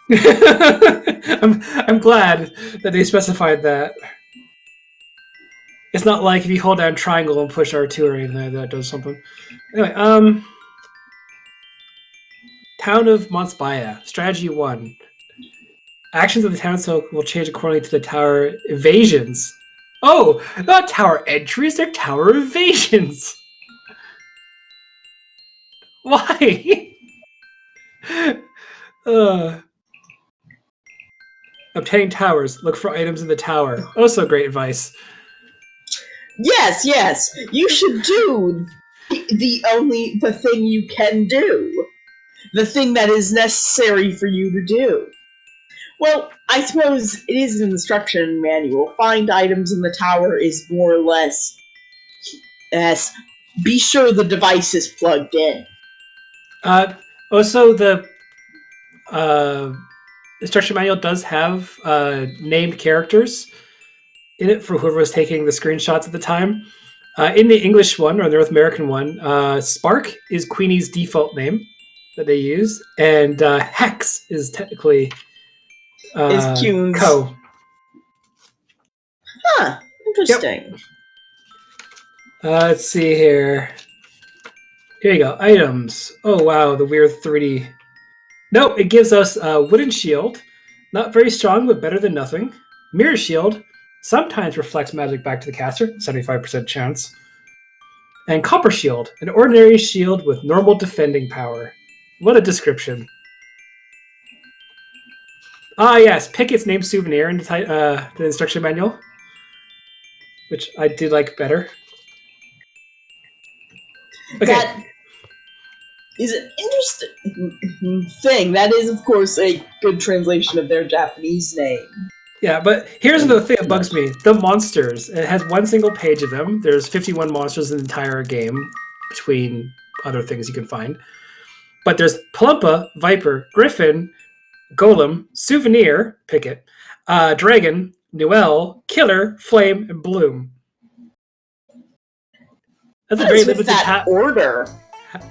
I'm glad that they specified that. It's not like if you hold down triangle and push R2 or anything like that does something. Anyway, Town of Montspaya, strategy 1. Actions of the townsfolk will change according to the tower evasions. Oh, not tower entries, they're tower evasions. Why? Obtain towers. Look for items in the tower. Also great advice. Yes. You should do the thing you can do. The thing that is necessary for you to do. Well, I suppose it is an instruction manual. Find items in the tower is more or less as be sure the device is plugged in. Also, the instruction manual does have named characters in it for whoever was taking the screenshots at the time. In the English one, or the North American one, Spark is Queenie's default name that they use, and Hex is technically Is Kuhn's. Co. Huh, interesting. Yep. Let's see here. Here you go. Items. Oh, wow. The weird 3D. Nope, it gives us a wooden shield. Not very strong, but better than nothing. Mirror shield. Sometimes reflects magic back to the caster. 75% chance. And copper shield. An ordinary shield with normal defending power. What a description. Ah, yes. Pick its name souvenir in the instruction manual. Which I did like better. Okay. That is an interesting thing. That is, of course, a good translation of their Japanese name. Yeah, but here's the thing that bugs me. The monsters. It has one single page of them. There's 51 monsters in the entire game, between other things you can find. But there's Palumpa, Viper, Griffin, Golem, Souvenir, pick it, Dragon, Noelle, Killer, Flame, and Bloom. That's a very limited order.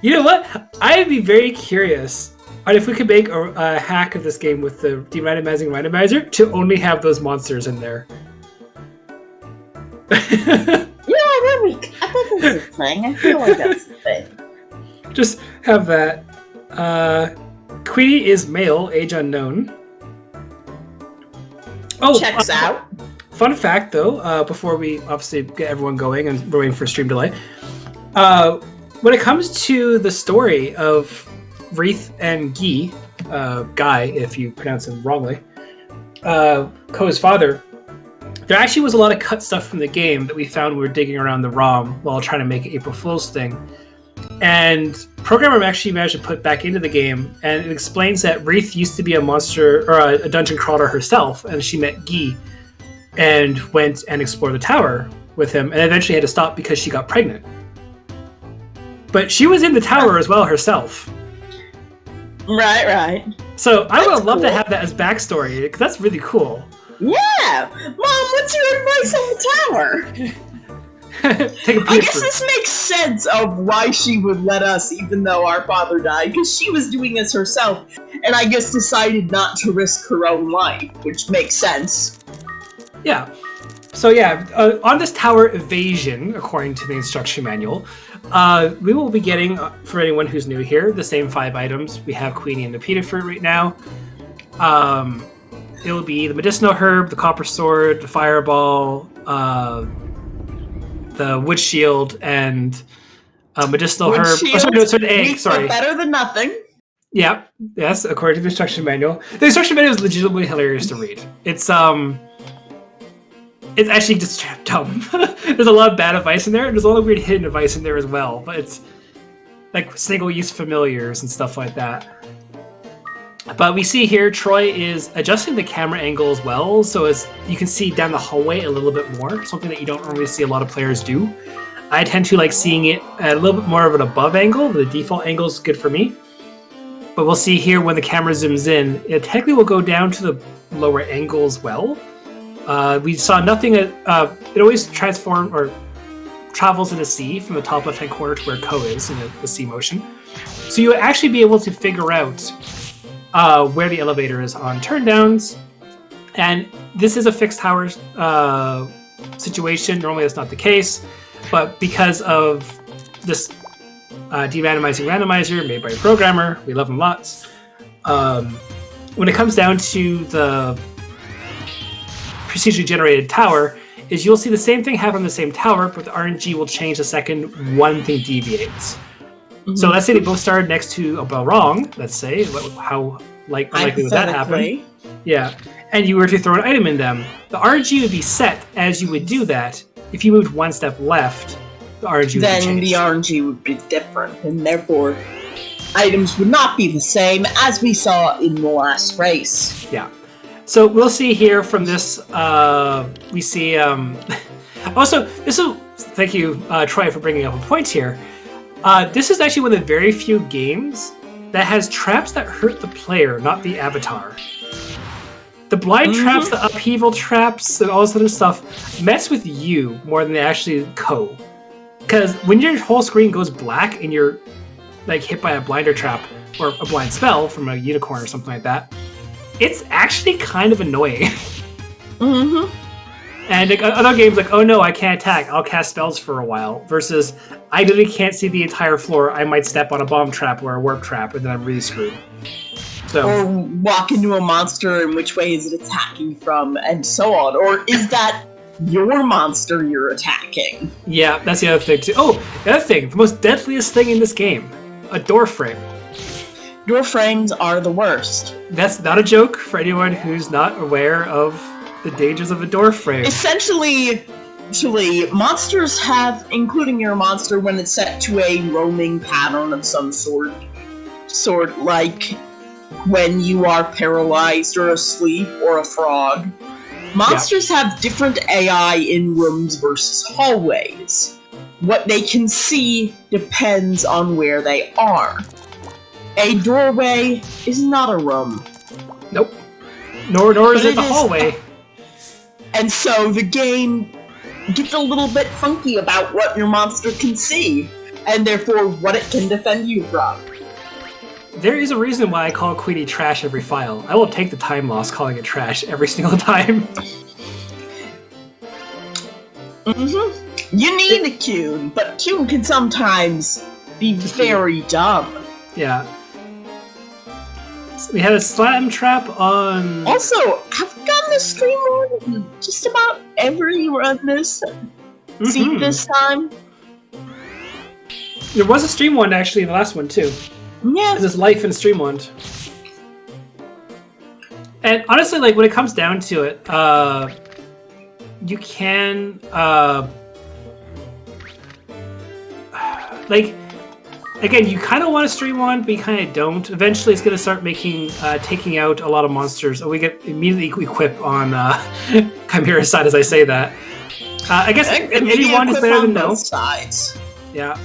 You know what? I'd be very curious on if we could make a hack of this game with the derandomizing randomizer to only have those monsters in there. I bet that's a thing. I feel like that's the thing. Just have that. Queenie is male, age unknown. Oh, checks out. Fun fact, though, before we obviously get everyone going and we're waiting for stream delay. When it comes to the story of Wreath and Guy, if you pronounce him wrongly, Ko's father, there actually was a lot of cut stuff from the game that we found when we were digging around the ROM while trying to make an April Fool's thing. And programmer actually managed to put back into the game, and it explains that Wreath used to be a monster or a dungeon crawler herself, and she met Guy and went and explored the tower with him, and eventually had to stop because she got pregnant. But she was in the tower as well herself. Right. So I would love to have that as backstory, because that's really cool. Yeah! Mom, what's your advice on the tower? I guess this makes sense of why she would let us, even though our father died, because she was doing this herself, and I guess decided not to risk her own life, which makes sense. Yeah. So on this tower evasion, according to the instruction manual, we will be getting, for anyone who's new here, the same 5 items. We have Queenie and the Pita Fruit right now. It will be the medicinal herb, the copper sword, the fireball, the wood shield, and medicinal wood herb. Shield, it's an egg. Sorry, better than nothing. Yeah. Yes, according to the instruction manual. The instruction manual is legitimately hilarious to read. It's actually just dumb. There's a lot of bad advice in there, and there's a lot of weird hidden advice in there as well. But it's like single-use familiars and stuff like that. But we see here Troy is adjusting the camera angle as well, so as you can see down the hallway a little bit more, something that you don't normally see a lot of players do. I tend to like seeing it at a little bit more of an above angle. The default angle is good for me. But we'll see here when the camera zooms in, it technically will go down to the lower angle as well. We saw nothing. It always transforms or travels in a C from the top left-hand corner to where Ko is in the C motion. So you'll actually be able to figure out where the elevator is on turndowns. And this is a fixed tower situation. Normally that's not the case. But because of this derandomizing randomizer made by a programmer, we love them lots, when it comes down to the procedurally generated tower, is you'll see the same thing happen on the same tower, but the RNG will change the second one thing deviates. Mm-hmm. So let's say they both started next to a wrong. Let's say how likely would that happen? Yeah, and you were to throw an item in them. The RNG would be set as you would do that. If you moved one step left, the RNG would then change. The RNG would be different, and therefore items would not be the same as we saw in the last race. Yeah. So we'll see here from this. We see. Also, this is. Thank you, Troy, for bringing up a point here. This is actually one of the very few games that has traps that hurt the player, not the avatar. The blind traps, the upheaval traps, and all this other stuff mess with you more than they actually co. Because when your whole screen goes black and you're like hit by a blinder trap or a blind spell from a unicorn or something like that, it's actually kind of annoying. And like, other games like, oh no, I can't attack, I'll cast spells for a while, versus I literally can't see the entire floor, I might step on a bomb trap or a warp trap, and then I'm really screwed. So, or walk into a monster, and which way is it attacking from, and so on. Or is that your monster you're attacking? Yeah, that's the other thing too. Oh, the other thing, the most deadliest thing in this game, a door frame. Door frames are the worst. That's not a joke for anyone who's not aware of the dangers of a door frame. Essentially, monsters have, including your monster, when it's set to a roaming pattern of some sort like when you are paralyzed or asleep or a frog. Monsters have different AI in rooms versus hallways. What they can see depends on where they are. A doorway is not a room. Nope. Nor is it the hallway. And so the game gets a little bit funky about what your monster can see, and therefore what it can defend you from. There is a reason why I call Queenie trash every file. I will take the time loss calling it trash every single time. You need a Cune, but Cune can sometimes be very dumb. Yeah. So we had a slam trap on... Also, I've gotten a stream on just about every run this seat this time. There was a stream one actually in the last one too. Yeah. This is life in Streamwind. And honestly, like when it comes down to it, you can like again, you kind of want to stream one, but you kind of don't. Eventually, it's going to start taking out a lot of monsters. Oh, we get immediately equip on Chimera's side as I say that. I guess anyone is better than no. Sides. Yeah.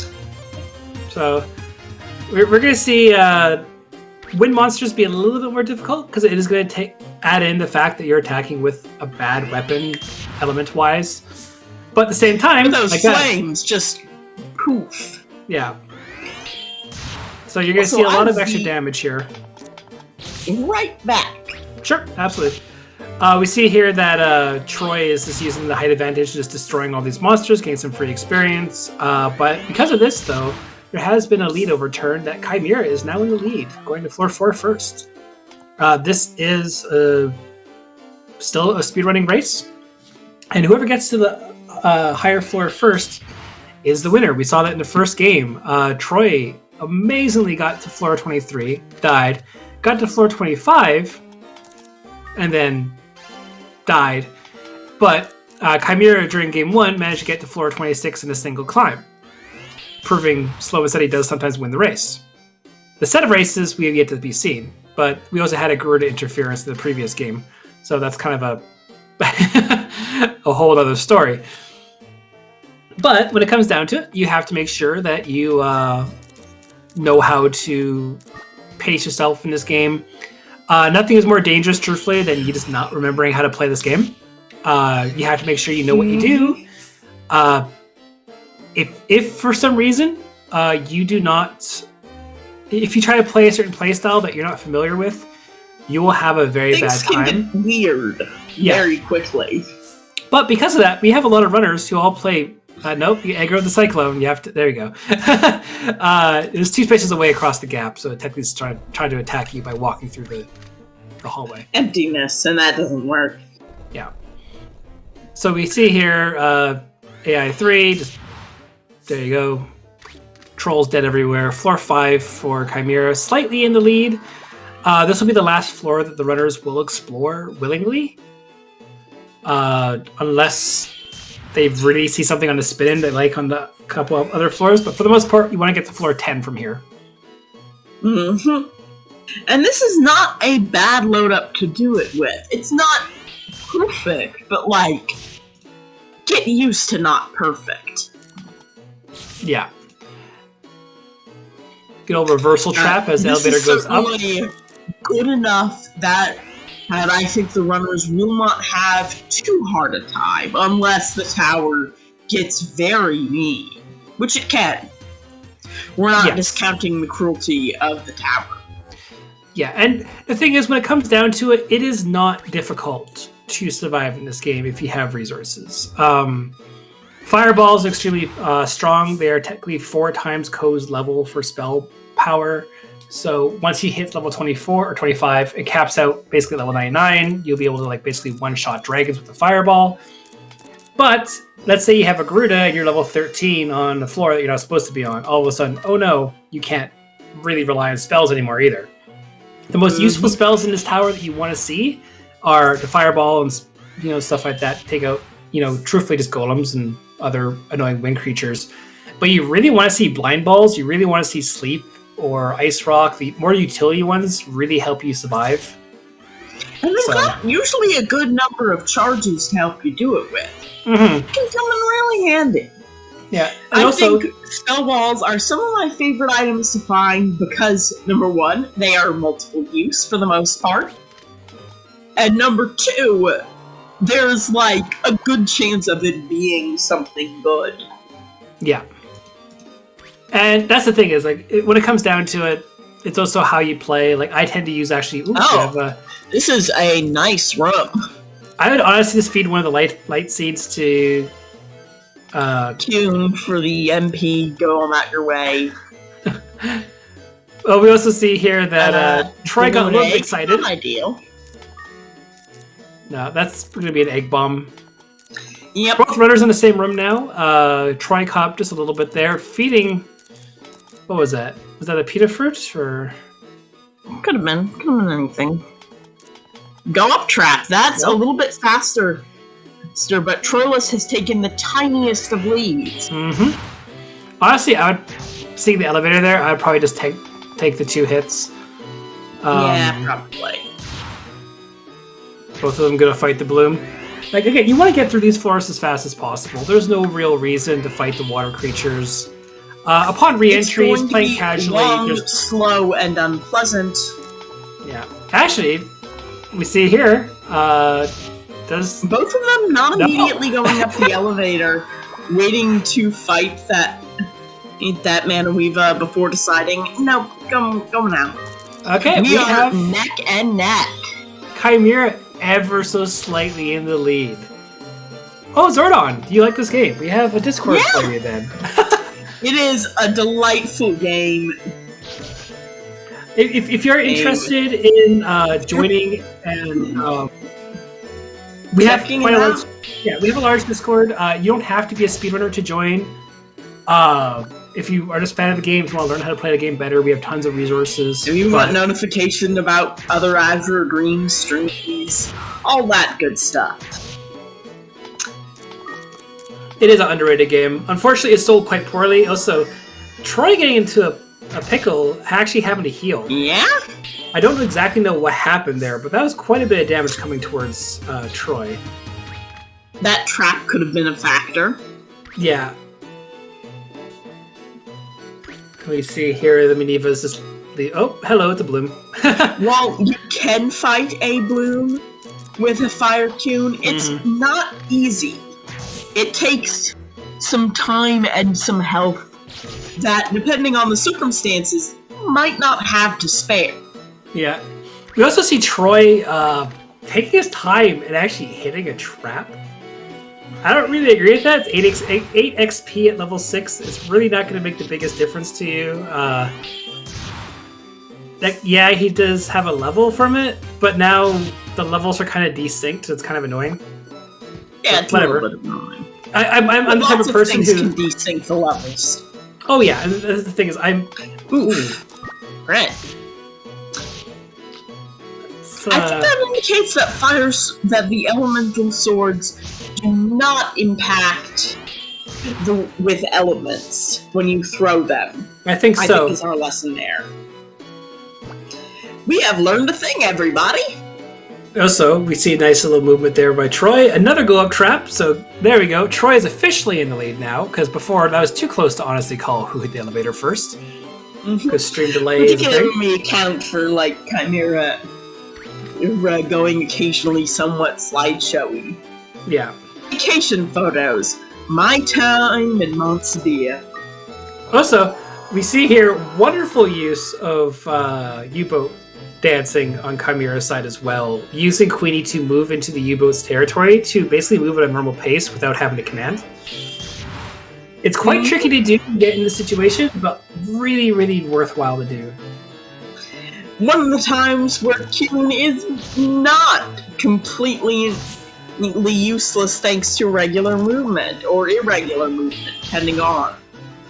So we're going to see wind monsters be a little bit more difficult because it is going to add in the fact that you're attacking with a bad weapon, element-wise. But at the same time, but those flames just poof. Yeah. So you're going to see a lot of extra damage here. Right back. Sure, absolutely. We see here that Troy is just using the height advantage, just destroying all these monsters, getting some free experience. But because of this, though, there has been a lead overturned that Chimera is now in the lead, going to floor 4 first. This is still a speedrunning race, and whoever gets to the higher floor first is the winner. We saw that in the first game. Troy amazingly got to floor 23, died, got to floor 25, and then died. But Chimera, during game 1, managed to get to floor 26 in a single climb, proving Slow and Steady does sometimes win the race. The set of races we have yet to be seen, but we also had a Garuda interference in the previous game, so that's kind of a whole other story. But when it comes down to it, you have to make sure that you know how to pace yourself in this game. Nothing is more dangerous, truthfully, than you just not remembering how to play this game. You have to make sure you know what you do. If for some reason you do not... If you try to play a certain playstyle that you're not familiar with, you will have a very bad time. Things can get weird very quickly. But because of that, we have a lot of runners who all play... nope, you aggro the Cyclone. You have to... There you go. There's 2 spaces away across the gap, so technically it's trying to attack you by walking through the hallway. Emptiness, and that doesn't work. Yeah. So we see here AI 3, just there you go. Trolls dead everywhere. Floor 5 for Chimera, slightly in the lead. This will be the last floor that the runners will explore willingly. Unless they really see something on the spin they like on the couple of other floors. But for the most part, you want to get to floor 10 from here. Mm-hmm. And this is not a bad load up to do it with. It's not perfect, but like, get used to not perfect. Yeah. Good old reversal trap as the elevator goes up. This is certainly good enough that I think the runners will not have too hard a time unless the tower gets very mean, which it can. We're not discounting the cruelty of the tower. Yeah, and the thing is, when it comes down to it, it is not difficult to survive in this game if you have resources. Fireballs are extremely strong. They are technically 4 times Ko's level for spell power. So once he hits level 24 or 25, it caps out basically level 99. You'll be able to like basically one-shot dragons with the fireball. But let's say you have a Garuda and you're level 13 on the floor that you're not supposed to be on. All of a sudden, oh no, you can't really rely on spells anymore either. The most useful spells in this tower that you want to see are the fireball and stuff like that. Take out, truthfully just golems and other annoying wind creatures. But you really want to see blind balls. You really want to see sleep or ice rock. The more utility ones really help you survive. And they've got usually a good number of charges to help you do it with. Mm-hmm. It can come in really handy. Yeah, and I think spell balls are some of my favorite items to find because, number 1, they are multiple use for the most part. And number 2, there's like a good chance of it being something good. Yeah. And that's the thing is, like, when it comes down to it, it's also how you play. Like, I tend to use actually... this is a nice room. I would honestly just feed one of the light seeds to... Tune for the MP, go on that your way. Well, we also see here that Troy got a little bit excited. Not ideal. No, that's going to be an egg bomb. Yep. Both runners in the same room now. Troy caught just a little bit there, feeding... What was that? Was that a pita fruit, or...? Could have been anything. Go up trap. That's a little bit faster. But Troylus has taken the tiniest of leads. Mm-hmm. Honestly, I would see the elevator there. I would probably just take the 2 hits. Yeah, probably. Both of them gonna fight the bloom. Like again, you want to get through these forests as fast as possible. There's no real reason to fight the water creatures. Upon re-entry, playing casually, long, slow, and unpleasant. Yeah, actually, we see here. Does both of them not immediately going up the elevator, waiting to fight that Manaweeva before deciding, no, go now. Okay, we have neck and neck. Chimera ever so slightly in the lead. Oh, Zordon, do you like this game? We have a Discord for you then. It is a delightful game. If you're interested in joining and we have quite we have a large Discord. You don't have to be a speedrunner to join. If you are just a fan of the game, if you want to learn how to play the game better, we have tons of resources. If you want notification about other Azure Dream streams, all that good stuff. It is an underrated game. Unfortunately, it's sold quite poorly. Also, Troy getting into a pickle, actually having to heal. Yeah? I don't exactly know what happened there, but that was quite a bit of damage coming towards Troy. That trap could have been a factor. Yeah. Can we see here the Maneeva's just oh, hello, it's a bloom. While you can fight a bloom with a fire tune, it's not easy. It takes some time and some health that, depending on the circumstances, might not have to spare. Yeah. We also see Troy taking his time and actually hitting a trap. I don't really agree with that. It's 8 XP at level 6. It's really not going to make the biggest difference to you. Like, yeah, he does have a level from it, but now the levels are kind of desynced. So it's kind of annoying. Yeah, it's whatever. a little bit annoying. I'm the type of person who can desync the levels. Oh yeah, and the thing is, Ooh. Right. I think that indicates that the elemental swords do not impact with elements when you throw them. I think so. I think is our lesson there. We have learned a thing, everybody. Also, we see a nice little movement there by Troy. Another go-up trap, so there we go. Troy is officially in the lead now, because before that was too close to honestly call who hit the elevator first. Because stream delay is a thing. Particularly when we account for, like, Chimera going occasionally somewhat slideshowy. Yeah. Vacation photos. My time in Montevideo. Also, we see here wonderful use of U-boat dancing on Chimera's side as well, using Queenie to move into the U-boat's territory to basically move at a normal pace without having to command. It's quite tricky to do to get in this situation, but really, really worthwhile to do. One of the times where Q is not completely useless thanks to regular movement or irregular movement, depending on.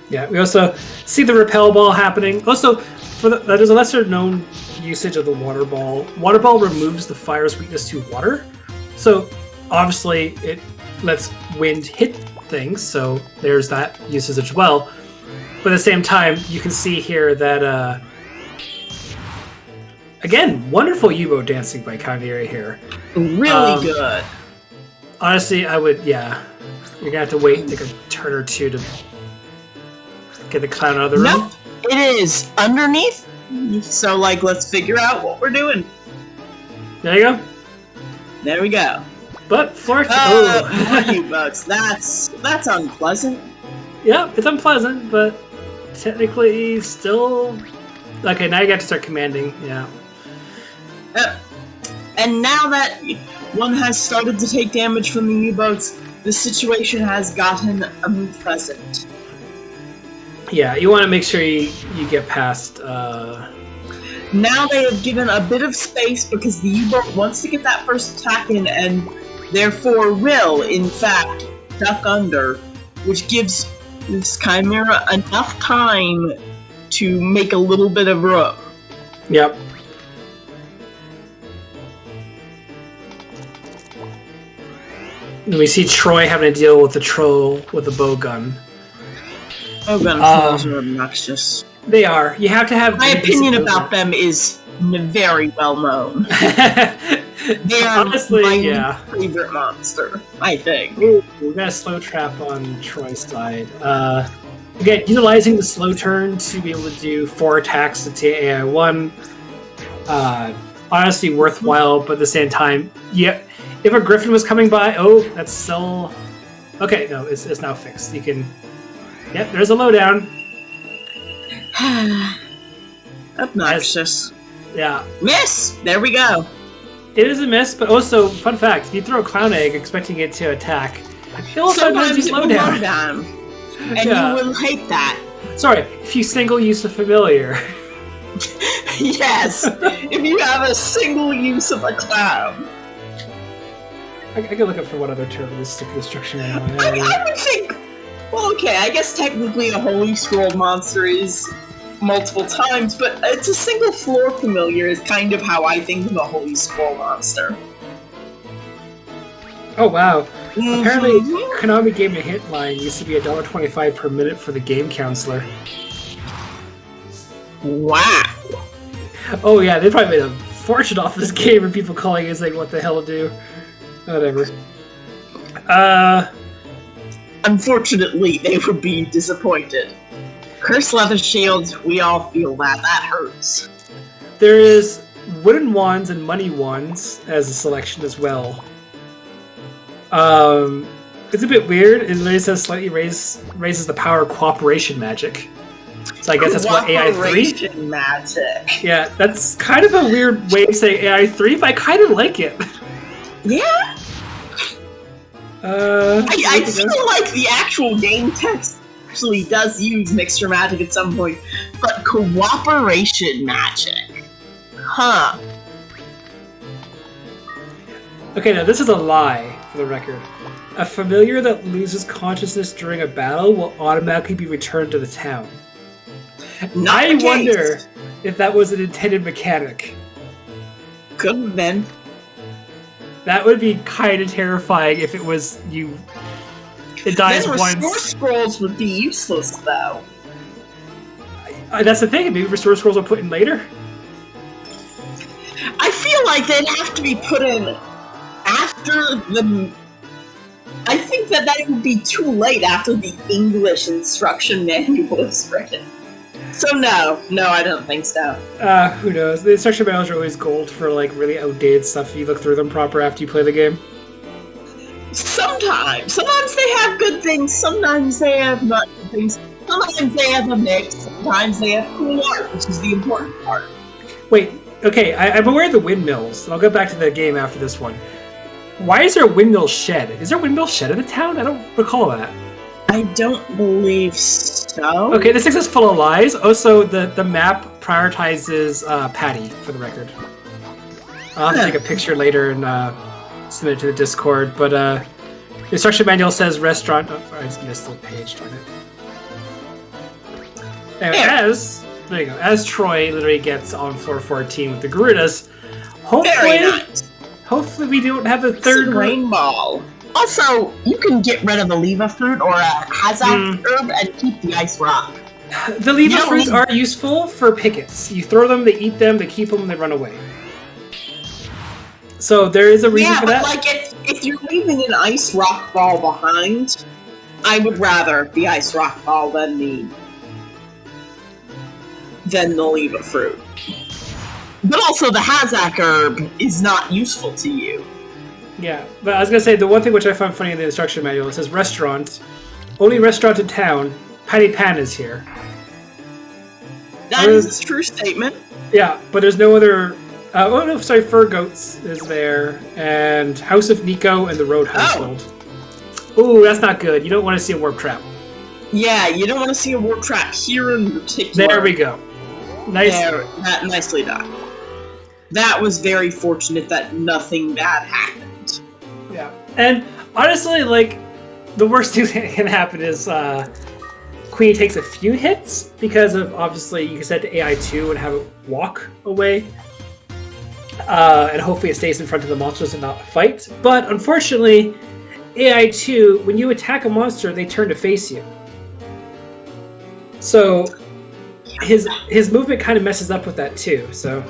Yeah, we also see the repel ball happening. Also, there's a lesser known usage of the water ball. Water ball removes the fire's weakness to water, so obviously it lets wind hit things, so there's that usage as well. But at the same time, you can see here that again, wonderful U-boat dancing by Chimera here. Really good. Honestly, I would, yeah. You're gonna have to wait like a turn or two to get the clown out of the room. Nope, it is underneath. So, like, let's figure out what we're doing. There you go. There we go. But flirt. More U-boats. That's unpleasant. Yeah, it's unpleasant, but technically still. Okay, now you got to start commanding. Yeah. And now that one has started to take damage from the U-boats, the situation has gotten unpleasant. Yeah, you want to make sure you get past. Now they have given a bit of space because the U-boat wants to get that first attack in and therefore will, in fact, duck under, which gives this Chimera enough time to make a little bit of room. Yep. And we see Troy having to deal with the troll with a bow gun. Oh, guns are obnoxious. They are. You have to have. My opinion about them is very well known. They are honestly, my favorite monster, I think. Ooh, we got a slow trap on Troy's side. Again, utilizing the slow turn to be able to do 4 attacks to AI 1. Honestly, worthwhile, but at the same time, yeah. If a griffin was coming by, that's still okay. No, it's now fixed. You can. Yep, there's a lowdown. Obnoxious. Yeah. Miss! There we go. It is a miss, but also, fun fact, if you throw a clown egg expecting it to attack, it will sometimes use lowdown. And you will hate that. Sorry, if you single use a familiar. Yes, if you have a single use of a clown. I can look up for what other term is stick destruction. I would think. Well, okay, I guess technically a Holy Scroll monster is multiple times, but it's a single floor familiar is kind of how I think of a Holy Scroll monster. Oh wow. Apparently, Konami Game a Hit line used to be $1.25 per minute for the game counselor. Wow. Oh yeah, they probably made a fortune off this game and people calling it saying what the hell to do. Whatever. Unfortunately, they would be disappointed. Cursed leather shields, we all feel that. That hurts. There is wooden wands and money wands as a selection as well. It's a bit weird. It literally says slightly raises the power of cooperation magic. So I guess that's what AI 3? Cooperation magic. Yeah, that's kind of a weird way to say AI 3, but I kind of like it. Yeah. I feel like the actual game text actually does use mixture magic at some point, but cooperation magic. Huh. Okay, now this is a lie, for the record. A familiar that loses consciousness during a battle will automatically be returned to the town. Not I the wonder case. if that was an intended mechanic. Could have been. That would be kind of terrifying if it was you. It dies Then once. restore scrolls would be useless, though. That's the thing. Maybe restore scrolls are put in later. I feel like they'd have to be put in after the... I think that would be too late after the English instruction manual is written. So no, I don't think so. Who knows? The instruction manuals are always gold for like really outdated stuff if you look through them proper after you play the game. Sometimes they have good things, sometimes they have not good things, sometimes they have a mix, sometimes they have cool art, which is the important part. Wait, okay, I'm aware of the windmills, and I'll go back to the game after this one. Why is there a windmill shed? Is there a windmill shed in the town? I don't recall that. I don't believe so. Okay, this is full of lies. Also, the map prioritizes Patty, for the record. I'll have to take a picture later and submit it to the Discord, but the instruction manual says restaurant... Oh, I just missed the page, darn it. Anyway, there you go. As Troy literally gets on floor 14 with the Garudas, Very nice. Hopefully we don't have a third rain ball. Also, you can get rid of the leva fruit or a hazak herb and keep the ice rock. The leva fruits are useful for pickets. You throw them, they eat them, they keep them, they run away. So there is a reason for that. Yeah, but like if you're leaving an ice rock ball behind, I would rather the ice rock ball than the leva fruit. But also the hazak herb is not useful to you. Yeah, but I was gonna say the one thing which I found funny in the instruction manual, it says restaurant, only restaurant in town. Patty Pan is here. That is a true statement. Yeah, but there's no other. Oh no, sorry, Fur Goats is there, and House of Nico and the Road Household. Ooh, that's not good. You don't want to see a warp trap. Yeah, you don't want to see a warp trap here in particular. There we go. Nice. Nicely done. That was very fortunate that nothing bad happened. Yeah, and honestly, like, the worst thing that can happen is Queenie takes a few hits because of, obviously, you can set to AI2 and have it walk away. And hopefully it stays in front of the monsters and not fight. But unfortunately, AI2, when you attack a monster, they turn to face you. So his movement kind of messes up with that too, so...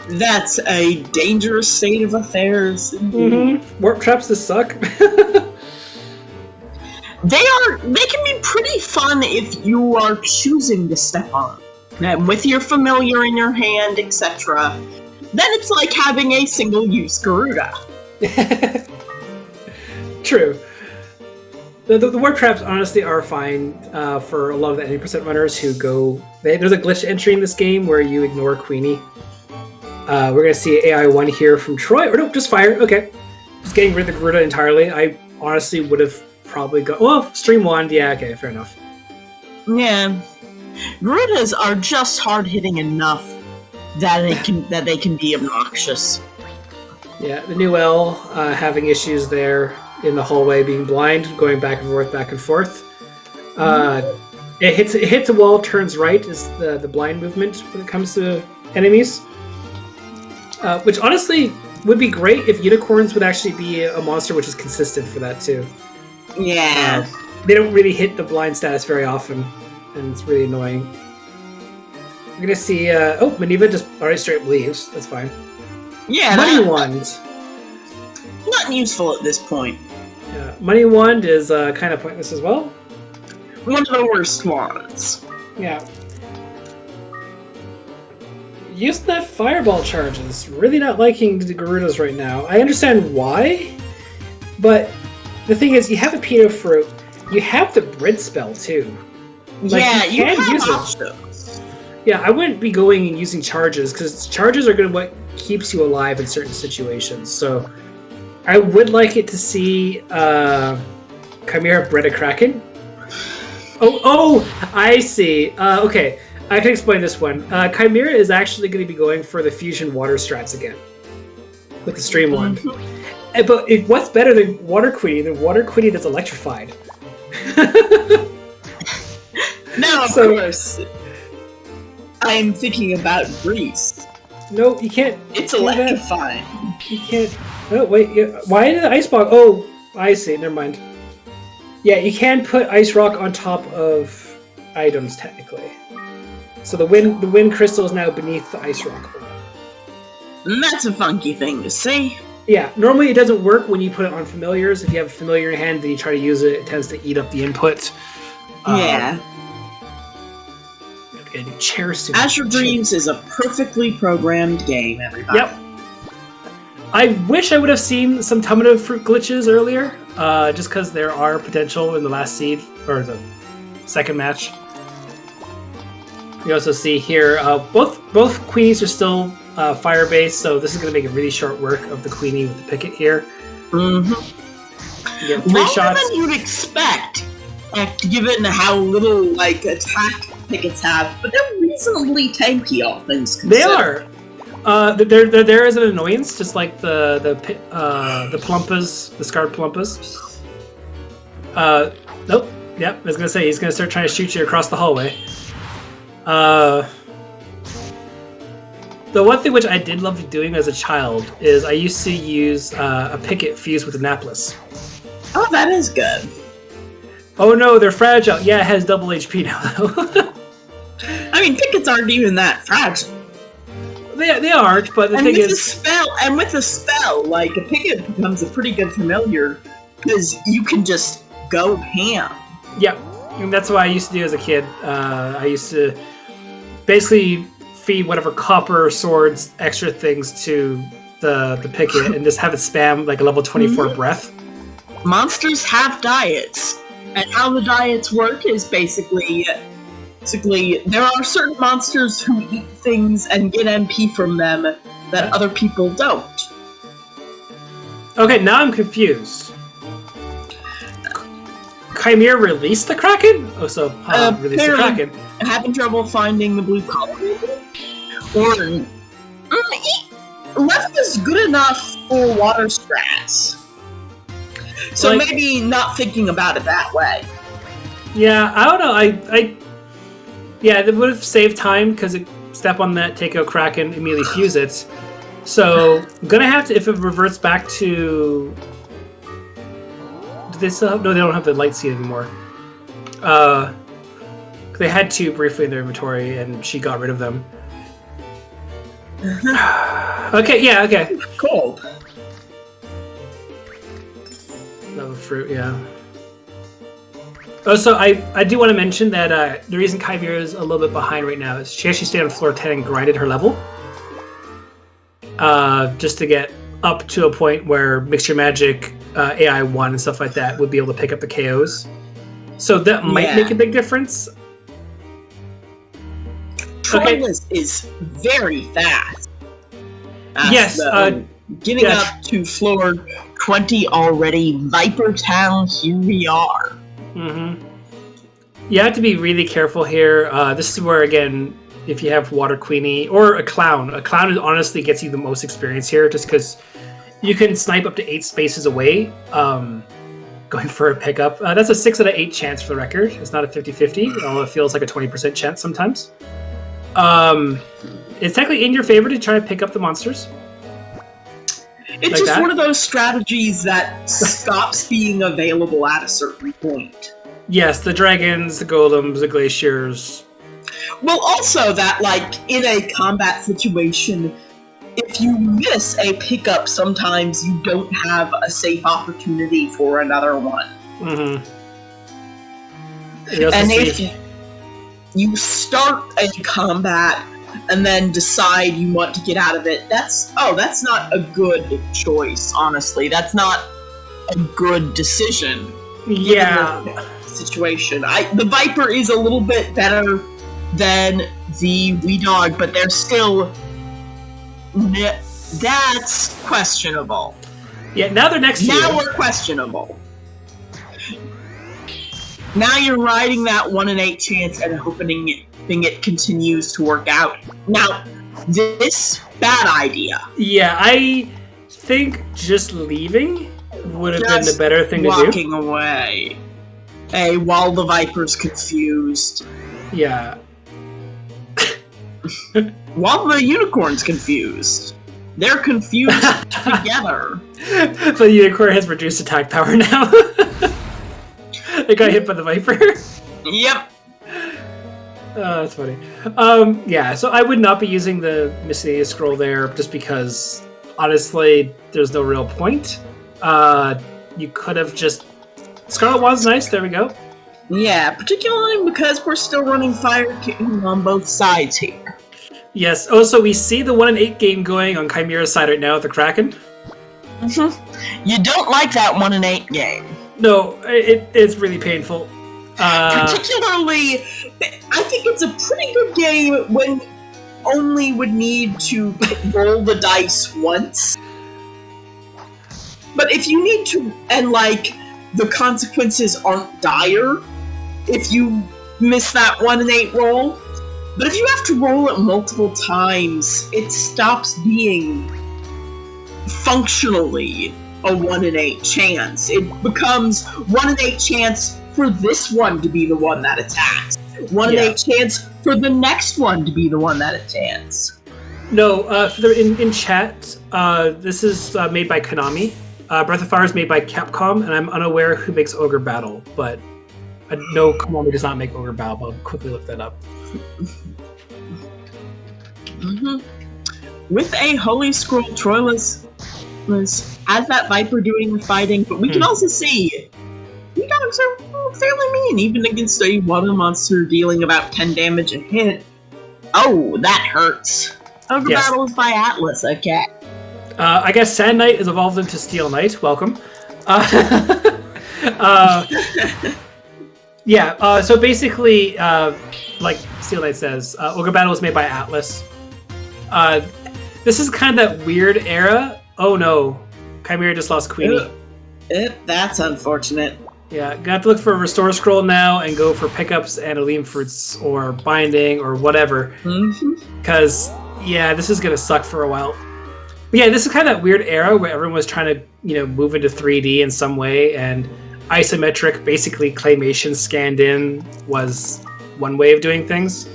That's a dangerous state of affairs. Mm-hmm. Warp traps just suck. They can be pretty fun if you are choosing to step on them with your familiar in your hand, etc. Then it's like having a single-use Garuda. True. The warp traps honestly are fine for a lot of the 80% runners who go... There's a glitch entry in this game where you ignore Queenie. We're going to see AI1 here from Troy. Or no, just fire. Okay. Just getting rid of the Garuda entirely. I honestly would have probably gone... Well, stream one. Yeah, okay, fair enough. Yeah. Garudas are just hard-hitting enough that they can be obnoxious. Yeah, the new L having issues there in the hallway, being blind, going back and forth. It hits a wall, turns right is the blind movement when it comes to enemies. Which honestly would be great if unicorns would actually be a monster which is consistent for that too. Yeah. They don't really hit the blind status very often, and it's really annoying. We're gonna see. Maniva just already straight up leaves. That's fine. Yeah. Money Wand. Not useful at this point. Yeah, Money Wand is kind of pointless as well. One of the worst ones. Yeah. Using that fireball charges. Really not liking the Garudas right now. I understand why, but the thing is, you have the Pinot Fruit, you have the Brit spell too. Like, yeah, you can have use options. Yeah, I wouldn't be going and using charges because charges are going to what keeps you alive in certain situations. So I would like it to see Chimera Bred a Kraken. Oh, I see. Okay. I can explain this one. Chimera is actually going to be going for the fusion water strats again with the streamlined. But what's better than Water Queenie? The Water Queenie that's electrified. Now, of course, I'm thinking about Grease. No, you can't. It's electrifying. You can't. Oh wait, yeah. Why did the ice block? Oh, I see. Never mind. Yeah, you can put ice rock on top of items technically. So the wind crystal is now beneath the ice rock. And that's a funky thing to see. Yeah, normally it doesn't work when you put it on familiars. If you have a familiar in your hand, then you try to use it, it tends to eat up the input. Yeah. Azure Dreams is a perfectly programmed game, everybody. Yep. I wish I would have seen some Tamers fruit glitches earlier, just because there are potential in the last seed, or the second match. You also see here, both Queenies are still fire-based, so this is going to make a really short work of the Queenie with the picket here. Mm-hmm. You get 3 Longer shots. than you'd expect, given how little attack pickets have, but they're reasonably tanky, all things considered. They are. They're there as an annoyance, just like the Plumpas, the scarred Plumpas. Nope. Yep. I was gonna say he's gonna start trying to shoot you across the hallway. The one thing which I did love doing as a child is I used to use a picket fused with a Naples. Oh, that is good. Oh no, they're fragile. Yeah, it has double HP now though. I mean, pickets aren't even that fragile. They aren't, but the thing is, with a spell, like a picket becomes a pretty good familiar because you can just go ham. Yeah, and that's what I used to do as a kid. I used to basically feed whatever copper swords, extra things to the picket, and just have it spam like a level 24 breath. Monsters have diets, and how the diets work is basically there are certain monsters who eat things and get MP from them that other people don't. Okay, now I'm confused. Chimera released the Kraken? Oh, so released the Kraken. Having trouble finding the blue color, or level is good enough for water strats. So maybe not thinking about it that way. Yeah, I don't know. Yeah, it would have saved time because it step on that, take out Kraken, immediately fuse it. So I'm gonna have to, if it reverts back to. Do they still have? No, they don't have the light seed anymore. They had 2 briefly in their inventory, and she got rid of them. Okay, yeah, okay. Cool. Love fruit, yeah. Oh, so I do want to mention that the reason Chimera is a little bit behind right now is she actually stayed on floor 10 and grinded her level. Just to get up to a point where Mixture Magic, AI 1 and stuff like that would be able to pick up the KOs. So that might make a big difference. Troylus is very fast. Yes, getting up to floor 20 already. Viper Town, here we are. Mm-hmm. You have to be really careful here. This is where, again, if you have Water Queenie or a Clown honestly gets you the most experience here, just because you can snipe up to 8 spaces away, going for a pickup. That's a 6 out of 8 chance for the record. It's not a 50-50, although it feels like a 20% chance sometimes. It's technically in your favor to try to pick up the monsters. It's like just one of those strategies that stops being available at a certain point. Yes, the dragons, the golems, the glaciers. Well, also that, like, in a combat situation, if you miss a pickup, sometimes you don't have a safe opportunity for another one. Mm-hmm. And if you start a combat and then decide you want to get out of it, that's not a good choice, honestly. That's not a good decision. Yeah. Situation. The Viper is a little bit better than the Wee Dog, but they're still... That's questionable. Yeah, now they're next to you. Now we're questionable. Now you're riding that 1 in 8 chance and hoping it continues to work out. Now, this bad idea. Yeah, I think just leaving would have been the better thing to do. Walking away. Hey, while the Viper's confused. Yeah. While the Unicorn's confused. They're confused together. The Unicorn has reduced attack power now. They got hit by the Viper. Yep. That's funny. Yeah, so I would not be using the Miscellaneous Scroll there just because, honestly, there's no real point. You could have just... Scarlet Wand's nice, there we go. Yeah, particularly because we're still running Fire King on both sides here. Yes, also we see the 1 in 8 game going on Chimera's side right now with the Kraken. Mm-hmm. You don't like that 1 in 8 game. No, it's really painful. Particularly, I think it's a pretty good game when only would need to roll the dice once. But if you need to, and like, the consequences aren't dire if you miss that 1 in 8 roll. But if you have to roll it multiple times, it stops being functionally a 1 in 8 chance. It becomes 1 in 8 chance for this one to be the one that attacks. 1 in 8 chance for the next one to be the one that attacks. No, in chat, this is made by Konami. Breath of Fire is made by Capcom, and I'm unaware who makes Ogre Battle, but I know Konami does not make Ogre Battle, but I'll quickly look that up. Mm-hmm. With a Holy Scroll, Troylus has that Viper doing the fighting, but we can also see you guys are fairly mean, even against a water monster dealing about 10 damage a hit. Oh, that hurts. Ogre Battle is by Atlas, okay. I guess Sand Knight is evolved into Steel Knight. Welcome. Yeah, so basically, like Steel Knight says, Ogre Battle was made by Atlas. This is kind of that weird era. Oh no, Chimera just lost Queenie. That's unfortunate. Yeah, gonna have to look for a Restore Scroll now and go for pickups and Aleem Fruits or Binding or whatever. Because, yeah, this is gonna suck for a while. But yeah, this is kind of that weird era where everyone was trying to, move into 3D in some way, and isometric, basically claymation scanned in was one way of doing things.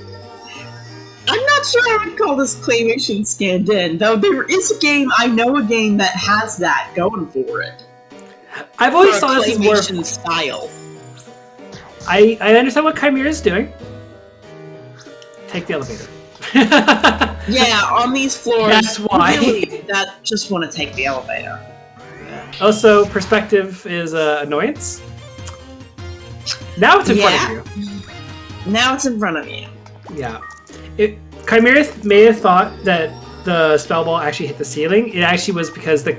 I'm not sure I would call this claymation scanned in, though there is a game that has that going for it. I've always thought this is more claymation style. I understand what Chimera is doing. Take the elevator. Yeah, on these floors. That's why. Really, that just want to take the elevator. Yeah. Also, perspective is annoyance. Now it's in front of you. Now it's in front of you. Yeah. Chimera may have thought that the spell ball actually hit the ceiling. It actually was because the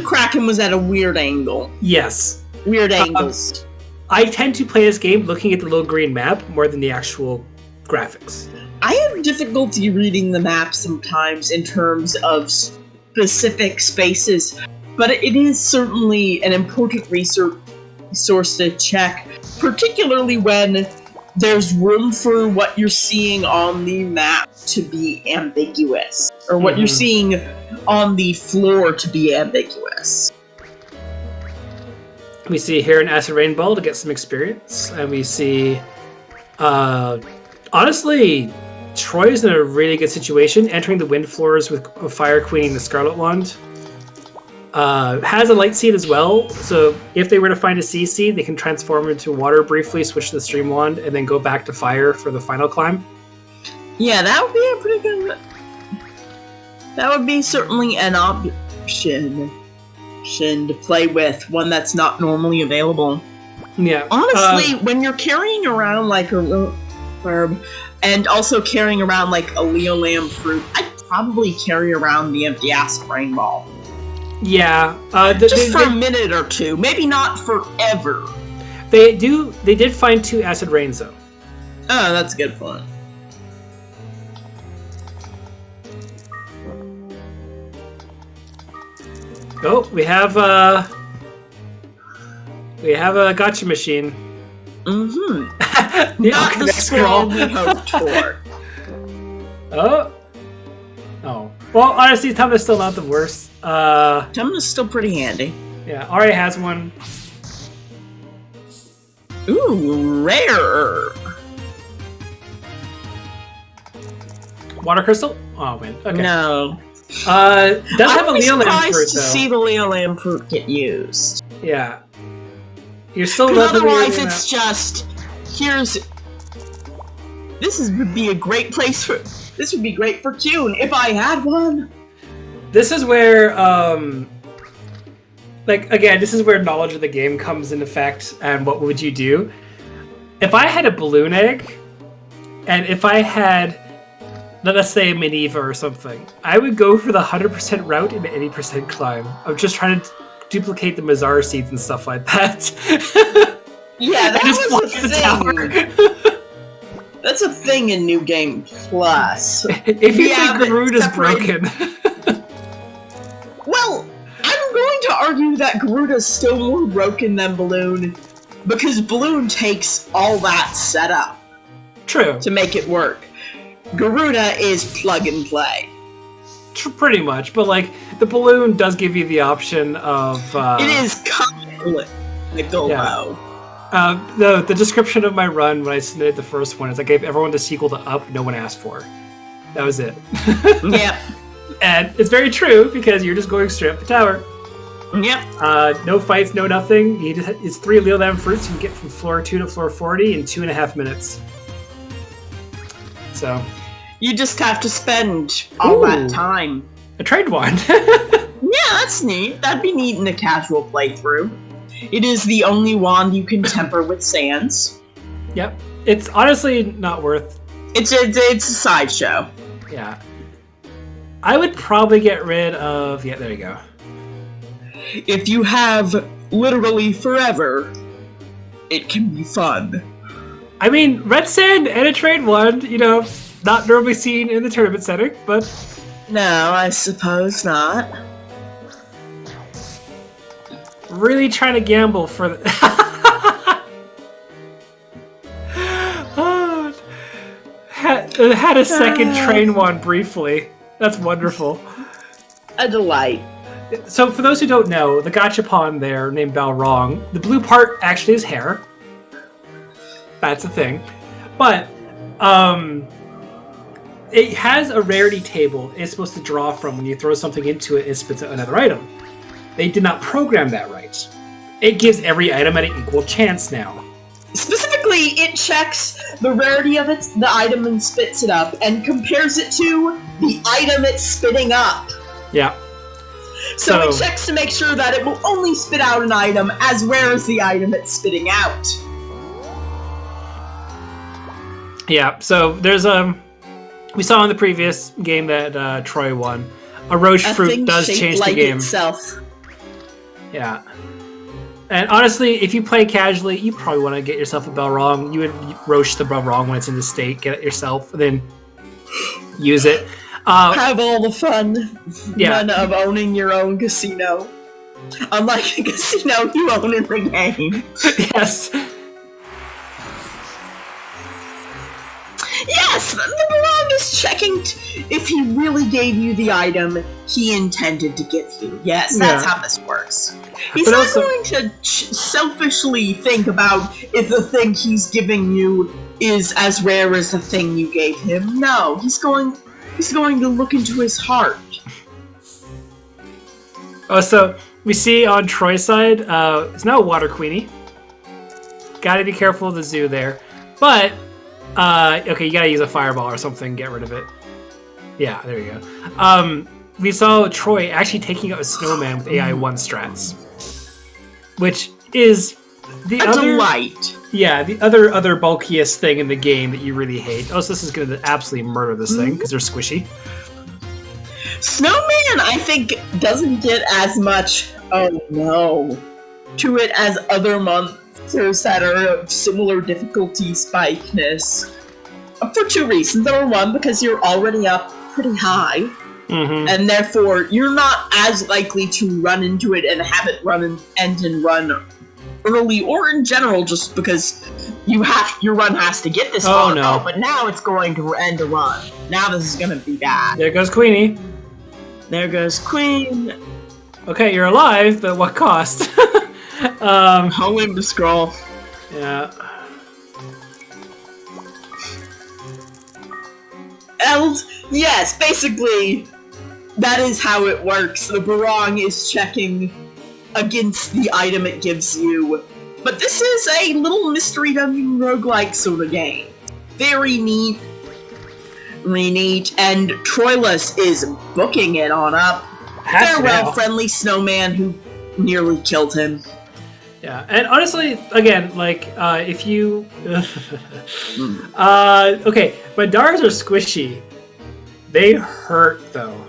Kraken was at a weird angle. Yes. Weird angles. I tend to play this game looking at the little green map more than the actual graphics. I have difficulty reading the map sometimes in terms of specific spaces, but it is certainly an important resource to check, particularly when there's room for what you're seeing on the map to be ambiguous, or what you're seeing on the floor to be ambiguous. We see here an Acid Rain Ball to get some experience, and we see, honestly, Troy's in a really good situation, entering the wind floors with a Fire Queen and the Scarlet Wand. Has a Light Seed as well, so if they were to find a Sea Seed, they can transform into water briefly, switch to the Stream Wand, and then go back to fire for the final climb. Yeah, that would be a pretty good... That would be certainly an option to play with, one that's not normally available. Yeah. Honestly, when you're carrying around like a herb, and also carrying around like a Leolam fruit, I'd probably carry around the empty Acid Rain Ball. Yeah. Just for a minute or two, maybe not forever. They did find 2 Acid Rains though. Oh, that's a good point. Oh, we have We have a gotcha machine. Mm-hmm. Not the scroll we hoped for. Oh. Well, honestly, Tom is still not the worst. Tom is still pretty handy. Yeah, Ari has one. Ooh, rare. Water crystal? Oh, man. Okay. No. Does have a Leo Lamb fruit, to though. see the Leo Lamb fruit get used. Yeah. You're still otherwise, it's just would be a great place for. This would be great for Cune if I had one. This is where, this is where knowledge of the game comes into effect. And what would you do if I had a balloon egg, and if I had, let us say, a Minerva or something? I would go for the 100% route and 80% climb. I'm just trying to duplicate the Mazar seeds and stuff like that. Yeah, that was a thing. That's a thing in New Game Plus. If you think Garud is broken. Well, I'm going to argue that Garuda's still more broken than Balloon, because Balloon takes all that setup. True. To make it work. Garuda is plug and play. Pretty much, but the balloon does give you the option of. It is conflict. The description of my run when I submitted the first one is I gave everyone the sequel to Up no one asked for. That was it. Yep. And it's very true because you're just going straight up the tower. Yep. No fights, no nothing. It's 3 Leo Lamb fruits you can get from floor 2 to floor 40 in 2.5 minutes. So. You just have to spend all that time. A trade wand. Yeah, that's neat. That'd be neat in a casual playthrough. It is the only wand you can temper with sands. Yep. It's honestly not worth. It's a sideshow. Yeah. I would probably get rid of. Yeah, there you go. If you have literally forever, it can be fun. I mean, red sand and a trade wand, not normally seen in the tournament setting, but. No, I suppose not. Really trying to gamble for the. Had a second train wand briefly. That's wonderful. A delight. So, for those who don't know, the gachapon there named Balrog, the blue part actually is hair. That's a thing. But, it has a rarity table it's supposed to draw from when you throw something into it and spits out another item. They did not program that right. It gives every item an equal chance now. Specifically, it checks the rarity of the item and spits it up, and compares it to the item it's spitting up. Yeah. So it checks to make sure that it will only spit out an item as rare as the item it's spitting out. Yeah, so there's we saw in the previous game that Troy won. A roach fruit does change the game. Itself. Yeah. And honestly, if you play casually, you probably want to get yourself a Balrog. You would roach the Balrog when it's in the state, get it yourself, and then use it. Have all the fun of owning your own casino. Unlike a casino you own in the game. Yes. Yes, the Balrog is checking if he really gave you the item he intended to give you. Yes, that's how this works. He's not going to selfishly think about if the thing he's giving you is as rare as the thing you gave him. No, he's going to look into his heart. Oh, so we see on Troy's side, it's now a Water Queenie. Gotta be careful of the zoo there. But, okay, you gotta use a fireball or something, get rid of it. Yeah, there you go. We saw Troy actually taking out a snowman with AI 1 strats. Which is the other delight. Yeah, the other bulkiest thing in the game that you really hate. Oh, so this is gonna absolutely murder this thing, because they're squishy. Snowman, I think, doesn't get as much, to it as other monsters that are of similar difficulty spikeness. For 2 reasons. Number 1, because you're already up pretty high, and therefore you're not as likely to run into it and have it run early or in general, just because your run has to get this far. No. But now it's going to end a run. Now this is going to be bad. There goes Queenie. There goes Queen. Okay, you're alive, but what cost? I'll leave the scroll. Yeah. And yes, basically, that is how it works. The barong is checking against the item it gives you. But this is a little mystery dungeon roguelike sort of game. Very neat. Really neat. And Troylus is booking it on up. Farewell, friendly snowman who nearly killed him. Yeah, and honestly, again, like, if you... okay, Mandars are squishy. They hurt, though.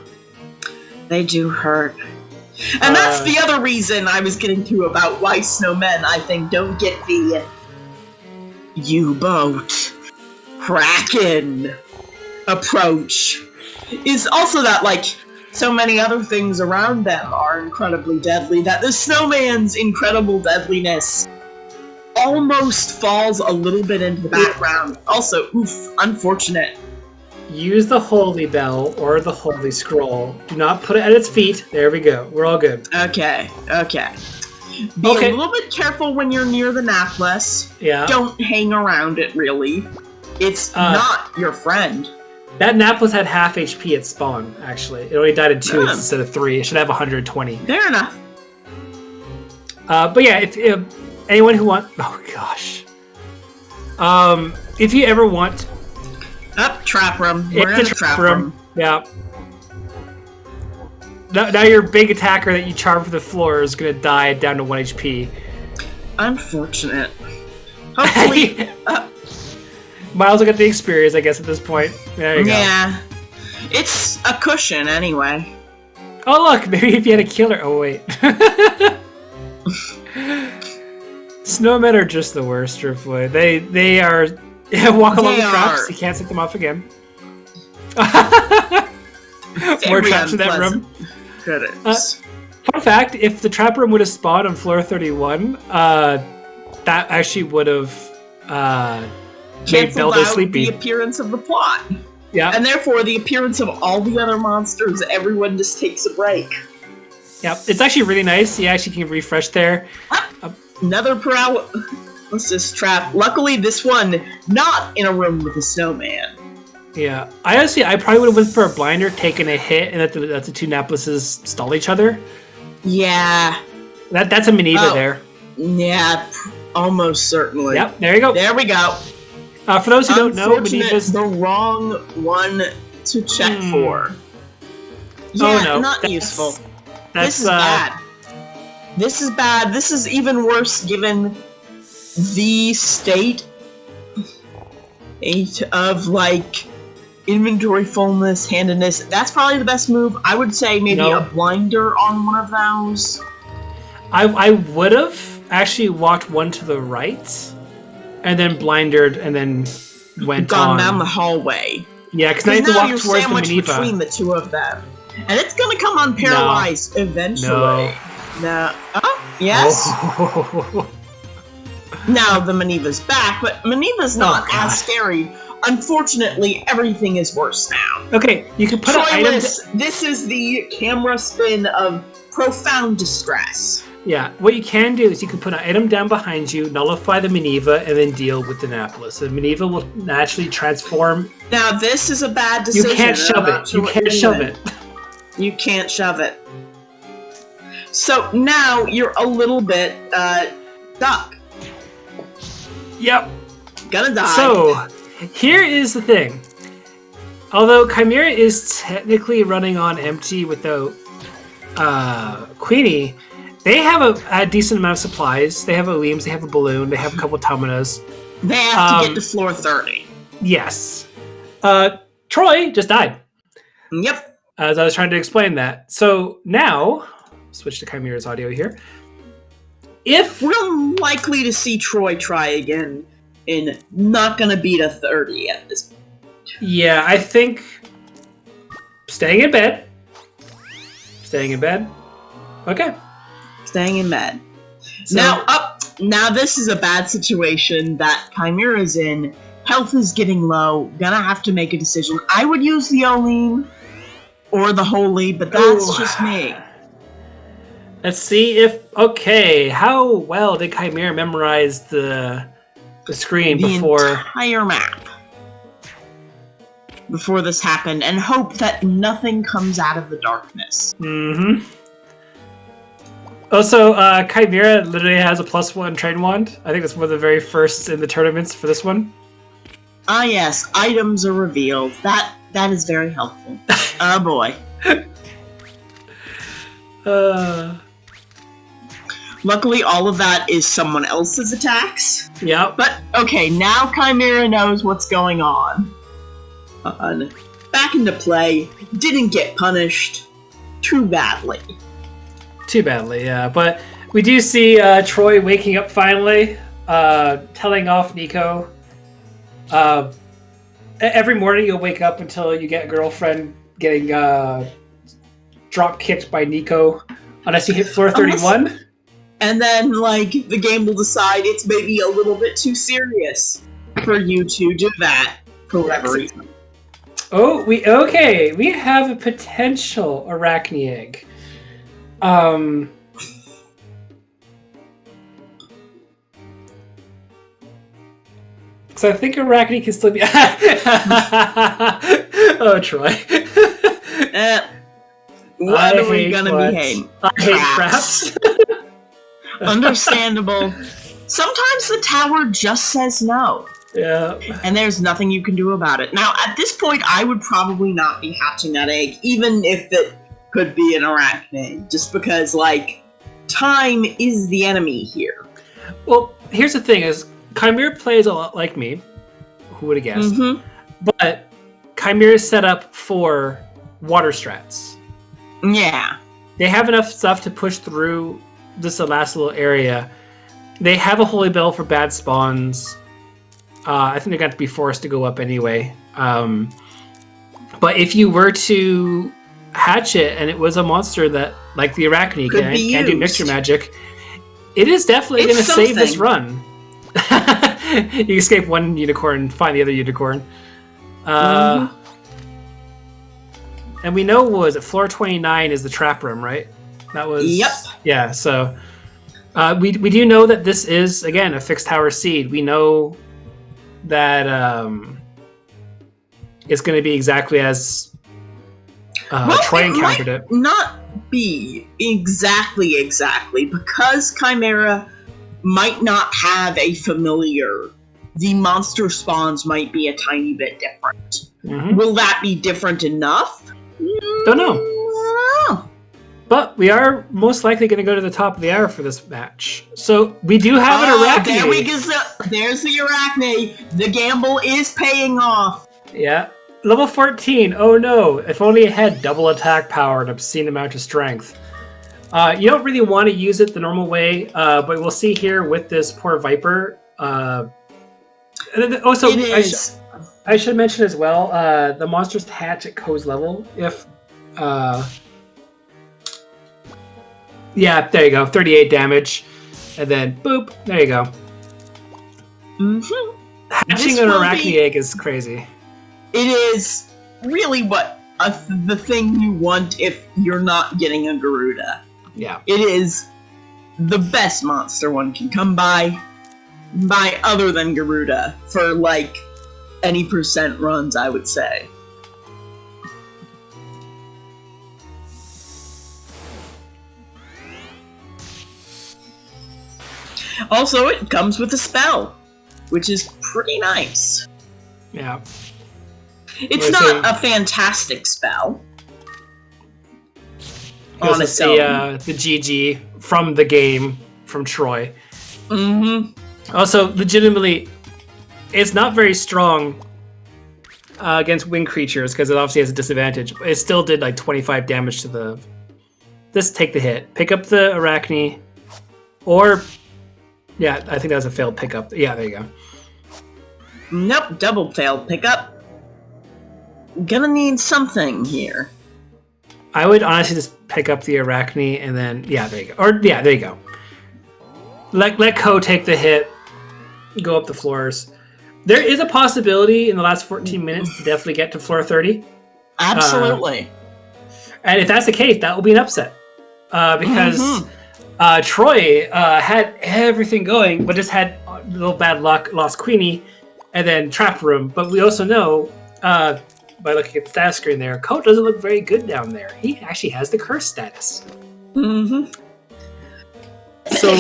They do hurt. And that's the other reason I was getting to about why snowmen, I think, don't get the U-boat Kraken approach. Is also that, like, so many other things around them are incredibly deadly that the snowman's incredible deadliness almost falls a little bit into the background. Also, unfortunate. Use the holy bell or the holy scroll. Do not put it at its feet. There we go. We're all good. Okay. Be a little bit careful when you're near the Naples. Yeah. Don't hang around it, really. It's not your friend. That Naples had half HP at spawn, actually. It only died in 2 instead of 3. It should have 120. Fair enough. But yeah, if anyone who wants... Oh, gosh. If you ever want... trap room. We're in the trap room. Yeah. Now your big attacker that you charm for the floor is going to die down to 1 HP. Unfortunate. Hopefully... Miles will get the experience, I guess, at this point. There you go. Yeah. It's a cushion, anyway. Oh, look! Maybe if you had a killer... Oh, wait. Snowmen are just the worst, truthfully. They are... walk along the traps. You can't set them off again. More traps in that room. Fun fact, if the trap room would have spawned on floor 31, that actually would have... canceled out the appearance of the plot. Yeah. And therefore the appearance of all the other monsters. Everyone just takes a break. Yeah, it's actually really nice. You actually can refresh there. Another paralysis trap. Luckily this one not in a room with a snowman. Yeah. I probably would have went for a blinder, taken a hit, and that the two Naplises stall each other. Yeah. That's a Minerva there. Yeah, almost certainly. Yep, there you go. There we go. For those who don't know, Minerva's the wrong one to check for. Yeah, not useful. This is bad. This is bad. This is even worse given the state of, like, inventory fullness, handedness. That's probably the best move. I would say maybe a blinder on one of those. I would have actually walked one to the right, and then blindered, and then gone down the hallway. Yeah, because I have to walk towards the Minerva. Between the two of them, and it's gonna come on paralyzed eventually. No. Oh, yes. Oh. Now the Minerva's back, but Minerva's not as scary. Unfortunately, everything is worse now. Okay, you can put an item. This is the camera spin of profound distress. Yeah, what you can do is you can put an item down behind you, nullify the Minerva, and then deal with the Naples. The Minerva will naturally transform. Now, this is a bad decision. You can't shove it. You can't shove it. You can't shove it. So now you're a little bit stuck. Yep. Gonna die. So, here is the thing. Although Chimera is technically running on empty without Queenie, they have a decent amount of supplies. They have a Liams, they have a balloon, they have a couple Tamanas. They have to get to floor 30. Yes. Troy just died. Yep. As I was trying to explain that. So now, switch to Chimera's audio here. If we're likely to see Troy try again, and not gonna beat a 30 at this point. Yeah, I think staying in bed. Staying in bed. Okay. Staying in bed. So, now, Now this is a bad situation that Chimera's in. Health is getting low. Gonna have to make a decision. I would use the Oline or the Holy, but that's just me. Let's see if... Okay, how well did Chimera memorize the screen before... The entire map. Before this happened, and hope that nothing comes out of the darkness. Mm-hmm. Also, Chimera literally has a +1 train wand. I think that's one of the very first in the tournaments for this one. Ah yes, items are revealed. That is very helpful. Oh boy. Luckily, all of that is someone else's attacks. Yep. But, okay, now Chimera knows what's going on. Back into play. Didn't get punished too badly. Too badly, yeah. But we do see Troy waking up finally, telling off Nico. Every morning you'll wake up until you get a girlfriend getting drop-kicked by Nico, unless you hit floor 31. And then, like, the game will decide it's maybe a little bit too serious for you to do that for whatever reason. Oh, we have a potential Arachne egg. So I think Arachne can still be. Oh, Troy. What are we gonna behave? I hate traps. Understandable. Sometimes the tower just says no. Yeah. And there's nothing you can do about it. Now, at this point, I would probably not be hatching that egg, even if it could be an Arachne, just because, like, time is the enemy here. Well, here's the thing, is Chimera plays a lot like me. Who would have guessed? Mm-hmm. But Chimera is set up for water strats. Yeah. They have enough stuff to push through this last little area. They have a Holy Bell for bad spawns. I think they're going to be forced to go up anyway. But if you were to hatch it and it was a monster that, like the Arachne, can do mixture magic, it is definitely going to save this run. You escape one unicorn, find the other unicorn. And we know, was it floor 29 is the trap room, right? That was... Yep. Yeah, so... we do know that this is, again, a fixed tower seed. We know that it's going to be exactly as Troy encountered it. Not be exactly, because Chimera might not have a familiar. The monster spawns might be a tiny bit different. Mm-hmm. Will that be different enough? Don't know. But we are most likely going to go to the top of the hour for this match. So we do have an Arachne. There's the Arachne. The gamble is paying off. Yeah. Level 14. Oh no. If only it had double attack power and obscene amount of strength. You don't really want to use it the normal way, but we'll see here with this poor Viper. Also, I should mention as well, the monsters hatch at Ko's level. If... yeah, there you go. 38 damage. And then, boop. There you go. Mm-hmm. Hatching an Arachne egg is crazy. It is really the thing you want if you're not getting a Garuda. Yeah. It is the best monster one can come by other than Garuda for, like, any percent runs, I would say. Also, it comes with a spell, which is pretty nice. Yeah. It's not a fantastic spell. On its own. The GG from the game, from Troy. Mm-hmm. Also, legitimately, it's not very strong against winged creatures, because it obviously has a disadvantage. It still did like 25 damage to the... Just take the hit. Pick up the Arachne, or... Yeah, I think that was a failed pickup. Yeah, there you go. Nope, double failed pickup. Gonna need something here. I would honestly just pick up the Arachne and then... Yeah, there you go. Or, yeah, there you go. let Ko take the hit, go up the floors. There is a possibility in the last 14 minutes to definitely get to floor 30. Absolutely. And if that's the case, that will be an upset. Because Troy had everything going, but just had a little bad luck, lost Queenie, and then Trap Room. But we also know, by looking at the status screen there, Ko doesn't look very good down there. He actually has the curse status. So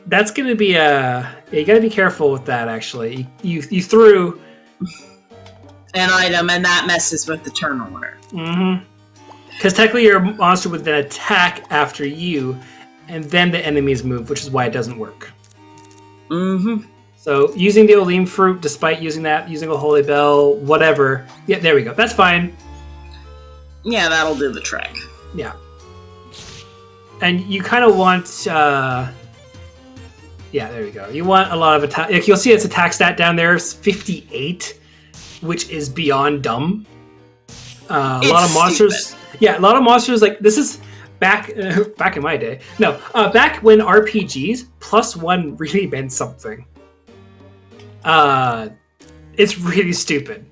that's going to be you got to be careful with that, actually. You threw an item, and that messes with the turn order. Because technically your monster would then attack after you, and then the enemies move, which is why it doesn't work. So using the Olim fruit, despite using a Holy Bell, whatever. Yeah, there we go. That's fine. Yeah, that'll do the trick. Yeah. And you kind of want... yeah, there we go. You want a lot of attack. Like, you'll see its attack stat down there is 58, which is beyond dumb. A lot of monsters... Stupid. Yeah, a lot of monsters, like, this is... Back in my day. No, back when RPGs, +1 really meant something. It's really stupid.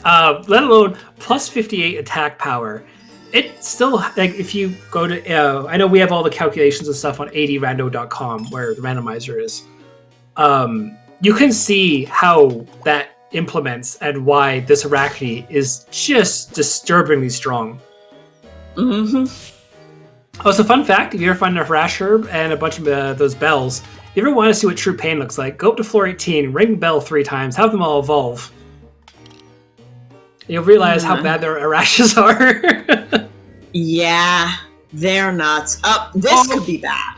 Let alone plus 58 attack power. It still, like, if you go to, I know we have all the calculations and stuff on 80rando.com where the randomizer is. You can see how that implements and why this Arachne is just disturbingly strong. Also, fun fact, if you ever find a Harash Herb and a bunch of those bells, if you ever want to see what true pain looks like, go up to floor 18, ring bell 3 times, have them all evolve. You'll realize how bad their Arashes are. Yeah, they're nuts. This could be bad.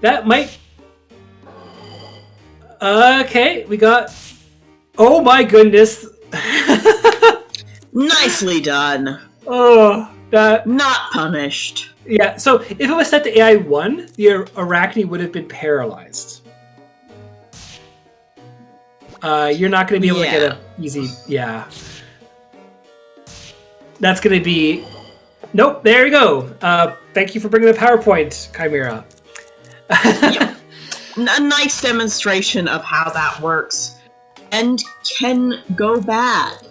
That might... Okay, we got... Oh my goodness. Nicely done. Oh, that... Not punished. Yeah, so if it was set to AI 1, the Arachne would have been paralyzed. You're not going to be able to get an easy... Yeah. That's going to be... Nope, there you go. Thank you for bringing the PowerPoint, Chimera. Yep. A nice demonstration of how that works. And can go bad.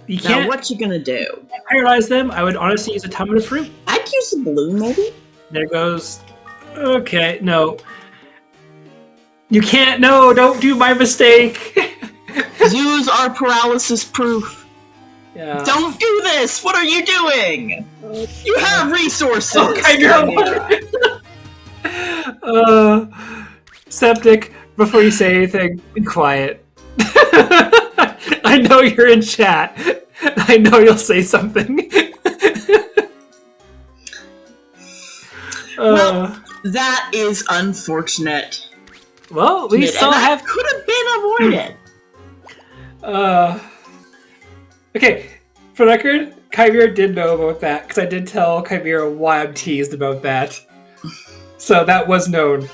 You can't... Now, what you gonna do? Paralyze them. I would honestly use a ton of fruit. I'd use a balloon, maybe? There goes... Okay, no. You can't... No, don't do my mistake. Use our paralysis proof. Yeah. Don't do this! What are you doing? You have resources! Septic, before you say anything, be quiet. I know you're in chat. I know you'll say something. Well, that is unfortunate. Well, we still have... could have been avoided. Okay, for the record, Chimera did know about that, because I did tell Chimera why I'm teased about that. So that was known.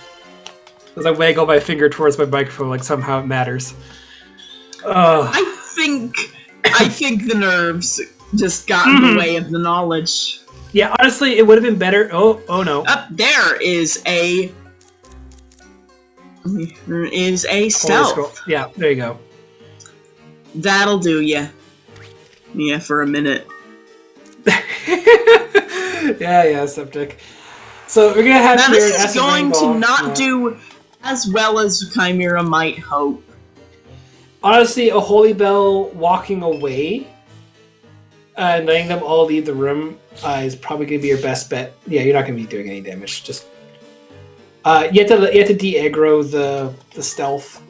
As I waggle my finger towards my microphone like somehow it matters. I think the nerves just got in the way of the knowledge. Yeah, honestly, it would have been better. Oh no. Up there is a stealth. Yeah, there you go. That'll do ya. Yeah, for a minute. yeah, Septic. So we're gonna have now to. This is going to not do as well as Chimera might hope. Honestly, a Holy Bell walking away and letting them all leave the room is probably going to be your best bet. Yeah, you're not going to be doing any damage. Just you have to de-aggro the stealth.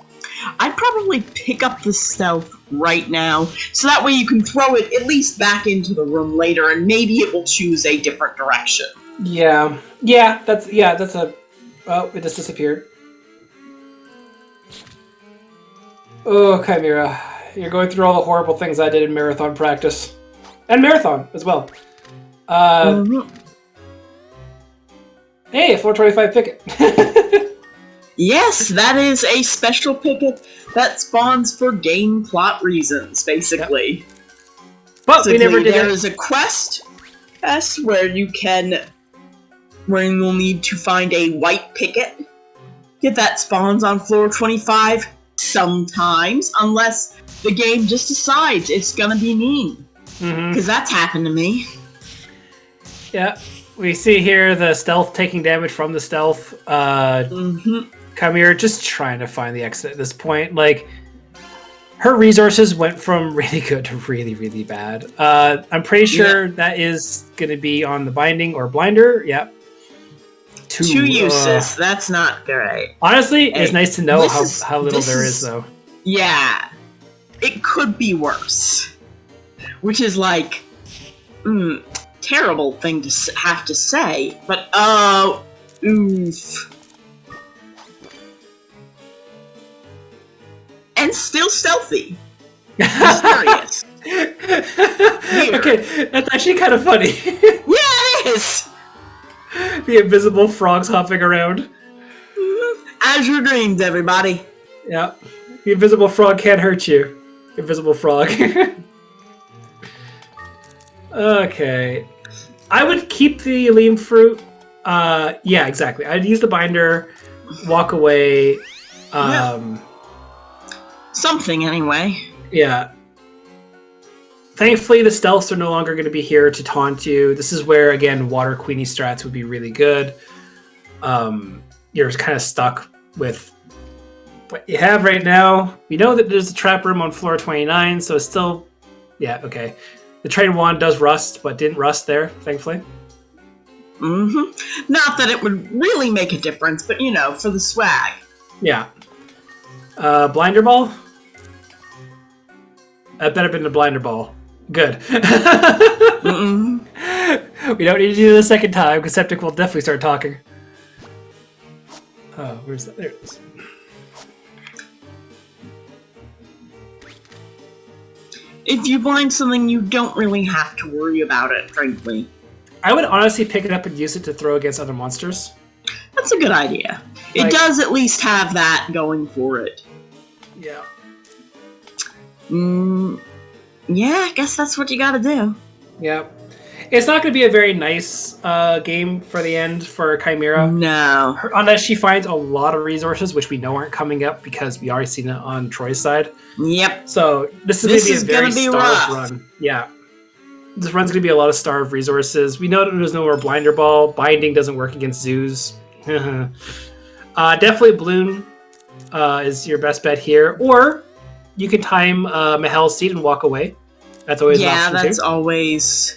I'd probably pick up the stealth right now, so that way you can throw it at least back into the room later, and maybe it will choose a different direction. Yeah. That's a. Oh, it just disappeared. Oh, Chimera, you're going through all the horrible things I did in marathon practice. And marathon, as well. Hey, 425 picket. Yes, that is a special picket that spawns for game plot reasons, basically. Yep. But we never did There is a quest where you can where we'll need to find a white picket. Get that spawns on floor 25 sometimes, unless the game just decides it's gonna be mean. Because that's happened to me. Yeah, we see here the stealth taking damage from the stealth. Chimera just trying to find the exit at this point. Like, her resources went from really good to really, really bad. I'm pretty sure that is going to be on the binding or blinder. Yep. Two uses. That's not great. Honestly, it's nice to know how little there is, though. Yeah. It could be worse. Which is like... terrible thing to have to say. But, oof. And still stealthy. Mysterious. Okay, that's actually kind of funny. Yeah, it is! The invisible frogs hopping around. Azure dreams, everybody. Yeah. The invisible frog can't hurt you. Invisible frog. Okay. I would keep the Aleem fruit. Yeah, exactly. I'd use the binder, walk away. Something, anyway. Yeah. Thankfully, the stealths are no longer going to be here to taunt you. This is where, again, Water Queenie strats would be really good. You're kind of stuck with what you have right now. We know that there's a trap room on floor 29, so it's still... Yeah, okay. The Trade Wand does rust, but didn't rust there, thankfully. Not that it would really make a difference, but, you know, for the swag. Yeah. Blinder Ball? That better been the Blinder Ball. Good. We don't need to do it a second time, because Septic will definitely start talking. Oh, where's that? There it is. If you blind something, you don't really have to worry about it, frankly. I would honestly pick it up and use it to throw against other monsters. That's a good idea. It does at least have that going for it. Yeah. Yeah, I guess that's what you gotta do. Yeah. It's not going to be a very nice game for the end for Chimera. No. Unless she finds a lot of resources, which we know aren't coming up because we already seen it on Troy's side. Yep. So this is going to be a very starved run. Yeah. This run's going to be a lot of starved resources. We know that there's no more Blinder Ball. Binding doesn't work against zoos. Definitely Bloom is your best bet here. Or you can time Mahel's Seed and walk away. That's always an option that's too. Always...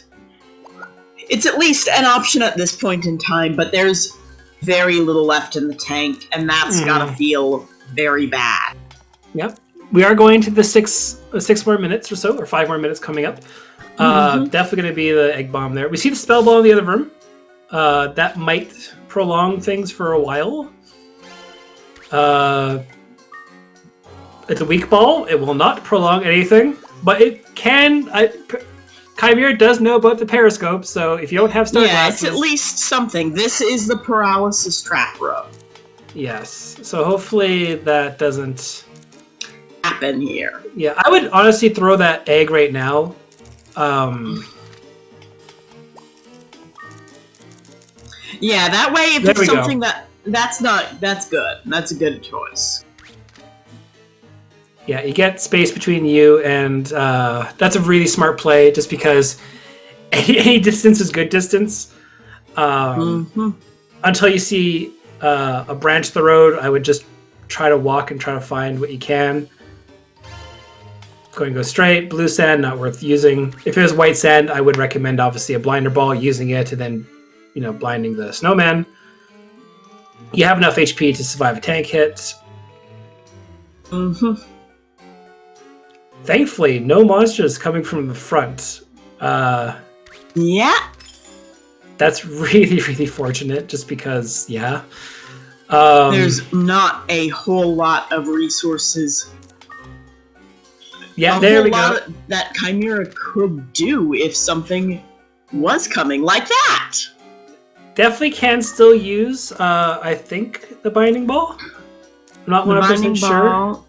It's at least an option at this point in time, but there's very little left in the tank, and that's gotta feel very bad. Yep. We are going to the six more minutes or so, or 5 more minutes coming up. Definitely going to be the egg bomb there. We see the spell ball in the other room. That might prolong things for a while. It's a weak ball. It will not prolong anything, but it can... Chimera does know about the periscope, so if you don't have star glasses... it's at least something. This is the paralysis trap room. Yes, so hopefully that doesn't... happen here. Yeah, I would honestly throw that egg right now. Yeah, that way if it's something that's good. That's a good choice. Yeah, you get space between you, and that's a really smart play, just because any distance is good distance. Until you see a branch of the road, I would just try to walk and try to find what you can. Going to go straight. Blue sand, not worth using. If it was white sand, I would recommend, obviously, a blinder ball, using it, and then, blinding the snowman. You have enough HP to survive a tank hit. Thankfully, no monsters coming from the front. Yeah. That's really, really fortunate, just because, yeah. There's not a whole lot of resources. Yeah, there we go. That Chimera could do if something was coming like that. Definitely can still use, I think, the binding ball. I'm not 100% sure.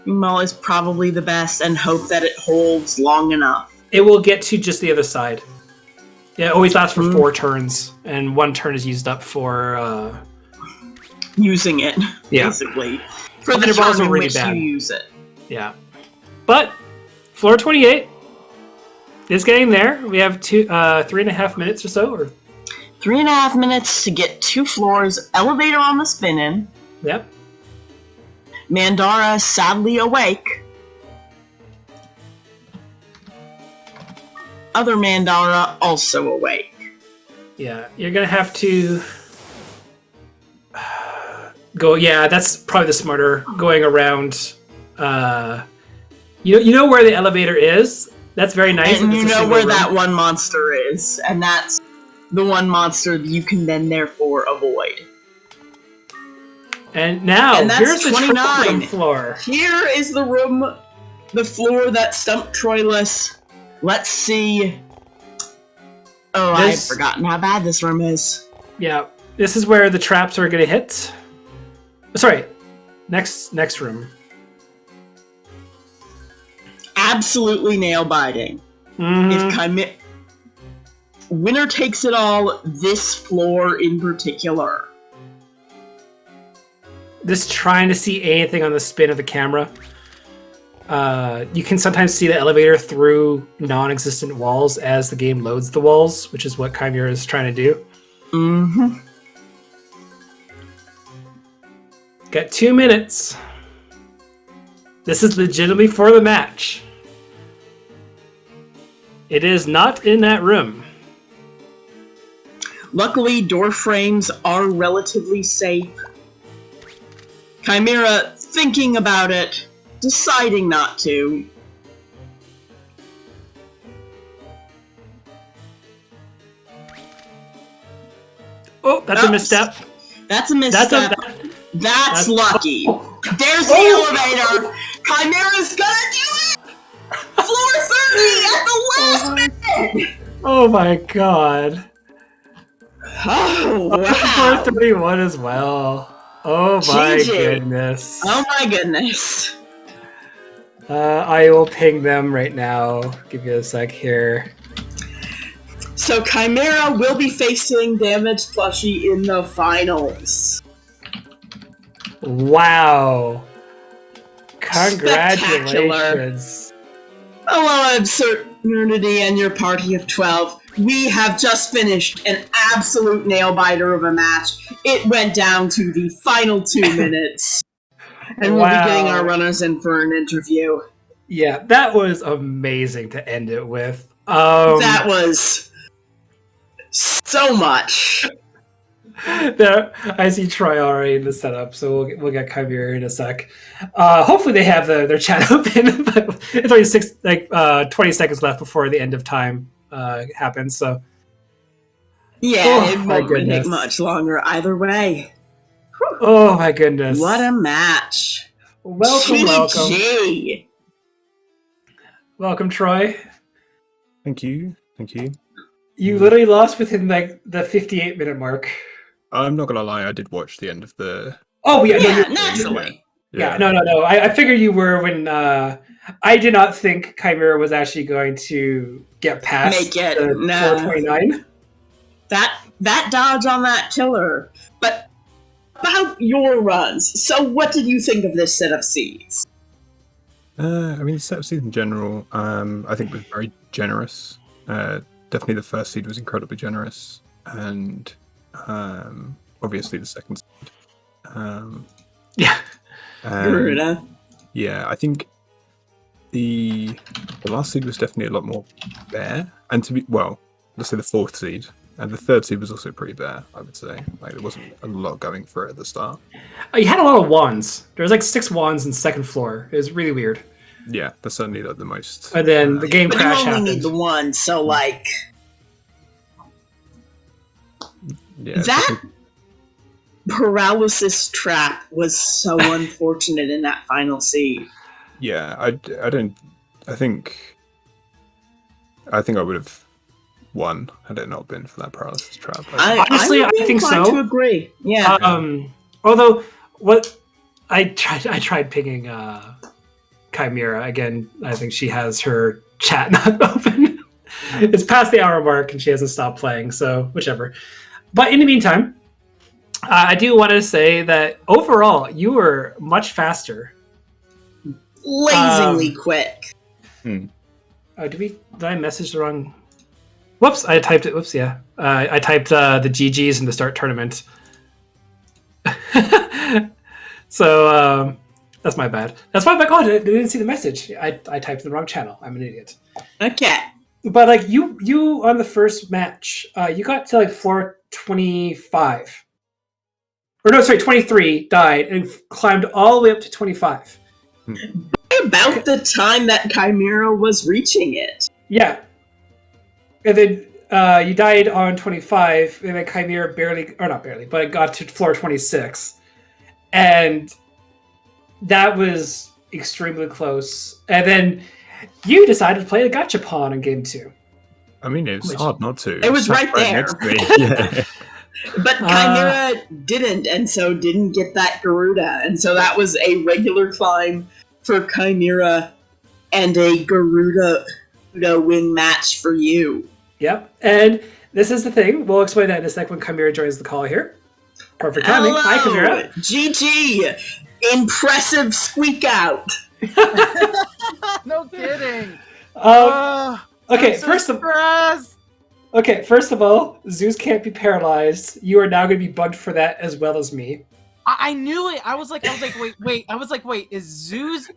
Ball is probably the best, and hope that it holds long enough. It will get to just the other side. Yeah, it always lasts for 4 turns, and 1 turn is used up for using it, Yeah. basically. For the Fireballs turn are in really which bad. you use it. Yeah. But floor 28 is getting there. We have 3.5 minutes or so. Or 3.5 minutes to get 2 floors, elevator on the spin-in. Yep. Mandara sadly awake. Other Mandara also awake. Yeah, you're gonna have to go. Yeah, that's probably the smarter going around. You know where the elevator is. That's very nice. And if you it's a know single where room. that one monster is, and that's the one monster you can then therefore avoid. And now And that's here's the 29. room floor. Here is the room, the floor that stumped Troylus. Let's see. Oh, I've forgotten how bad this room is. Yeah, this is where the traps are gonna hit. Sorry, next room. Absolutely nail biting. Mm-hmm. If winner takes it all, this floor in particular. Just trying to see anything on the spin of the camera. You can sometimes see the elevator through non-existent walls as the game loads the walls, which is what Chimera is trying to do. Mm-hmm. Got 2 minutes. This is legitimately for the match. It is not in that room. Luckily, door frames are relatively safe. Chimera thinking about it, deciding not to. Oh, that's a misstep. That's a misstep. That's lucky. There's the elevator. Chimera's gonna do it! Floor 30 at the last minute! Oh my god. Oh, wow. Floor 31 as well. Oh my GG. goodness. Oh my goodness. I will ping them right now. Give you a sec here. So Chimera will be facing Damaged Plushie in the finals. Wow. Congratulations. Hello, Absurdity and your party of 12. We have just finished an absolute nail-biter of a match. It went down to the final 2 minutes. And we'll be getting our runners in for an interview. Yeah, that was amazing to end it with. That was so much. There, I see Troy already in the setup, so we'll get Chimera in a sec. Hopefully they have their chat open, but it's only 20 seconds left before the end of time happens. So yeah, it won't take much longer either way. Oh my goodness! What a match! Welcome. Welcome, Troy. Thank you. You literally lost within the 58-minute mark. I'm not gonna lie, I did watch the end of the. Oh yeah, naturally. Yeah, no. I figured you were when I did not think Chimera was actually going to get past the 429. That dodge on that killer. But about your runs, so what did you think of this set of seeds? I mean, the set of seeds in general, I think was very generous. Definitely the first seed was incredibly generous, and obviously the second seed. Yeah. Yeah, I think the last seed was definitely a lot more bare, and let's say the fourth seed. And the third seed was also pretty bare, I would say. Like, there wasn't a lot going for it at the start. You had a lot of wands. There was like 6 wands in the second floor. It was really weird. Yeah, that's certainly like the most. And then the game crash happened. You only happened. need the one, so like. Yeah, that paralysis trap was so unfortunate in that final seed. Yeah, I think I would have won had it not been for that paralysis trap. Honestly, I think so. To agree. Yeah. Although I tried pinging Chimera again. I think she has her chat not open. It's past the hour mark and she hasn't stopped playing, so whichever. But in the meantime, I do want to say that overall, you were much faster. Blazingly quick. Oh, did I message the wrong? Whoops, I typed it. Whoops, yeah. I typed the GGs in the start tournament. So that's my bad. That's why, my God, I didn't see the message. I typed the wrong channel. I'm an idiot. Okay. But like you on the first match, you got to like floor 25. Or no, sorry, 23, died, and climbed all the way up to 25. About the time that Chimera was reaching it. Yeah. And then you died on 25, and then Chimera not barely, but it got to floor 26. And that was extremely close. And then you decided to play the gachapon in game 2. I mean, it was hard not to. It was right there. Next to me. Yeah. But Chimera didn't, and so didn't get that Garuda. And so that was a regular climb for Chimera and a Garuda win match for you. Yep. And this is the thing. We'll explain that in a sec when Chimera joins the call here. Perfect timing. Hello, Hi, Chimera. GG. Impressive squeak out. No kidding. Okay, I'm so first of all, Zeus can't be paralyzed. You are now going to be bugged for that as well as me. I knew it. I was like, wait, is Zeus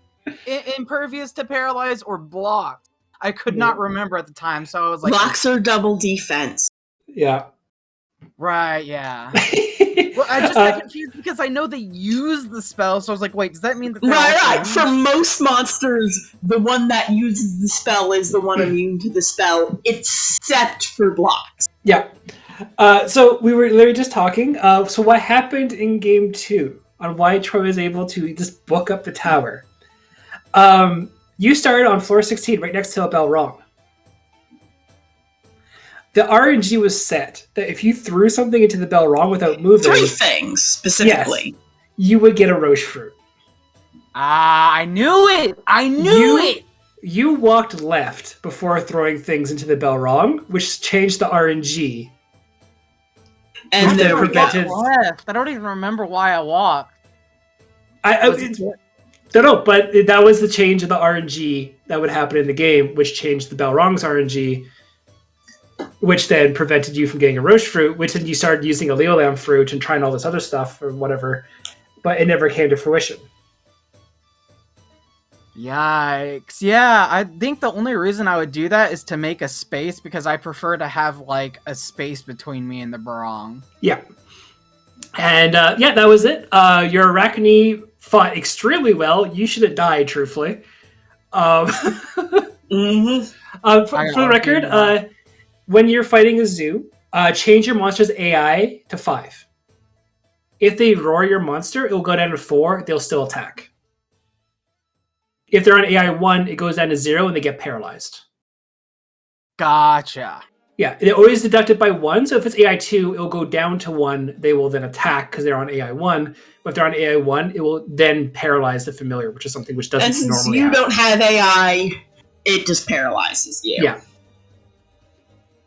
impervious to paralyze or blocked? I could not remember at the time, so I was like, Blocks are double defense. Yeah. right, yeah. Well, I just got confused because I know they use the spell, so I was like, wait, does that mean that they're Right. For most monsters, the one that uses the spell is the one immune to the spell, except for blocks. Yeah. So we were literally just talking. So what happened in game 2 on why Troy was able to just book up the tower? You started on floor 16, right next to a bell wrong. The RNG was set that if you threw something into the bell wrong without moving, 3 things specifically. Yes, you would get a roche fruit. I knew it. I knew it. You walked left before throwing things into the bell wrong, which changed the RNG. And then prevented. Left. I don't even remember why I walked. I don't know, but that was the change of the RNG that would happen in the game, which changed the bell wrong's RNG, which then prevented you from getting a roche fruit, which then you started using a Leolam fruit and trying all this other stuff or whatever, but it never came to fruition. Yikes. Yeah, I think the only reason I would do that is to make a space because I prefer to have like a space between me and the Barong. Yeah. And yeah, that was it. Your Arachne fought extremely well. You should have died, truthfully. For the record, when you're fighting a zoo, change your monster's AI to 5. If they roar your monster, it will go down to 4. They'll still attack. If they're on AI 1, it goes down to 0 and they get paralyzed. Gotcha. Yeah, it always deducted by 1. So if it's AI 2, it will go down to 1. They will then attack because they're on AI 1. But if they're on AI 1, it will then paralyze the familiar, which is something which doesn't normally happen. And since you don't have AI, it just paralyzes you. Yeah.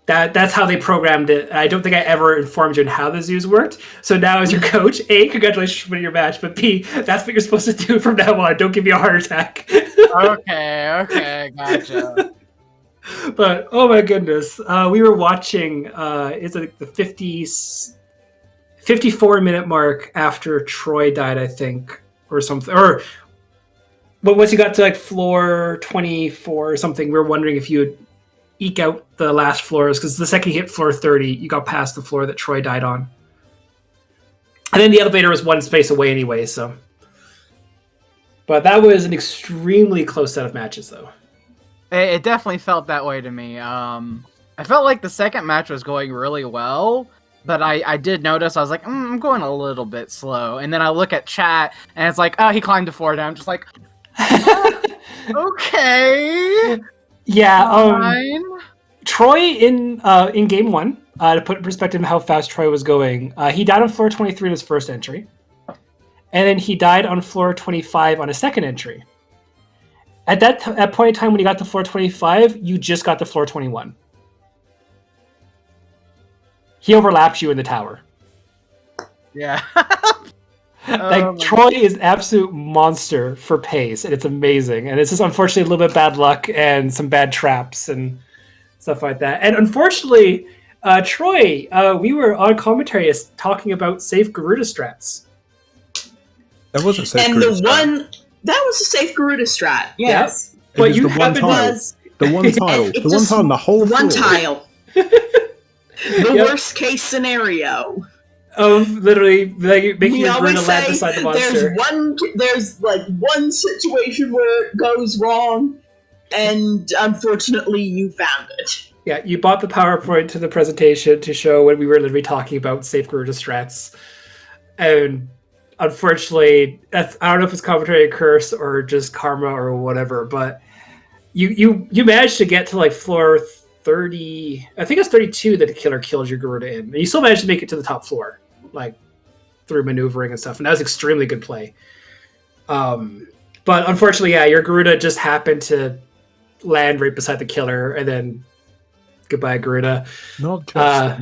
That's how they programmed it. I don't think I ever informed you on how the zoos worked. So now as your coach, A, congratulations for winning your match, but B, that's what you're supposed to do from now on. Don't give me a heart attack. Okay, gotcha. But, oh my goodness. We were watching, it's like the 54-minute mark after Troy died, I think, or something. But once you got to like floor 24 or something, we were wondering if you would eke out the last floors, because the second you hit floor 30, you got past the floor that Troy died on. And then the elevator was one space away anyway, so. But that was an extremely close set of matches, though. It definitely felt that way to me. I felt like the second match was going really well, but I did notice, I was like, I'm going a little bit slow. And then I look at chat, and it's like, oh, he climbed the floor down. I'm just like, okay. Yeah, Troy in game 1, to put in perspective how fast Troy was going, he died on floor 23 in his first entry. And then he died on floor 25 on his second entry. At that point in time when you got to floor 25, you just got to floor 21. he overlaps you in the tower. Yeah. Like Troy is an absolute monster for pace, and it's amazing. And it's just unfortunately a little bit bad luck and some bad traps and stuff like that. And unfortunately, Troy, we were on commentary talking about safe Garuda strats. That wasn't safe. And the one that was a safe Garuda strat. Yes. It But was you the one happened tile. The one tile. It The one just- tile on the whole one floor. tile. The Yep. worst case scenario. Of literally like, making We your Garuda always land say beside the monster. there's like one situation where it goes wrong, and unfortunately you found it. Yeah, you bought the PowerPoint to the presentation to show when we were literally talking about safe Garuda strats. And unfortunately, I don't know if it's commentary curse or just karma or whatever, but you managed to get to like floor 30, I think it's 32 that the killer killed your Garuda in. And you still managed to make it to the top floor, like through maneuvering and stuff. And that was extremely good play. But unfortunately, yeah, your Garuda just happened to land right beside the killer, and then goodbye, Garuda. Not just,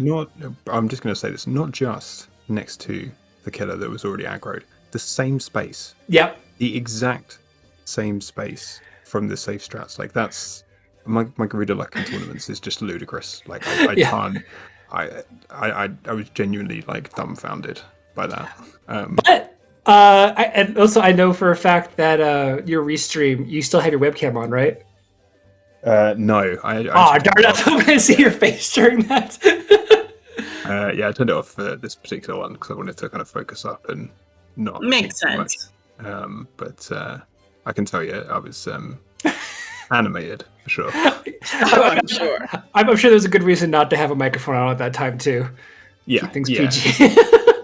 I'm just going to say this, not just next to the killer that was already aggroed, the same space, Yep. the exact same space from the safe strats. Like that's my Garuda luck in tournaments is just ludicrous. Like I Yeah. can't. I was genuinely like dumbfounded by that. But and also I know for a fact that your restream, you still have your webcam on, right? No, I Oh turned darn! it I off. was hoping to see your face during that. Yeah, I turned it off for this particular one because I wanted to kind of focus up and not Makes think too much. sense. But I can tell you, I was animated for sure. I'm sure. I'm sure there's a good reason not to have a microphone on at that time too. Yeah, Keep things yeah, PG.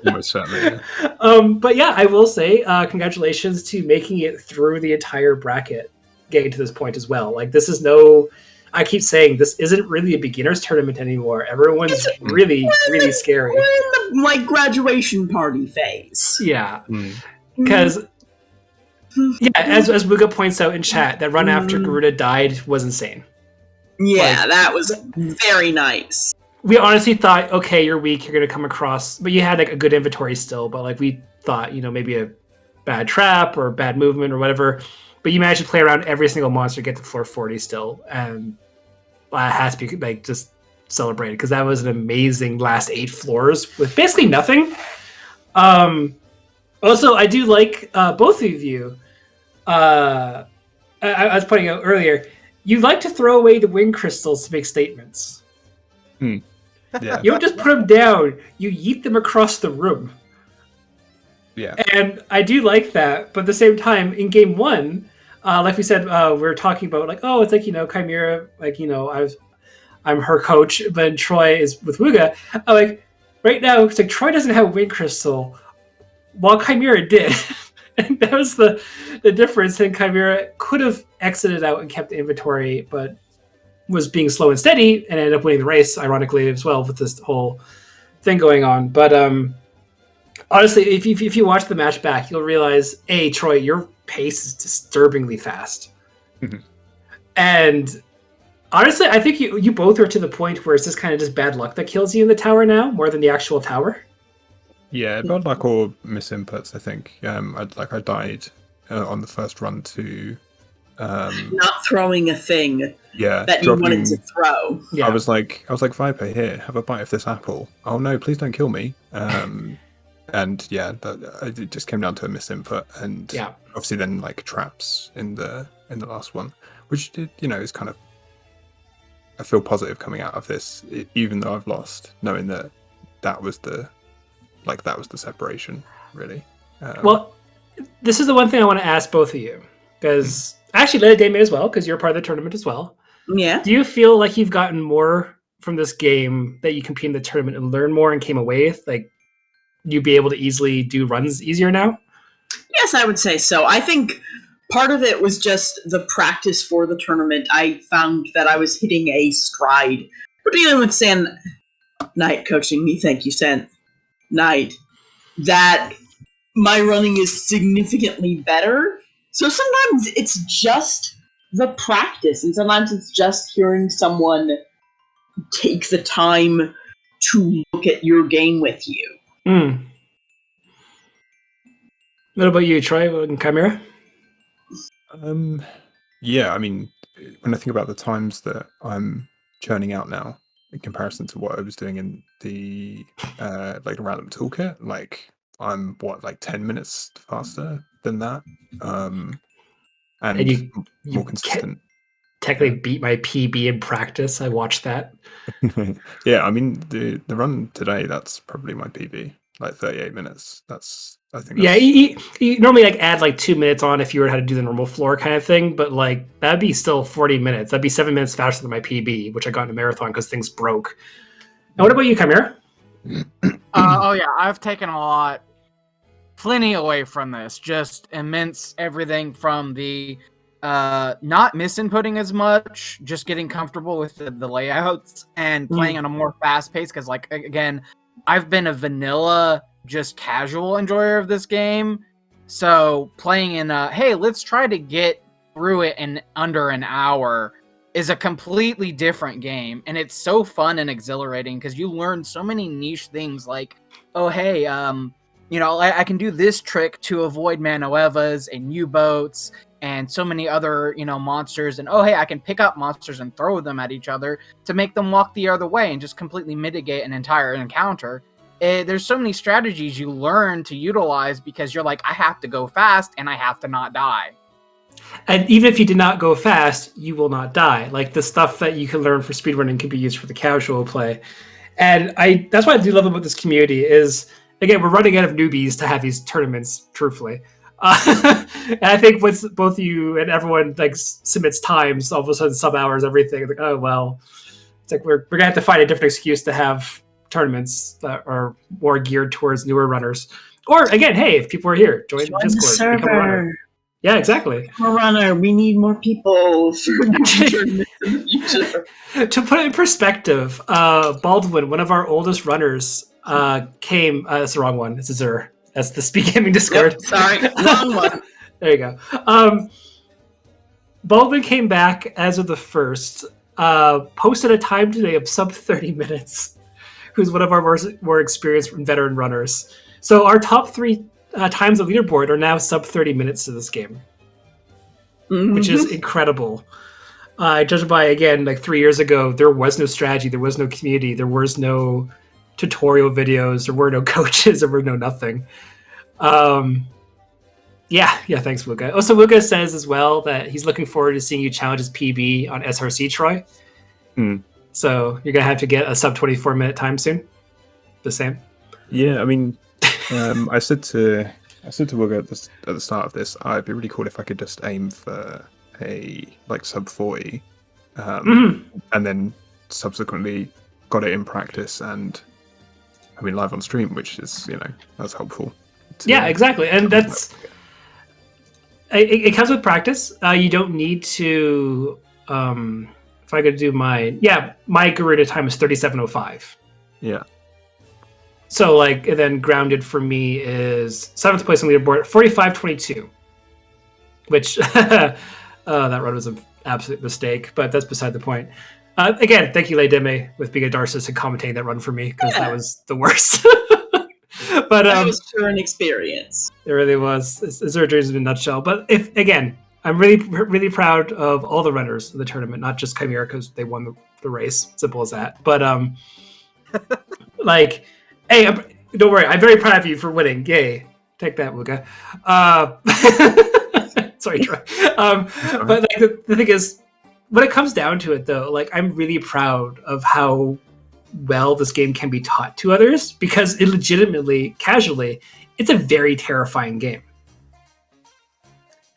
almost certainly. Yeah. But yeah, I will say congratulations to making it through the entire bracket, getting to this point as well. Like this is no, I keep saying this isn't really a beginner's tournament anymore. Everyone's really scary. We're in the like graduation party phase. Yeah, Mm. because yeah, as Muga points out in chat, that run after Garuda died was insane. Yeah, Like- that was very nice. We honestly thought, okay, you're weak, you're gonna come across, but you had like a good inventory still. But like we thought, maybe a bad trap or bad movement or whatever. But you managed to play around every single monster, get to floor 40 still, and it has to be like just celebrated because that was an amazing last 8 floors with basically nothing. Also, I do like both of you. I was pointing out earlier, you like to throw away the wind crystals to make statements. Yeah, You don't just put them down; you yeet them across the room. yeah. And I do like that, but at the same time, in game 1, like we said, we were talking about like, oh, it's like Chimera, like I'm her coach, but Troy is with Wuga. I'm like, right now, it's like Troy doesn't have Wind Crystal, while Chimera did, and that was the difference. And Chimera could have exited out and kept the inventory, but was being slow and steady, and ended up winning the race, ironically as well, with this whole thing going on. But honestly, if you watch the match back, you'll realize, Troy, your pace is disturbingly fast. Mhm. And honestly, I think you both are to the point where it's just kind of just bad luck that kills you in the tower now, more than the actual tower. Yeah, bad luck or misinputs. I think. I died on the first run to. Not throwing a thing Yeah, that you wanted to throw. Yeah, I was like, Viper, here, have a bite of this apple. Oh no, please don't kill me. And yeah, it just came down to a misinput, and yeah. obviously then like traps in the last one, which is kind of. I feel positive coming out of this, even though I've lost, knowing that was the separation, really. Well, this is the one thing I want to ask both of you, because actually, let it Damien as well, because you're part of the tournament as well. Yeah. Do you feel like you've gotten more from this game that you compete in the tournament and learn more and came away with? Like, you be able to easily do runs easier now? Yes, I would say so. I think part of it was just the practice for the tournament. I found that I was hitting a stride. We're dealing with San Knight coaching me. Thank you, San Knight. That my running is significantly better. So sometimes it's just the practice, and sometimes it's just hearing someone take the time to look at your game with you. What about you, Troy and Chimera? Yeah, I mean, when I think about the times that I'm churning out now in comparison to what I was doing in the like random toolkit, like I'm like 10 minutes faster than that, and And more you consistent. technically beat my PB in practice. I watched that. Yeah, I mean the run today, that's probably my PB, like 38 minutes. I think Yeah, that's you normally like add like 2 minutes on if you were to do the normal floor kind of thing, but like that'd be still 40 minutes. That'd be 7 minutes faster than my PB, which I got in a marathon because things broke. And what about you, Chimera? Oh yeah, I've taken plenty away from this. Just immense everything from the not misinputting as much, just getting comfortable with the layouts and playing on a more fast pace. Because like again, I've been a vanilla, just casual enjoyer of this game. So playing in hey, let's try to get through it in under an hour is a completely different game, and it's so fun and exhilarating because you learn so many niche things like, oh hey, you know, I can do this trick to avoid Manoevas and U-boats and so many other, you know, monsters, and oh hey, I can pick up monsters and throw them at each other to make them walk the other way and just completely mitigate an entire encounter. There's so many strategies you learn to utilize because you're like, I have to go fast and I have to not die. And even if you did not go fast, you will not die. Like the stuff that you can learn for speedrunning can be used for the casual play. And that's what I do love about this community is, again, we're running out of newbies to have these tournaments, truthfully. And I think once both you and everyone like submits times, all of a sudden sub hours, everything, like, oh, well, it's like we're going to have to find a different excuse to have tournaments that are more geared towards newer runners. Or again, hey, if people are here, join The Discord, become a runner. server. Yeah, exactly. I'm a runner. We need more people for tournaments in the future. To put it in perspective, Baldwin, one of our oldest runners, came. That's the wrong one. It's Azure. That's the Speak Gaming Discord. Yep, sorry, wrong one. There you go. Baldwin came back as of the first. Posted a time today of sub 30 minutes. Who's one of our more experienced veteran runners. So our top 3 times of leaderboard are now sub 30 minutes to this game, which is incredible. Judged by, again, like 3 years ago, there was no strategy, there was no community, there was no tutorial videos, there were no coaches, there were no nothing. Yeah, thanks, Wuga. Also, Wuga says as well that he's looking forward to seeing you challenge his PB on SRC, Troy. So you're going to have to get a sub 24-minute time soon? The same? Yeah, I mean, I said to Wugga at the start of this, it'd be really cool if I could just aim for a like sub 40, and then subsequently got it in practice and I mean live on stream, which is, you know, that's helpful. Yeah, exactly, and that's it comes with practice. You don't need to. If I could do my Garuda time is 37:05. Yeah. So, like, and then grounded for me is 7th place on the leaderboard, 45:22, which that run was an absolute mistake, but that's beside the point. Again, thank you, Deme, with being a Darcis and commentating that run for me, because that was the worst. But that was sure an experience. It really was. Azure Dreams in a nutshell. But again, I'm really, really proud of all the runners of the tournament, not just Chimera because they won the race. Simple as that. But like. Hey, don't worry. I'm very proud of you for winning. Yay. Take that, Wuga. Sorry, Troy. But like, the thing is, when it comes down to it, though, like I'm really proud of how well this game can be taught to others because it legitimately, casually, it's a very terrifying game.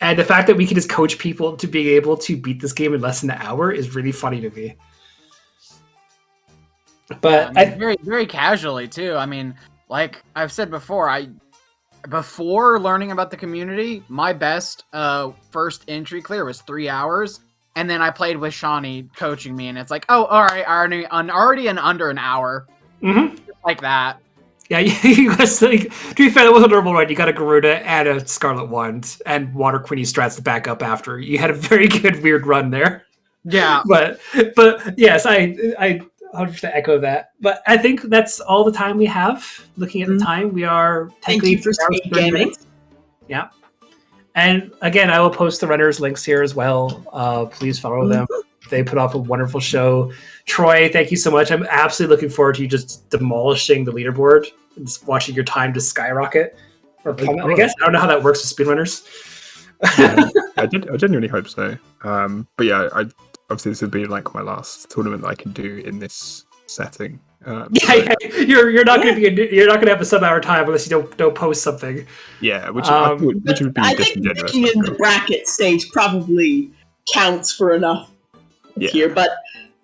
And the fact that we can just coach people to being able to beat this game in less than an hour is really funny to me. But I mean, very, very casually too. I mean, like I've said before, before learning about the community, my best first entry clear was 3 hours, and then I played with Shawnee coaching me, and it's like, oh, all right, already in under an hour, like that. Yeah, you guys, like, to be fair, that was a normal run. You got a Garuda and a Scarlet Wand and Water Queenie strats to back up after. You had a very good weird run there. Yeah, but yes, I 100% echo that. But I think that's all the time we have. Looking at the time, we are Thank technically you for 3 hours, speed 30 gaming. minutes. Yeah. And again, I will post the runners' links here as well. Please follow them. They put off a wonderful show. Troy, thank you so much. I'm absolutely looking forward to you just demolishing the leaderboard and just watching your time just skyrocket. Or plummet, I guess. I don't know how that works with speedrunners. I genuinely hope so. But yeah, obviously this would be like my last tournament that I can do in this setting. Yeah, you're not going to have a sub-hour time unless you don't post something. Yeah, which would be I think disingenuous. being in the bracket stage probably counts for enough here. But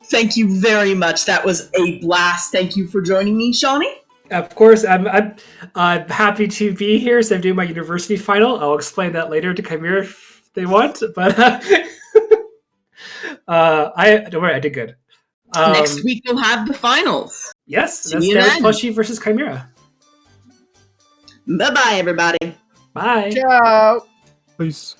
thank you very much. That was a blast. Thank you for joining me, Shawnee. Of course, I'm happy to be here. So I'm doing my university final. I'll explain that later to Chimera if they want. But don't worry, I did good. Next week we'll have the finals. Yes, See that's you Tamers then. Plushie versus Chimera. Bye-bye, everybody. Bye. Ciao. Please.